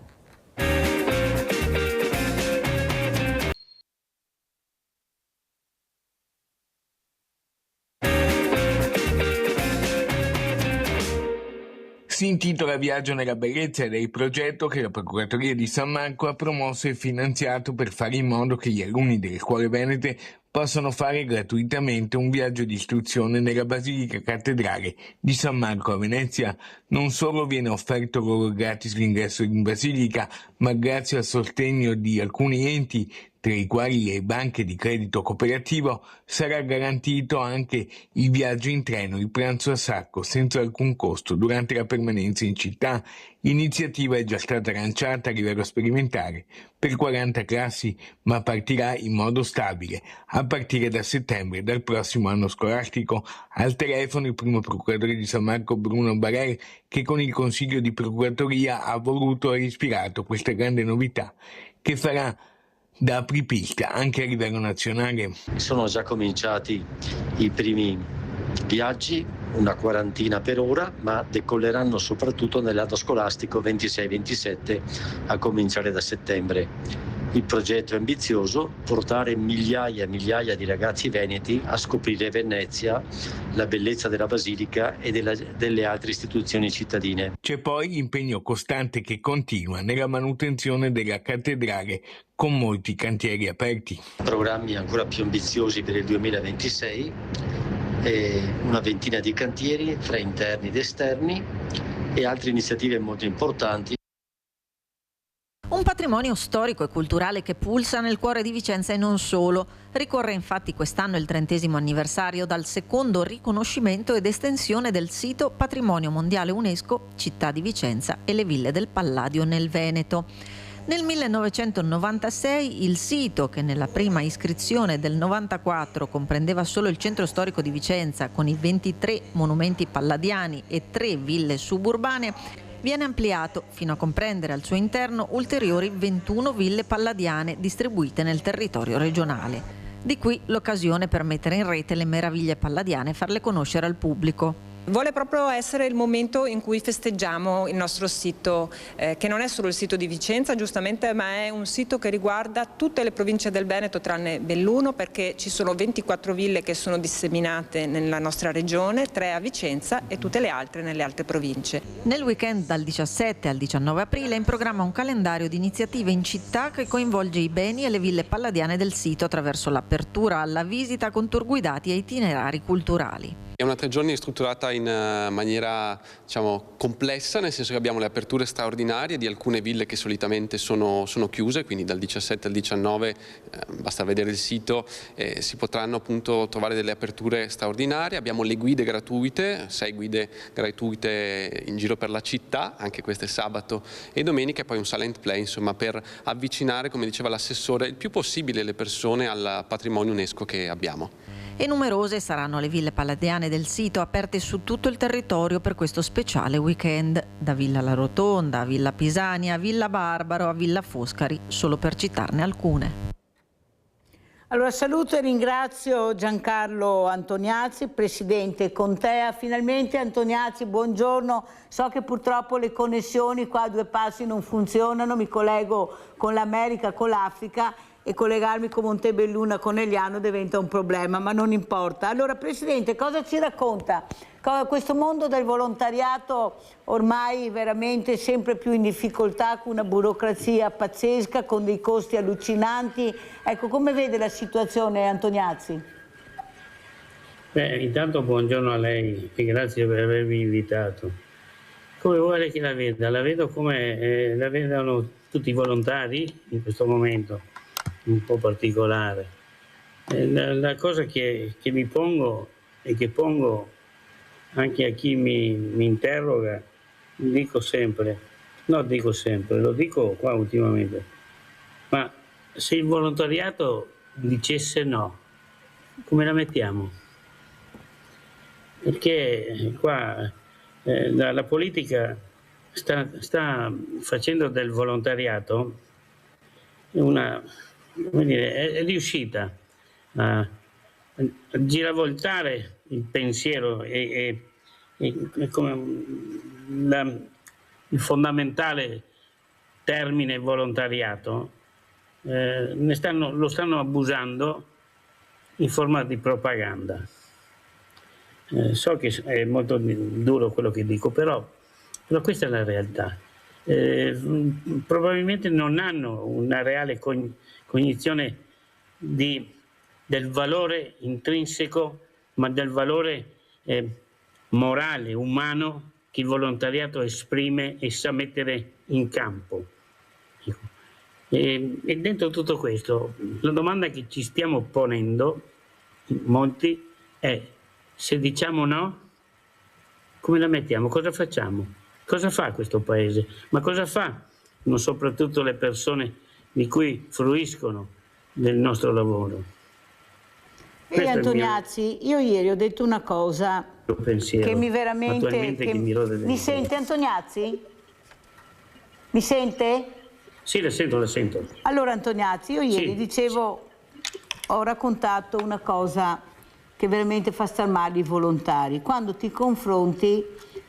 Si intitola Viaggio nella bellezza ed è il progetto che la Procuratoria di San Marco ha promosso e finanziato per fare in modo che gli alunni delle scuole venete possano fare gratuitamente un viaggio di istruzione nella Basilica Cattedrale di San Marco a Venezia. Non solo viene offerto loro gratis l'ingresso in Basilica, ma grazie al sostegno di alcuni enti, tra i quali le banche di credito cooperativo, sarà garantito anche il viaggio in treno, il pranzo a sacco, senza alcun costo durante la permanenza in città. L'iniziativa è già stata lanciata a livello sperimentale per 40 classi, ma partirà in modo stabile a partire da settembre dal prossimo anno scolastico. Al telefono il primo procuratore di San Marco, Bruno Barel, che con il Consiglio di Procuratoria ha voluto e ispirato questa grande novità che farà da apripista anche a livello nazionale. Sono già cominciati i primi viaggi, una quarantina per ora, ma decolleranno soprattutto nell'anno scolastico 26-27 a cominciare da settembre. Il progetto è ambizioso, portare migliaia e migliaia di ragazzi veneti a scoprire Venezia, la bellezza della Basilica e delle altre istituzioni cittadine. C'è poi l'impegno costante che continua nella manutenzione della cattedrale, con molti cantieri aperti. Programmi ancora più ambiziosi per il 2026, una ventina di cantieri tra interni ed esterni e altre iniziative molto importanti. Un patrimonio storico e culturale che pulsa nel cuore di Vicenza e non solo. Ricorre infatti quest'anno il 30° anniversario dal secondo riconoscimento ed estensione del sito Patrimonio Mondiale UNESCO Città di Vicenza e le Ville del Palladio nel Veneto. Nel 1996 il sito, che nella prima iscrizione del 94 comprendeva solo il centro storico di Vicenza con i 23 monumenti palladiani e 3 ville suburbane, viene ampliato fino a comprendere al suo interno ulteriori 21 ville palladiane distribuite nel territorio regionale. Di qui l'occasione per mettere in rete le meraviglie palladiane e farle conoscere al pubblico. Vuole proprio essere il momento in cui festeggiamo il nostro sito, che non è solo il sito di Vicenza, giustamente, ma è un sito che riguarda tutte le province del Veneto tranne Belluno, perché ci sono 24 ville che sono disseminate nella nostra regione, 3 a Vicenza e tutte le altre nelle altre province. Nel weekend dal 17 al 19 aprile è in programma un calendario di iniziative in città che coinvolge i beni e le ville palladiane del sito attraverso l'apertura alla visita con tour guidati e itinerari culturali. È una 3 giorni strutturata in maniera, diciamo, complessa, nel senso che abbiamo le aperture straordinarie di alcune ville che solitamente sono chiuse, quindi dal 17 al 19, basta vedere il sito, si potranno appunto trovare delle aperture straordinarie. Abbiamo le guide gratuite, 6 guide gratuite in giro per la città, anche queste sabato e domenica, e poi un silent play, insomma, per avvicinare, come diceva l'assessore, il più possibile le persone al patrimonio UNESCO che abbiamo. E numerose saranno le ville palladiane del sito aperte su tutto il territorio per questo speciale weekend, da Villa La Rotonda a Villa Pisania, a Villa Barbaro a Villa Foscari, solo per citarne alcune. Allora saluto e ringrazio Giancarlo Antoniazzi, presidente Contea. Finalmente Antoniazzi, buongiorno. So che purtroppo le connessioni qua a 2 passi non funzionano, mi collego con l'America, con l'Africa, e collegarmi con Montebelluna, con Eliano diventa un problema, ma non importa. Allora, Presidente, cosa ci racconta? Questo mondo del volontariato ormai veramente sempre più in difficoltà, con una burocrazia pazzesca, con dei costi allucinanti. Ecco, come vede la situazione, Antoniazzi? Beh, intanto buongiorno a lei e grazie per avermi invitato. Come vuole che la veda? La vedo come la vedano tutti i volontari in questo momento, un po' particolare. La cosa che mi pongo e che pongo anche a chi mi interroga, lo dico qua ultimamente, ma se il volontariato dicesse no, come la mettiamo? Perché qua la politica sta facendo del volontariato è riuscita a giravoltare il pensiero e come il fondamentale termine volontariato lo stanno abusando in forma di propaganda. So che è molto duro quello che dico, però questa è la realtà. Probabilmente non hanno una reale cognizione del valore intrinseco, ma del valore morale, umano, che il volontariato esprime e sa mettere in campo. E dentro tutto questo, la domanda che ci stiamo ponendo, molti, è: se diciamo no, come la mettiamo? Cosa facciamo? Cosa fa questo Paese? Ma cosa fa soprattutto le persone di cui fruiscono del nostro lavoro? E Antoniazzi, io ieri ho detto una cosa che mi veramente... Mi sente Antoniazzi? Mi sente? Sì, la sento. Allora Antoniazzi, io ieri dicevo, ho raccontato una cosa che veramente fa star male i volontari. Quando ti confronti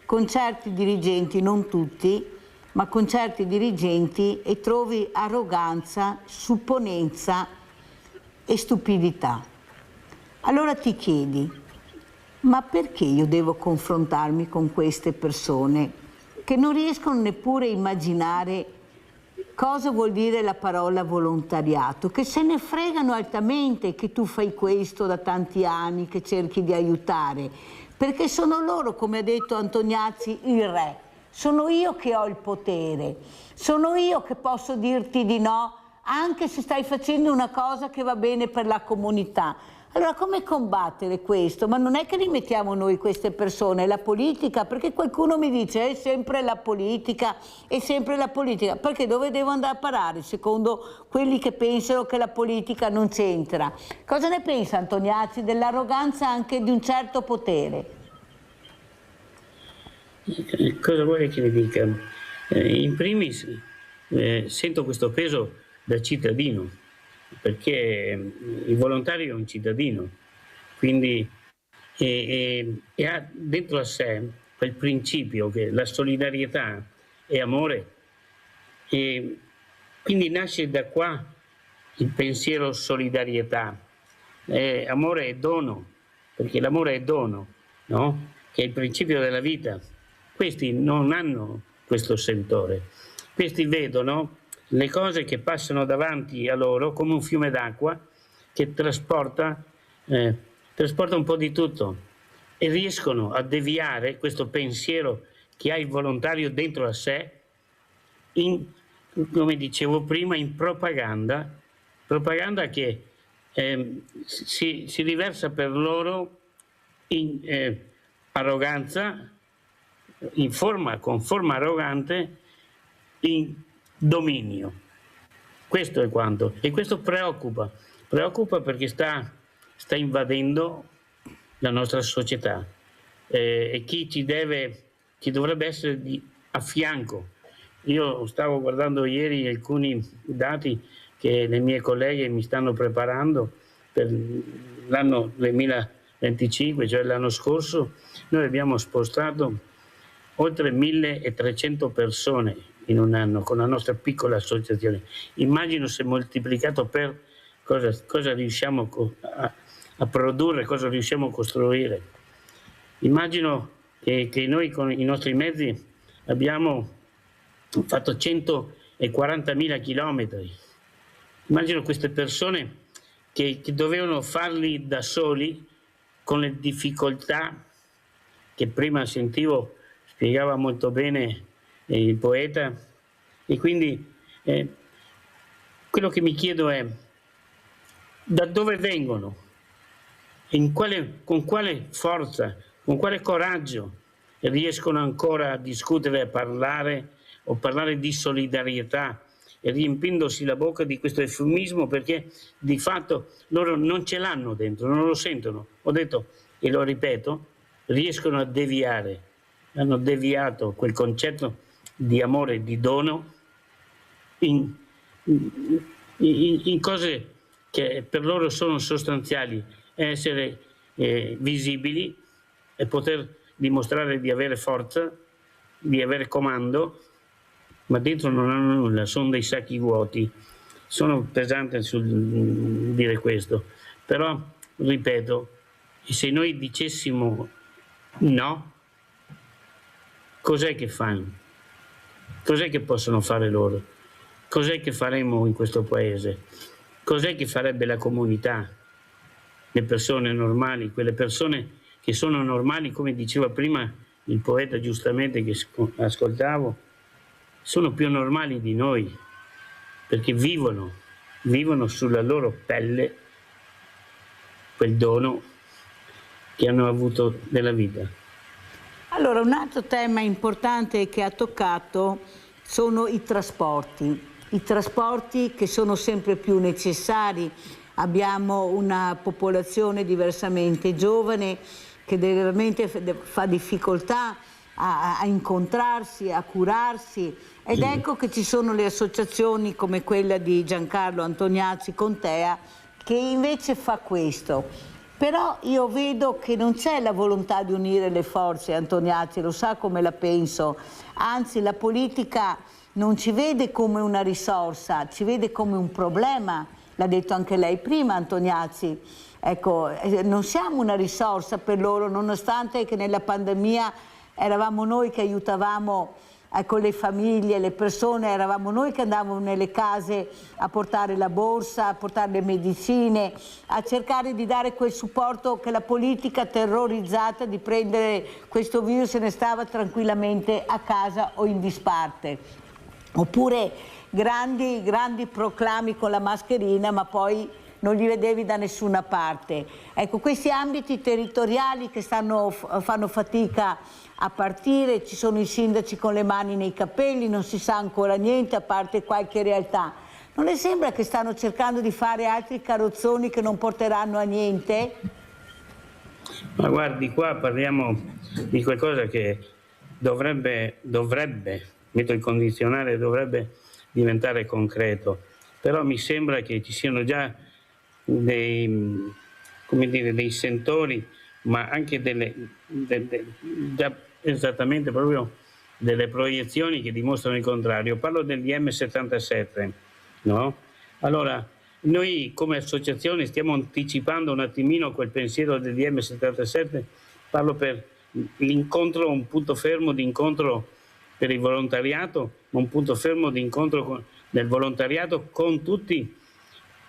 con certi dirigenti, non tutti, ma con certi dirigenti, e trovi arroganza, supponenza e stupidità. Allora ti chiedi, ma perché io devo confrontarmi con queste persone che non riescono neppure a immaginare cosa vuol dire la parola volontariato, che se ne fregano altamente che tu fai questo da tanti anni, che cerchi di aiutare, perché sono loro, come ha detto Antoniazzi, il re. Sono io che ho il potere, sono io che posso dirti di no anche se stai facendo una cosa che va bene per la comunità. Allora come combattere questo? Ma non è che li mettiamo noi queste persone, è la politica, perché qualcuno mi dice è sempre la politica, perché dove devo andare a parare secondo quelli che pensano che la politica non c'entra? Cosa ne pensa Antoniazzi dell'arroganza anche di un certo potere? Cosa vuole che ne dica? In primis sento questo peso da cittadino, perché il volontario è un cittadino, quindi ha dentro a sé quel principio che la solidarietà è amore, e quindi nasce da qua il pensiero solidarietà. Amore è dono, perché l'amore è dono, no? Che è il principio della vita. Questi non hanno questo sentore, questi vedono le cose che passano davanti a loro come un fiume d'acqua che trasporta un po' di tutto, e riescono a deviare questo pensiero che ha il volontario dentro a sé come dicevo prima, in propaganda che si riversa per loro in arroganza, con forma arrogante, in dominio. Questo è quanto, e questo preoccupa perché sta invadendo la nostra società, e chi dovrebbe essere a fianco. Io stavo guardando ieri alcuni dati che le mie colleghe mi stanno preparando per l'anno 2025, cioè l'anno scorso. Noi abbiamo spostato oltre 1300 persone in un anno con la nostra piccola associazione. Immagino se moltiplicato per cosa riusciamo a produrre, cosa riusciamo a costruire. Immagino che noi con i nostri mezzi abbiamo fatto 140.000 chilometri. Immagino queste persone che dovevano farli da soli, con le difficoltà che prima sentivo, spiegava molto bene il poeta, e quindi quello che mi chiedo è da dove vengono, con quale forza, con quale coraggio riescono ancora a discutere, a parlare di solidarietà, e riempindosi la bocca di questo eufemismo, perché di fatto loro non ce l'hanno dentro, non lo sentono. Ho detto, e lo ripeto, riescono a deviare, hanno deviato quel concetto di amore e di dono in cose che per loro sono sostanziali: essere visibili e poter dimostrare di avere forza, di avere comando, ma dentro non hanno nulla, sono dei sacchi vuoti. Sono pesante sul dire questo, però ripeto, se noi dicessimo no, cos'è che fanno? Cos'è che possono fare loro? Cos'è che faremo in questo paese? Cos'è che farebbe la comunità? Le persone normali, quelle persone che sono normali, come diceva prima il poeta giustamente che ascoltavo, sono più normali di noi, perché vivono sulla loro pelle quel dono che hanno avuto nella vita. Allora, un altro tema importante che ha toccato sono i trasporti che sono sempre più necessari. Abbiamo una popolazione diversamente giovane che veramente fa difficoltà a incontrarsi, a curarsi, ed ecco che ci sono le associazioni come quella di Giancarlo Antoniazzi Contea che invece fa questo. Però io vedo che non c'è la volontà di unire le forze. Antoniazzi lo sa come la penso, anzi la politica non ci vede come una risorsa, ci vede come un problema, l'ha detto anche lei prima Antoniazzi. Ecco, non siamo una risorsa per loro, nonostante che nella pandemia eravamo noi che aiutavamo con le famiglie, le persone, eravamo noi che andavamo nelle case a portare la borsa, a portare le medicine, a cercare di dare quel supporto che la politica terrorizzata di prendere questo virus se ne stava tranquillamente a casa o in disparte. Oppure grandi proclami con la mascherina, ma poi non li vedevi da nessuna parte. Ecco, questi ambiti territoriali che fanno fatica a partire, ci sono i sindaci con le mani nei capelli, non si sa ancora niente a parte qualche realtà. Non le sembra che stanno cercando di fare altri carrozzoni che non porteranno a niente? Ma guardi, qua parliamo di qualcosa che dovrebbe, metto il condizionale, dovrebbe diventare concreto, però mi sembra che ci siano già dei sentori, ma anche già esattamente proprio delle proiezioni che dimostrano il contrario. Parlo del DM77, no? Allora, noi come associazione stiamo anticipando un attimino quel pensiero del DM77, parlo per l'incontro, un punto fermo di incontro per il volontariato, un punto fermo di incontro del volontariato con tutti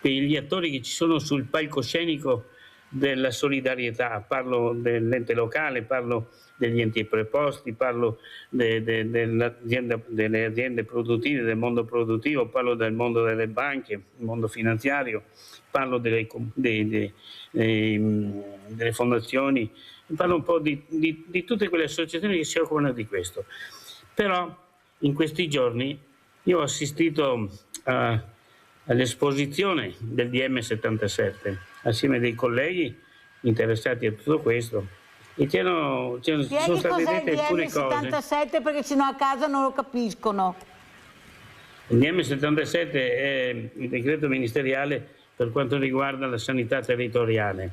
gli attori che ci sono sul palcoscenico della solidarietà. Parlo dell'ente locale, parlo degli enti preposti, parlo delle aziende produttive, del mondo produttivo, parlo del mondo delle banche, il mondo finanziario, parlo delle fondazioni, parlo un po' di tutte quelle associazioni che si occupano di questo. Però in questi giorni io ho assistito all'esposizione del DM77 assieme a dei colleghi interessati a tutto questo e sono state dette alcune cose. Il DM77 perché sennò a casa non lo capiscono. Il DM77 è il decreto ministeriale per quanto riguarda la sanità territoriale.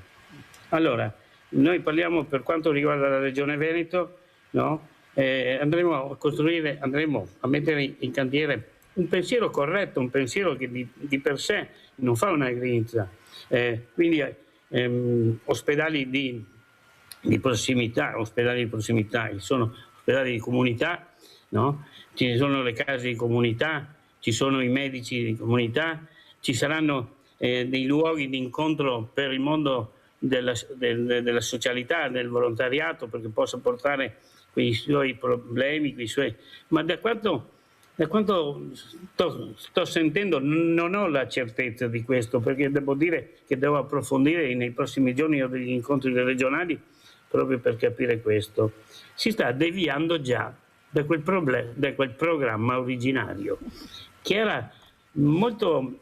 Allora, noi parliamo per quanto riguarda la Regione Veneto, no? Andremo a mettere in cantiere un pensiero corretto, un pensiero che di per sé non fa una grinza. Quindi ospedali di prossimità, ci sono ospedali di comunità, no? Ci sono le case di comunità, ci sono i medici di comunità, ci saranno dei luoghi di incontro per il mondo della socialità, del volontariato, perché possa portare quei suoi problemi, ma da quanto sto sentendo non ho la certezza di questo, perché devo dire che devo approfondire nei prossimi giorni ho degli incontri regionali proprio per capire questo. Si sta deviando già da quel programma originario che era molto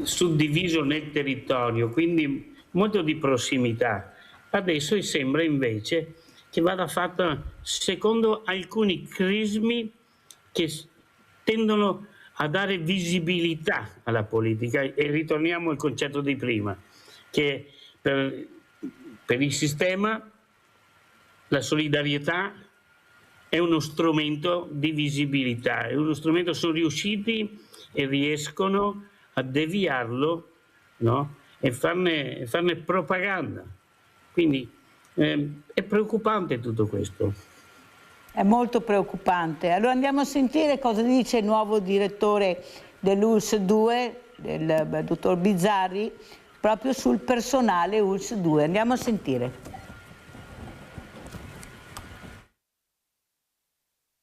suddiviso nel territorio, quindi molto di prossimità. Adesso sembra invece che vada fatta secondo alcuni crismi che tendono a dare visibilità alla politica, e ritorniamo al concetto di prima, che per il sistema la solidarietà è uno strumento di visibilità, è uno strumento, sono riusciti e riescono a deviarlo, no? E farne propaganda. Quindi è preoccupante tutto questo. È molto preoccupante. Allora andiamo a sentire cosa dice il nuovo direttore dell'ULSS 2, il dottor Bizzarri, proprio sul personale ULSS 2. Andiamo a sentire.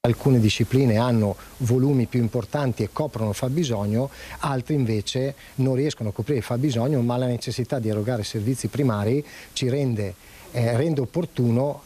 Alcune discipline hanno volumi più importanti e coprono il fabbisogno, altre invece non riescono a coprire il fabbisogno, ma la necessità di erogare servizi primari ci rende opportuno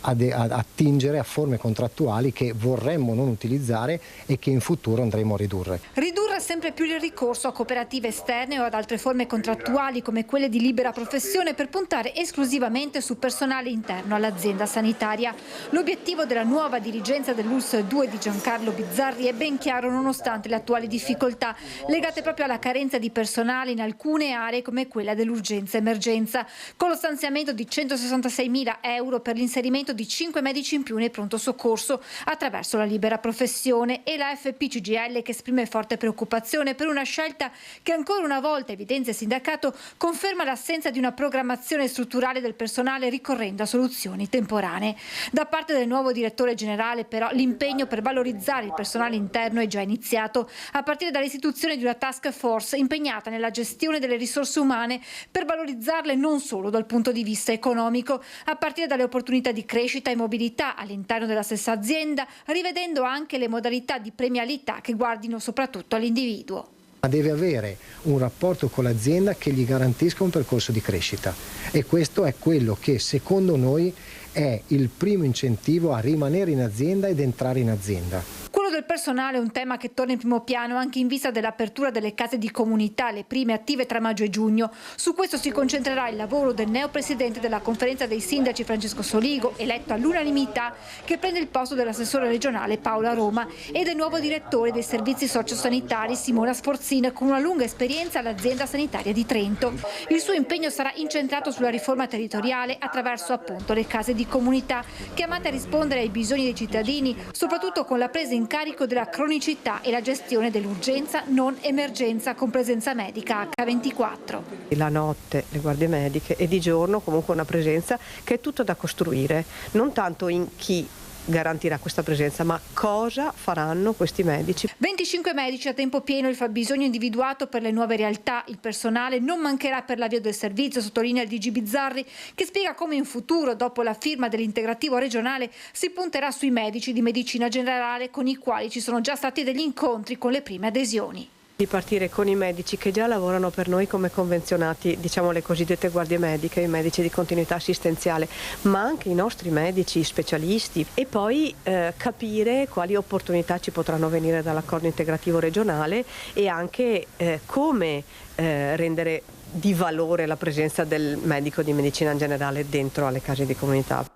attingere a forme contrattuali che vorremmo non utilizzare e che in futuro andremo a ridurre. Ridurre sempre più il ricorso a cooperative esterne o ad altre forme contrattuali come quelle di libera professione per puntare esclusivamente su personale interno all'azienda sanitaria. L'obiettivo della nuova dirigenza dell'ULSS 2 di Giancarlo Bizzarri è ben chiaro nonostante le attuali difficoltà legate proprio alla carenza di personale in alcune aree come quella dell'urgenza-emergenza. Con lo stanziamento di 166.000 euro per l'inserimento l'aumento di 5 medici in più nei pronto soccorso attraverso la libera professione, e la FP-CGIL che esprime forte preoccupazione per una scelta che ancora una volta, evidenzia il sindacato, conferma l'assenza di una programmazione strutturale del personale ricorrendo a soluzioni temporanee. Da parte del nuovo direttore generale però l'impegno per valorizzare il personale interno è già iniziato, a partire dall'istituzione di una task force impegnata nella gestione delle risorse umane per valorizzarle non solo dal punto di vista economico, a partire dalle opportunità di crescita e mobilità all'interno della stessa azienda, rivedendo anche le modalità di premialità che guardino soprattutto all'individuo. Ma deve avere un rapporto con l'azienda che gli garantisca un percorso di crescita, e questo è quello che secondo noi è il primo incentivo a rimanere in azienda ed entrare in azienda. Quello del personale è un tema che torna in primo piano anche in vista dell'apertura delle case di comunità, le prime attive tra maggio e giugno. Su questo si concentrerà il lavoro del neopresidente della conferenza dei sindaci Francesco Soligo, eletto all'unanimità, che prende il posto dell'assessore regionale Paola Roma, e del nuovo direttore dei servizi sociosanitari Simona Sforzina, con una lunga esperienza all'azienda sanitaria di Trento. Il suo impegno sarà incentrato sulla riforma territoriale attraverso appunto le case di comunità, chiamate a rispondere ai bisogni dei cittadini, soprattutto con la presa in carico della cronicità e la gestione dell'urgenza non emergenza con presenza medica H24. La notte le guardie mediche e di giorno comunque una presenza che è tutto da costruire, non tanto in chi garantirà questa presenza, ma cosa faranno questi medici. 25 medici a tempo pieno il fabbisogno individuato per le nuove realtà. Il personale non mancherà per l'avvio del servizio, sottolinea il DG Bizzarri, che spiega come in futuro, dopo la firma dell'integrativo regionale, si punterà sui medici di medicina generale, con i quali ci sono già stati degli incontri con le prime adesioni. Di partire con i medici che già lavorano per noi come convenzionati, diciamo le cosiddette guardie mediche, i medici di continuità assistenziale, ma anche i nostri medici specialisti, e poi capire quali opportunità ci potranno venire dall'accordo integrativo regionale e anche come rendere di valore la presenza del medico di medicina generale dentro alle case di comunità.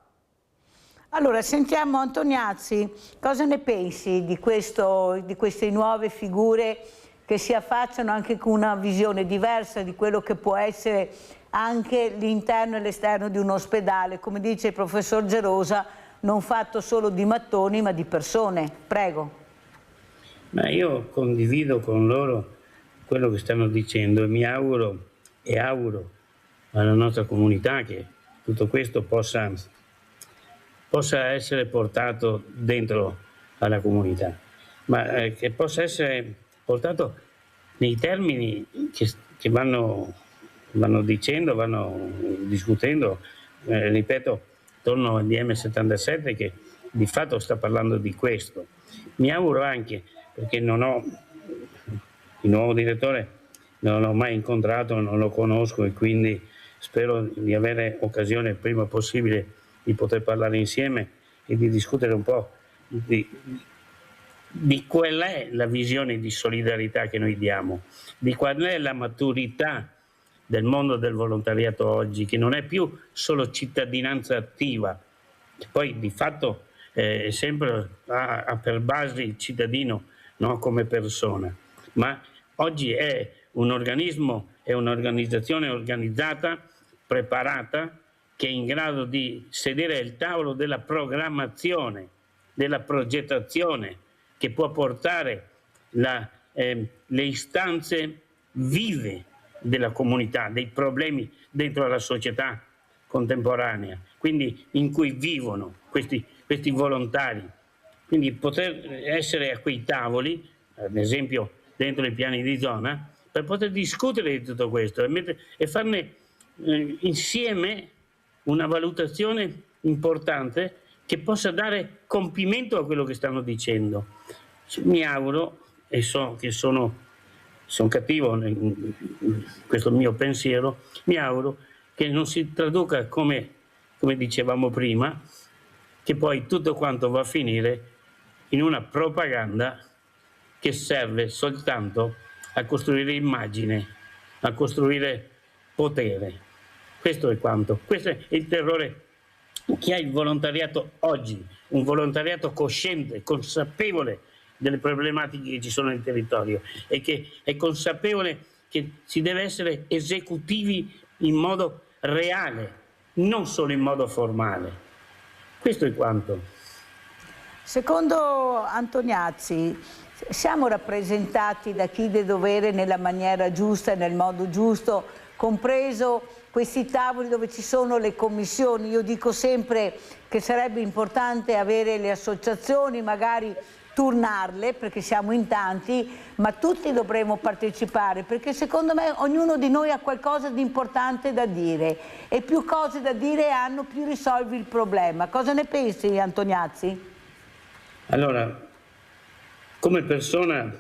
Allora, sentiamo Antoniazzi, cosa ne pensi di queste nuove figure che si affacciano anche con una visione diversa di quello che può essere anche l'interno e l'esterno di un ospedale, come dice il professor Gerosa, non fatto solo di mattoni ma di persone. Prego. Ma io condivido con loro quello che stanno dicendo e mi auguro alla nostra comunità che tutto questo possa essere portato dentro alla comunità, ma che possa essere portato nei termini che vanno dicendo, vanno discutendo, ripeto, attorno al DM77 che di fatto sta parlando di questo. Mi auguro anche, perché non ho il nuovo direttore, non l'ho mai incontrato, non lo conosco e quindi spero di avere occasione il prima possibile di poter parlare insieme e di discutere un po' di qual è la visione di solidarietà che noi diamo, di qual è la maturità del mondo del volontariato oggi, che non è più solo cittadinanza attiva, che poi di fatto è sempre ha per base il cittadino, no, come persona, ma oggi è un organismo, è un'organizzazione organizzata, preparata, che è in grado di sedere al tavolo della programmazione, della progettazione, che può portare le istanze vive della comunità, dei problemi dentro la società contemporanea, quindi in cui vivono questi volontari. Quindi poter essere a quei tavoli, ad esempio dentro i piani di zona, per poter discutere di tutto questo e farne insieme una valutazione importante che possa dare compimento a quello che stanno dicendo. Mi auguro, e so che sono cattivo in questo mio pensiero, mi auguro che non si traduca come dicevamo prima, che poi tutto quanto va a finire in una propaganda che serve soltanto a costruire immagine, a costruire potere. Questo è quanto. Questo è il terrore che ha il volontariato oggi, un volontariato cosciente, consapevole delle problematiche che ci sono nel territorio e che è consapevole che si deve essere esecutivi in modo reale, non solo in modo formale. Questo è quanto. Secondo Antoniazzi, siamo rappresentati da chi deve dovere nella maniera giusta e nel modo giusto, compreso questi tavoli dove ci sono le commissioni? Io dico sempre che sarebbe importante avere le associazioni, magari turnarle, perché siamo in tanti, ma tutti dovremmo partecipare, perché secondo me ognuno di noi ha qualcosa di importante da dire e più cose da dire hanno, più risolvi il problema. Cosa ne pensi, Antoniazzi? Allora, come persona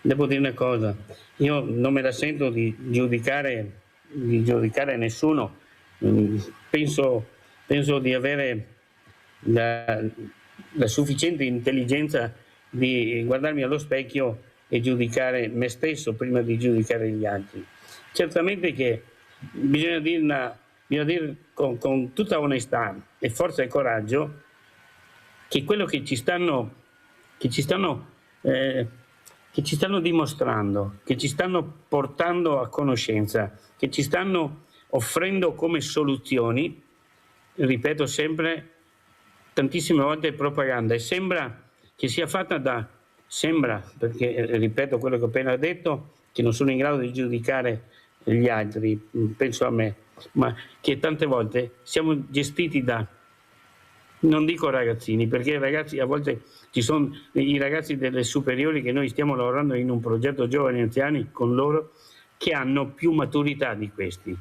devo dire una cosa, io non me la sento di giudicare nessuno, penso di avere la sufficiente intelligenza di guardarmi allo specchio e giudicare me stesso prima di giudicare gli altri. Certamente che bisogna dire con tutta onestà e forza e coraggio che quello che ci stanno dimostrando, che ci stanno portando a conoscenza, che ci stanno offrendo come soluzioni, ripeto sempre, tantissime volte propaganda, e sembra che sia fatta perché ripeto quello che ho appena detto, che non sono in grado di giudicare gli altri, penso a me, ma che tante volte siamo gestiti da, non dico ragazzini, perché i ragazzi, a volte ci sono i ragazzi delle superiori che noi stiamo lavorando in un progetto giovani anziani con loro, che hanno più maturità di questi,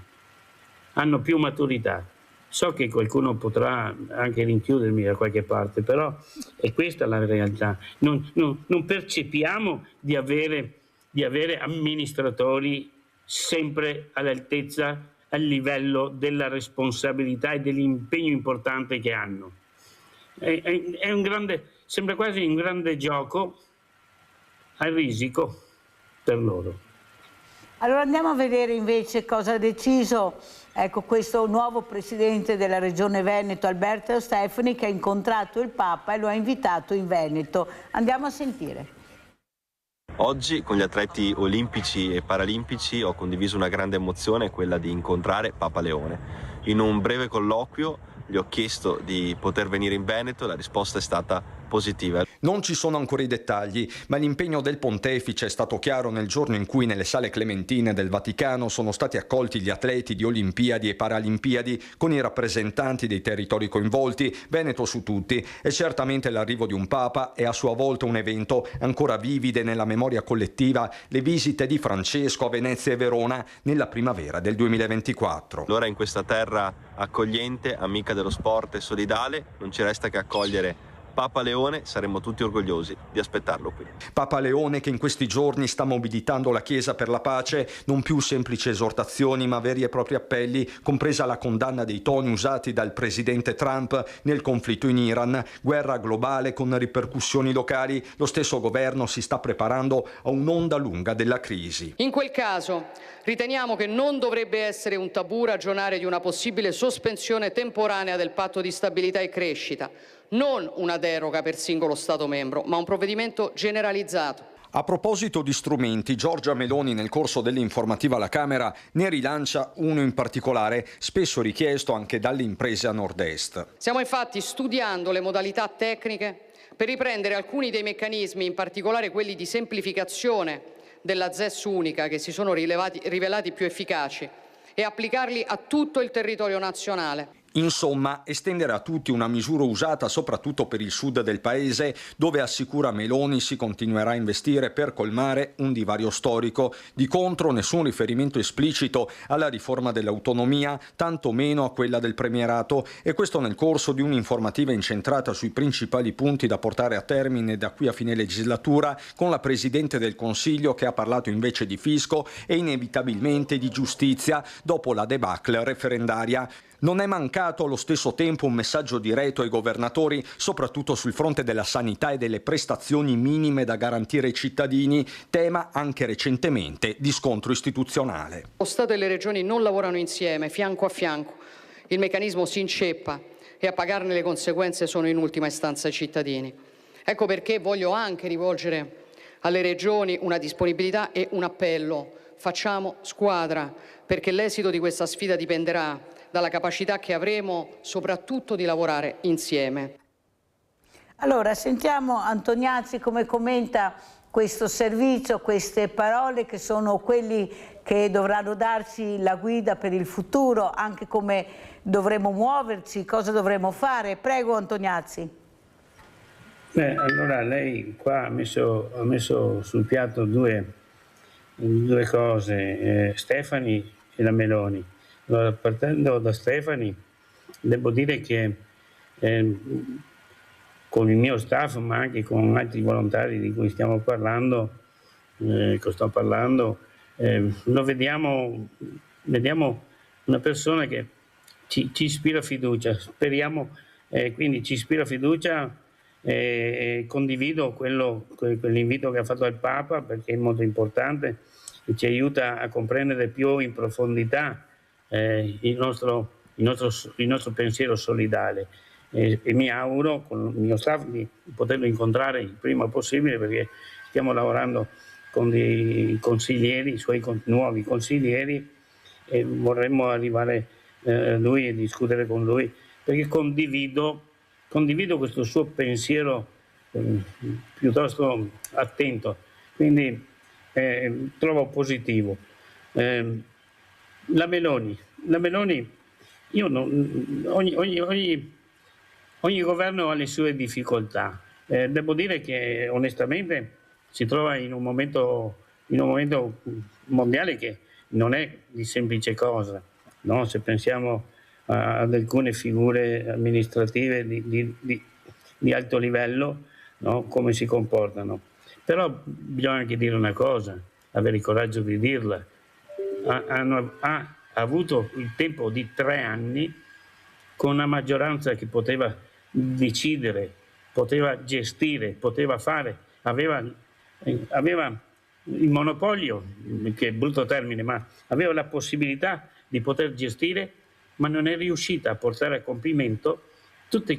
hanno più maturità. So che qualcuno potrà anche rinchiudermi da qualche parte, però è questa la realtà. Non percepiamo di avere amministratori sempre all'altezza, al livello della responsabilità e dell'impegno importante che hanno. È un grande, sembra quasi un grande gioco a risico per loro. Allora andiamo a vedere invece cosa ha deciso questo nuovo presidente della Regione Veneto, Alberto Stefani, che ha incontrato il Papa e lo ha invitato in Veneto. Andiamo a sentire. Oggi con gli atleti olimpici e paralimpici ho condiviso una grande emozione, quella di incontrare Papa Leone. In un breve colloquio gli ho chiesto di poter venire in Veneto e la risposta è stata positiva. Non ci sono ancora i dettagli, ma l'impegno del pontefice è stato chiaro nel giorno in cui nelle sale clementine del Vaticano sono stati accolti gli atleti di Olimpiadi e Paralimpiadi con i rappresentanti dei territori coinvolti, Veneto su tutti, e certamente l'arrivo di un Papa è a sua volta un evento ancora vivide nella memoria collettiva, le visite di Francesco a Venezia e Verona nella primavera del 2024. Allora in questa terra accogliente, amica dello sport e solidale, non ci resta che accogliere Papa Leone, saremmo tutti orgogliosi di aspettarlo qui. Papa Leone che in questi giorni sta mobilitando la Chiesa per la pace, non più semplici esortazioni ma veri e propri appelli, compresa la condanna dei toni usati dal presidente Trump nel conflitto in Iran, guerra globale con ripercussioni locali, lo stesso governo si sta preparando a un'onda lunga della crisi. In quel caso riteniamo che non dovrebbe essere un tabù ragionare di una possibile sospensione temporanea del patto di stabilità e crescita, non una deroga per singolo Stato membro, ma un provvedimento generalizzato. A proposito di strumenti, Giorgia Meloni nel corso dell'informativa alla Camera ne rilancia uno in particolare, spesso richiesto anche dalle imprese a nord-est. Stiamo infatti studiando le modalità tecniche per riprendere alcuni dei meccanismi, in particolare quelli di semplificazione della ZES unica, che si sono rivelati più efficaci, e applicarli a tutto il territorio nazionale. Insomma, estendere a tutti una misura usata soprattutto per il sud del paese, dove assicura Meloni si continuerà a investire per colmare un divario storico. Di contro, nessun riferimento esplicito alla riforma dell'autonomia, tanto meno a quella del premierato, e questo nel corso di un'informativa incentrata sui principali punti da portare a termine da qui a fine legislatura, con la Presidente del Consiglio che ha parlato invece di fisco e inevitabilmente di giustizia dopo la debacle referendaria. Non è mancato allo stesso tempo un messaggio diretto ai governatori, soprattutto sul fronte della sanità e delle prestazioni minime da garantire ai cittadini, tema anche recentemente di scontro istituzionale. Lo Stato e le Regioni non lavorano insieme, fianco a fianco. Il meccanismo si inceppa e a pagarne le conseguenze sono in ultima istanza i cittadini. Ecco perché voglio anche rivolgere alle Regioni una disponibilità e un appello. Facciamo squadra, perché l'esito di questa sfida dipenderà dalla capacità che avremo soprattutto di lavorare insieme. Allora, sentiamo Antoniazzi come commenta questo servizio, queste parole che sono quelli che dovranno darci la guida per il futuro, anche come dovremo muoverci, cosa dovremo fare. Prego Antoniazzi. Beh, allora lei qua ha messo sul piatto due cose, Stefani e la Meloni. Allora, partendo da Stefani, devo dire che con il mio staff, ma anche con altri volontari di cui stiamo parlando, lo vediamo una persona che ci ispira fiducia, speriamo, quindi ci ispira fiducia. Condivido quell'invito che ha fatto il Papa, perché è molto importante e ci aiuta a comprendere più in profondità il nostro pensiero solidale, e mi auguro con il mio staff di poterlo incontrare il prima possibile, perché stiamo lavorando con dei consiglieri, i suoi nuovi consiglieri, e vorremmo arrivare a lui e discutere con lui, perché condivido questo suo pensiero piuttosto attento, quindi trovo positivo. La Meloni, ogni governo ha le sue difficoltà. Devo dire che onestamente si trova in un momento mondiale che non è di semplice cosa, no? Se pensiamo ad alcune figure amministrative di alto livello, no? Come si comportano. Però bisogna anche dire una cosa, avere il coraggio di dirla. Ha avuto il tempo di 3 anni con una maggioranza che poteva decidere, poteva gestire, poteva fare, aveva il monopolio, che è brutto termine, ma aveva la possibilità di poter gestire, ma non è riuscita a portare a compimento tutte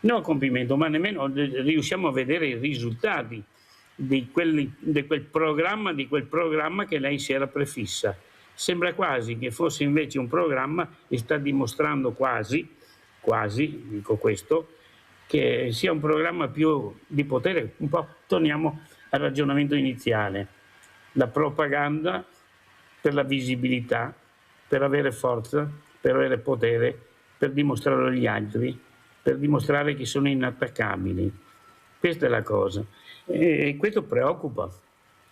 non a compimento, ma nemmeno riusciamo a vedere i risultati di quel programma che lei si era prefissa. Sembra quasi che fosse invece un programma, e sta dimostrando quasi, dico questo, che sia un programma più di potere. Un po' torniamo al ragionamento iniziale, la propaganda per la visibilità, per avere forza, per avere potere, per dimostrare agli altri, per dimostrare che sono inattaccabili. Questa è la cosa. E questo preoccupa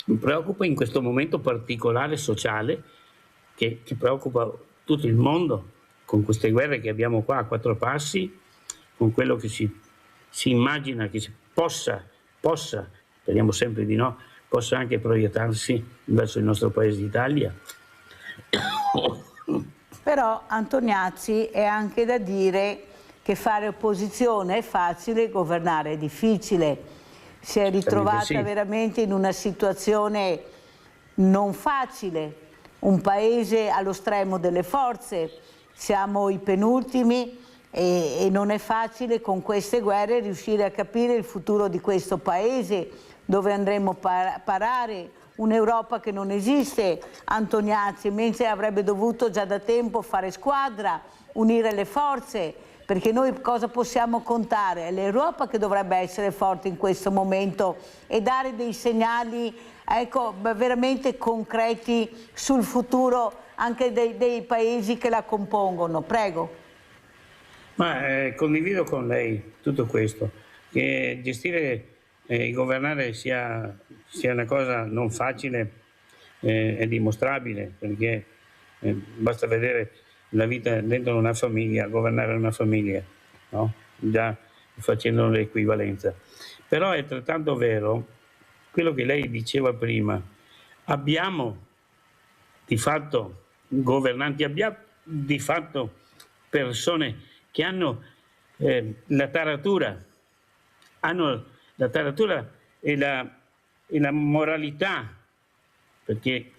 in questo momento particolare sociale che preoccupa tutto il mondo, con queste guerre che abbiamo qua a 4 passi, con quello che si immagina che si possa, speriamo sempre di no, possa anche proiettarsi verso il nostro paese d'Italia. Però Antoniazzi, è anche da dire che fare opposizione è facile, governare è difficile. Si è ritrovata veramente in una situazione non facile, un paese allo stremo delle forze, siamo i penultimi e non è facile con queste guerre riuscire a capire il futuro di questo paese, dove andremo a parare. Un'Europa che non esiste, Antoniazzi, mentre avrebbe dovuto già da tempo fare squadra, unire le forze, perché noi cosa possiamo contare? È l'Europa che dovrebbe essere forte in questo momento e dare dei segnali, ecco, veramente concreti sul futuro anche dei paesi che la compongono. Prego. Condivido con lei tutto questo, che gestire e governare sia una cosa non facile, è dimostrabile, perché basta vedere la vita dentro una famiglia, governare una famiglia, no? Già facendo l'equivalenza. Però è altrettanto vero quello che lei diceva prima, abbiamo di fatto governanti, abbiamo di fatto persone che hanno la taratura e la moralità, perché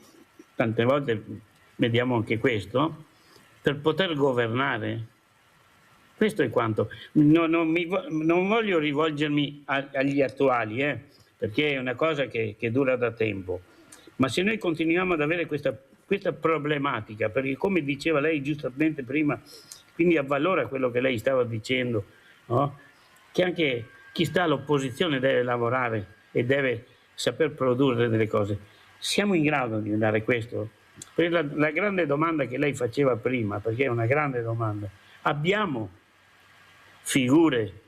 tante volte vediamo anche questo, per poter governare. Questo è quanto. Non voglio rivolgermi agli attuali, perché è una cosa che dura da tempo, ma se noi continuiamo ad avere questa questa problematica, perché come diceva lei giustamente prima, quindi avvalora quello che lei stava dicendo, no? Che anche chi sta all'opposizione deve lavorare e deve saper produrre delle cose. Siamo in grado di dare questo? Per la grande domanda che lei faceva prima, perché è una grande domanda, abbiamo figure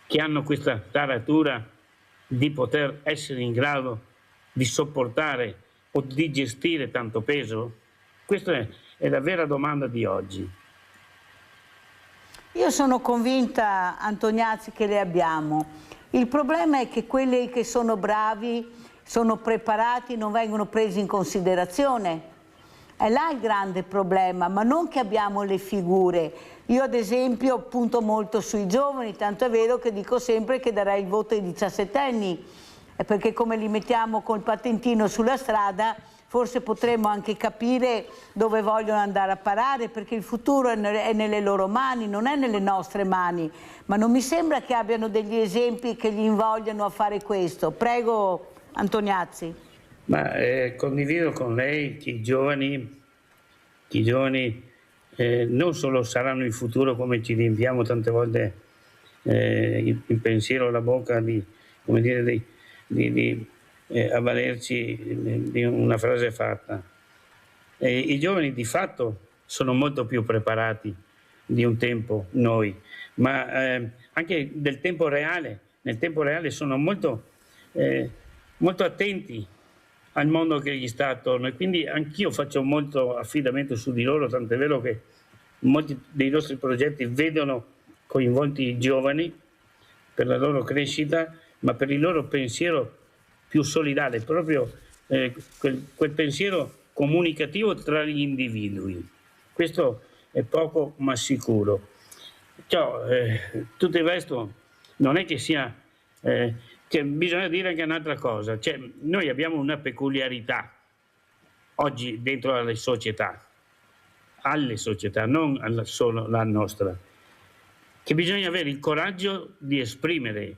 che hanno questa taratura di poter essere in grado di sopportare o di gestire tanto peso? Questa è la vera domanda di oggi. Io sono convinta, Antoniazzi, che le abbiamo. Il problema è che quelli che sono bravi, sono preparati, non vengono presi in considerazione. È là il grande problema, ma non che abbiamo le figure. Io ad esempio punto molto sui giovani, tanto è vero che dico sempre che darei il voto ai 17enni, perché come li mettiamo col patentino sulla strada, forse potremmo anche capire dove vogliono andare a parare, perché il futuro è nelle loro mani, non è nelle nostre mani. Ma non mi sembra che abbiano degli esempi che li invogliano a fare questo. Prego, Antoniazzi. Ma condivido con lei che i giovani non solo saranno il futuro, come ci riempiamo tante volte il pensiero alla bocca di avvalerci di una frase fatta. I giovani di fatto sono molto più preparati di un tempo noi, ma anche del tempo reale. Nel tempo reale sono molto attenti al mondo che gli sta attorno, e quindi anch'io faccio molto affidamento su di loro, tant'è vero che molti dei nostri progetti vedono coinvolti i giovani per la loro crescita, ma per il loro pensiero più solidale, proprio quel pensiero comunicativo tra gli individui. Questo è poco ma sicuro. Tutto il resto non è che sia... bisogna dire anche un'altra cosa, noi abbiamo una peculiarità oggi dentro alle società, non solo la nostra, che bisogna avere il coraggio di esprimere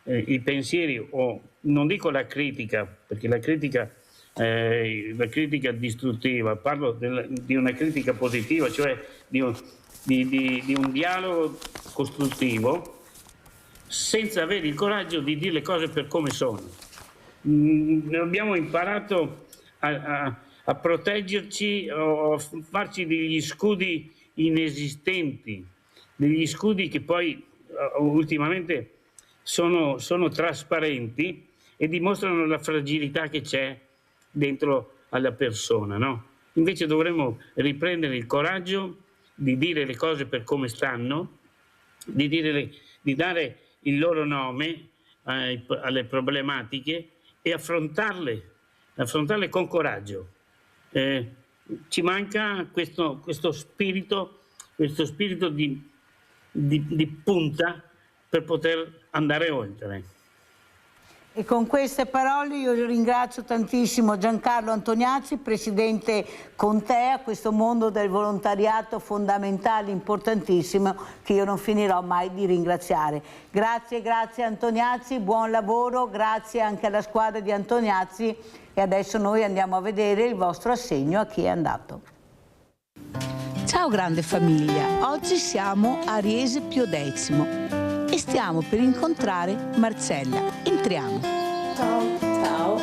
i pensieri, o non dico la critica, perché la critica distruttiva, parlo di una critica positiva, cioè di un dialogo costruttivo, senza avere il coraggio di dire le cose per come sono. Abbiamo imparato a proteggerci o a farci degli scudi inesistenti, degli scudi che poi ultimamente sono trasparenti e dimostrano la fragilità che c'è dentro alla persona, no? Invece dovremmo riprendere il coraggio di dire le cose per come stanno, di dare il loro nome alle problematiche e affrontarle con coraggio. Ci manca questo spirito di punta per poter andare oltre. E con queste parole io ringrazio tantissimo Giancarlo Antoniazzi, presidente Contea, questo mondo del volontariato fondamentale, importantissimo, che io non finirò mai di ringraziare. Grazie Antoniazzi, buon lavoro, grazie anche alla squadra di Antoniazzi, e adesso noi andiamo a vedere il vostro assegno a chi è andato. Ciao grande famiglia, oggi siamo a Riese Pio X e stiamo per incontrare Marcella. Entriamo. Ciao. Ciao.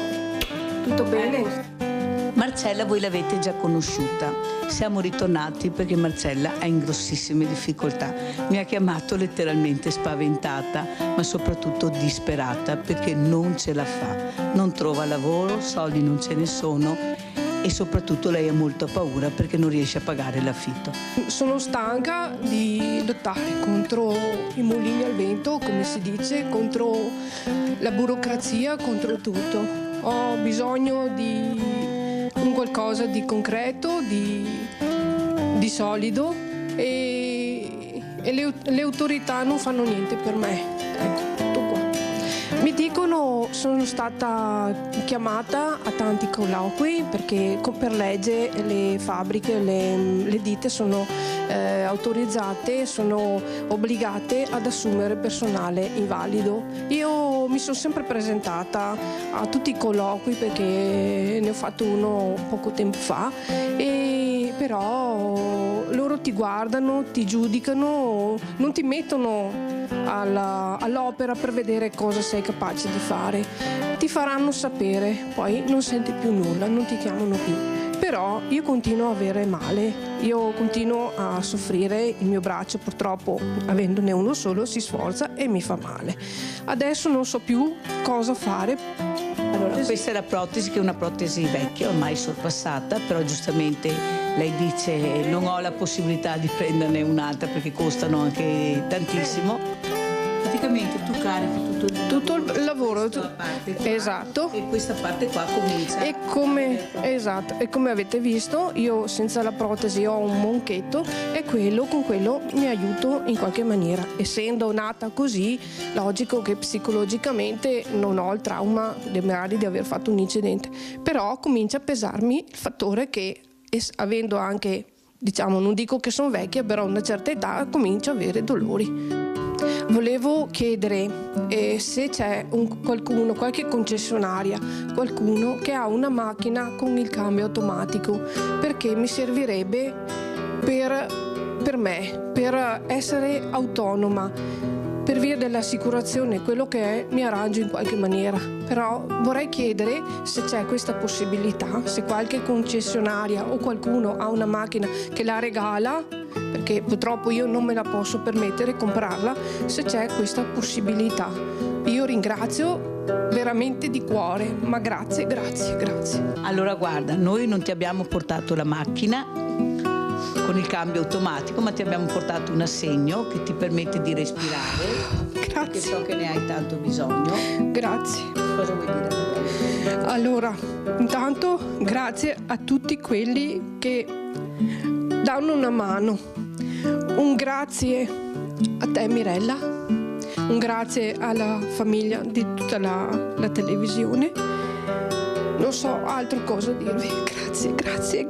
Tutto bene? Marcella voi l'avete già conosciuta. Siamo ritornati perché Marcella è in grossissime difficoltà. Mi ha chiamato letteralmente spaventata, ma soprattutto disperata, perché non ce la fa. Non trova lavoro, soldi non ce ne sono, e soprattutto lei ha molta paura perché non riesce a pagare l'affitto. Sono stanca di lottare contro i mulini al vento, come si dice, contro la burocrazia, contro tutto. Ho bisogno di un qualcosa di concreto, di solido, e le autorità non fanno niente per me. Ecco, tutto qua. Mi dicono, sono stata chiamata a tanti colloqui perché per legge le fabbriche, le ditte sono autorizzate, sono obbligate ad assumere personale invalido. Io mi sono sempre presentata a tutti i colloqui perché ne ho fatto uno poco tempo fa, e però loro ti guardano, ti giudicano, non ti mettono all'opera per vedere cosa sei capace di fare. Ti faranno sapere, poi non senti più nulla, non ti chiamano più. Però io continuo a avere male, io continuo a soffrire, il mio braccio purtroppo, avendone uno solo, si sforza e mi fa male. Adesso non so più cosa fare. Allora, questa è la protesi, che è una protesi vecchia, ormai sorpassata, però giustamente lei dice non ho la possibilità di prenderne un'altra perché costano anche tantissimo. Praticamente tu carichi tutto il lavoro, esatto, e questa parte qua comincia. E come avete visto, io senza la protesi ho un monchetto e con quello mi aiuto in qualche maniera. Essendo nata così, logico che psicologicamente non ho il trauma magari di aver fatto un incidente, però comincia a pesarmi il fattore che, avendo anche, diciamo, non dico che sono vecchia, però a una certa età comincio a avere dolori. Volevo chiedere se c'è qualche concessionaria, qualcuno che ha una macchina con il cambio automatico, perché mi servirebbe per me, per essere autonoma, per via dell'assicurazione, quello che è mi arrangio in qualche maniera. Però vorrei chiedere se c'è questa possibilità, se qualche concessionaria o qualcuno ha una macchina che la regala, perché purtroppo io non me la posso permettere comprarla, se c'è questa possibilità. Io ringrazio veramente di cuore, ma grazie. Allora guarda, noi non ti abbiamo portato la macchina con il cambio automatico, ma ti abbiamo portato un assegno che ti permette di respirare. Grazie. Perché so che ne hai tanto bisogno. Grazie. Cosa vuoi dire? Allora, intanto grazie a tutti quelli che danno una mano. Un grazie a te Mirella, un grazie alla famiglia di tutta la televisione. Non so altro cosa dirvi. Grazie.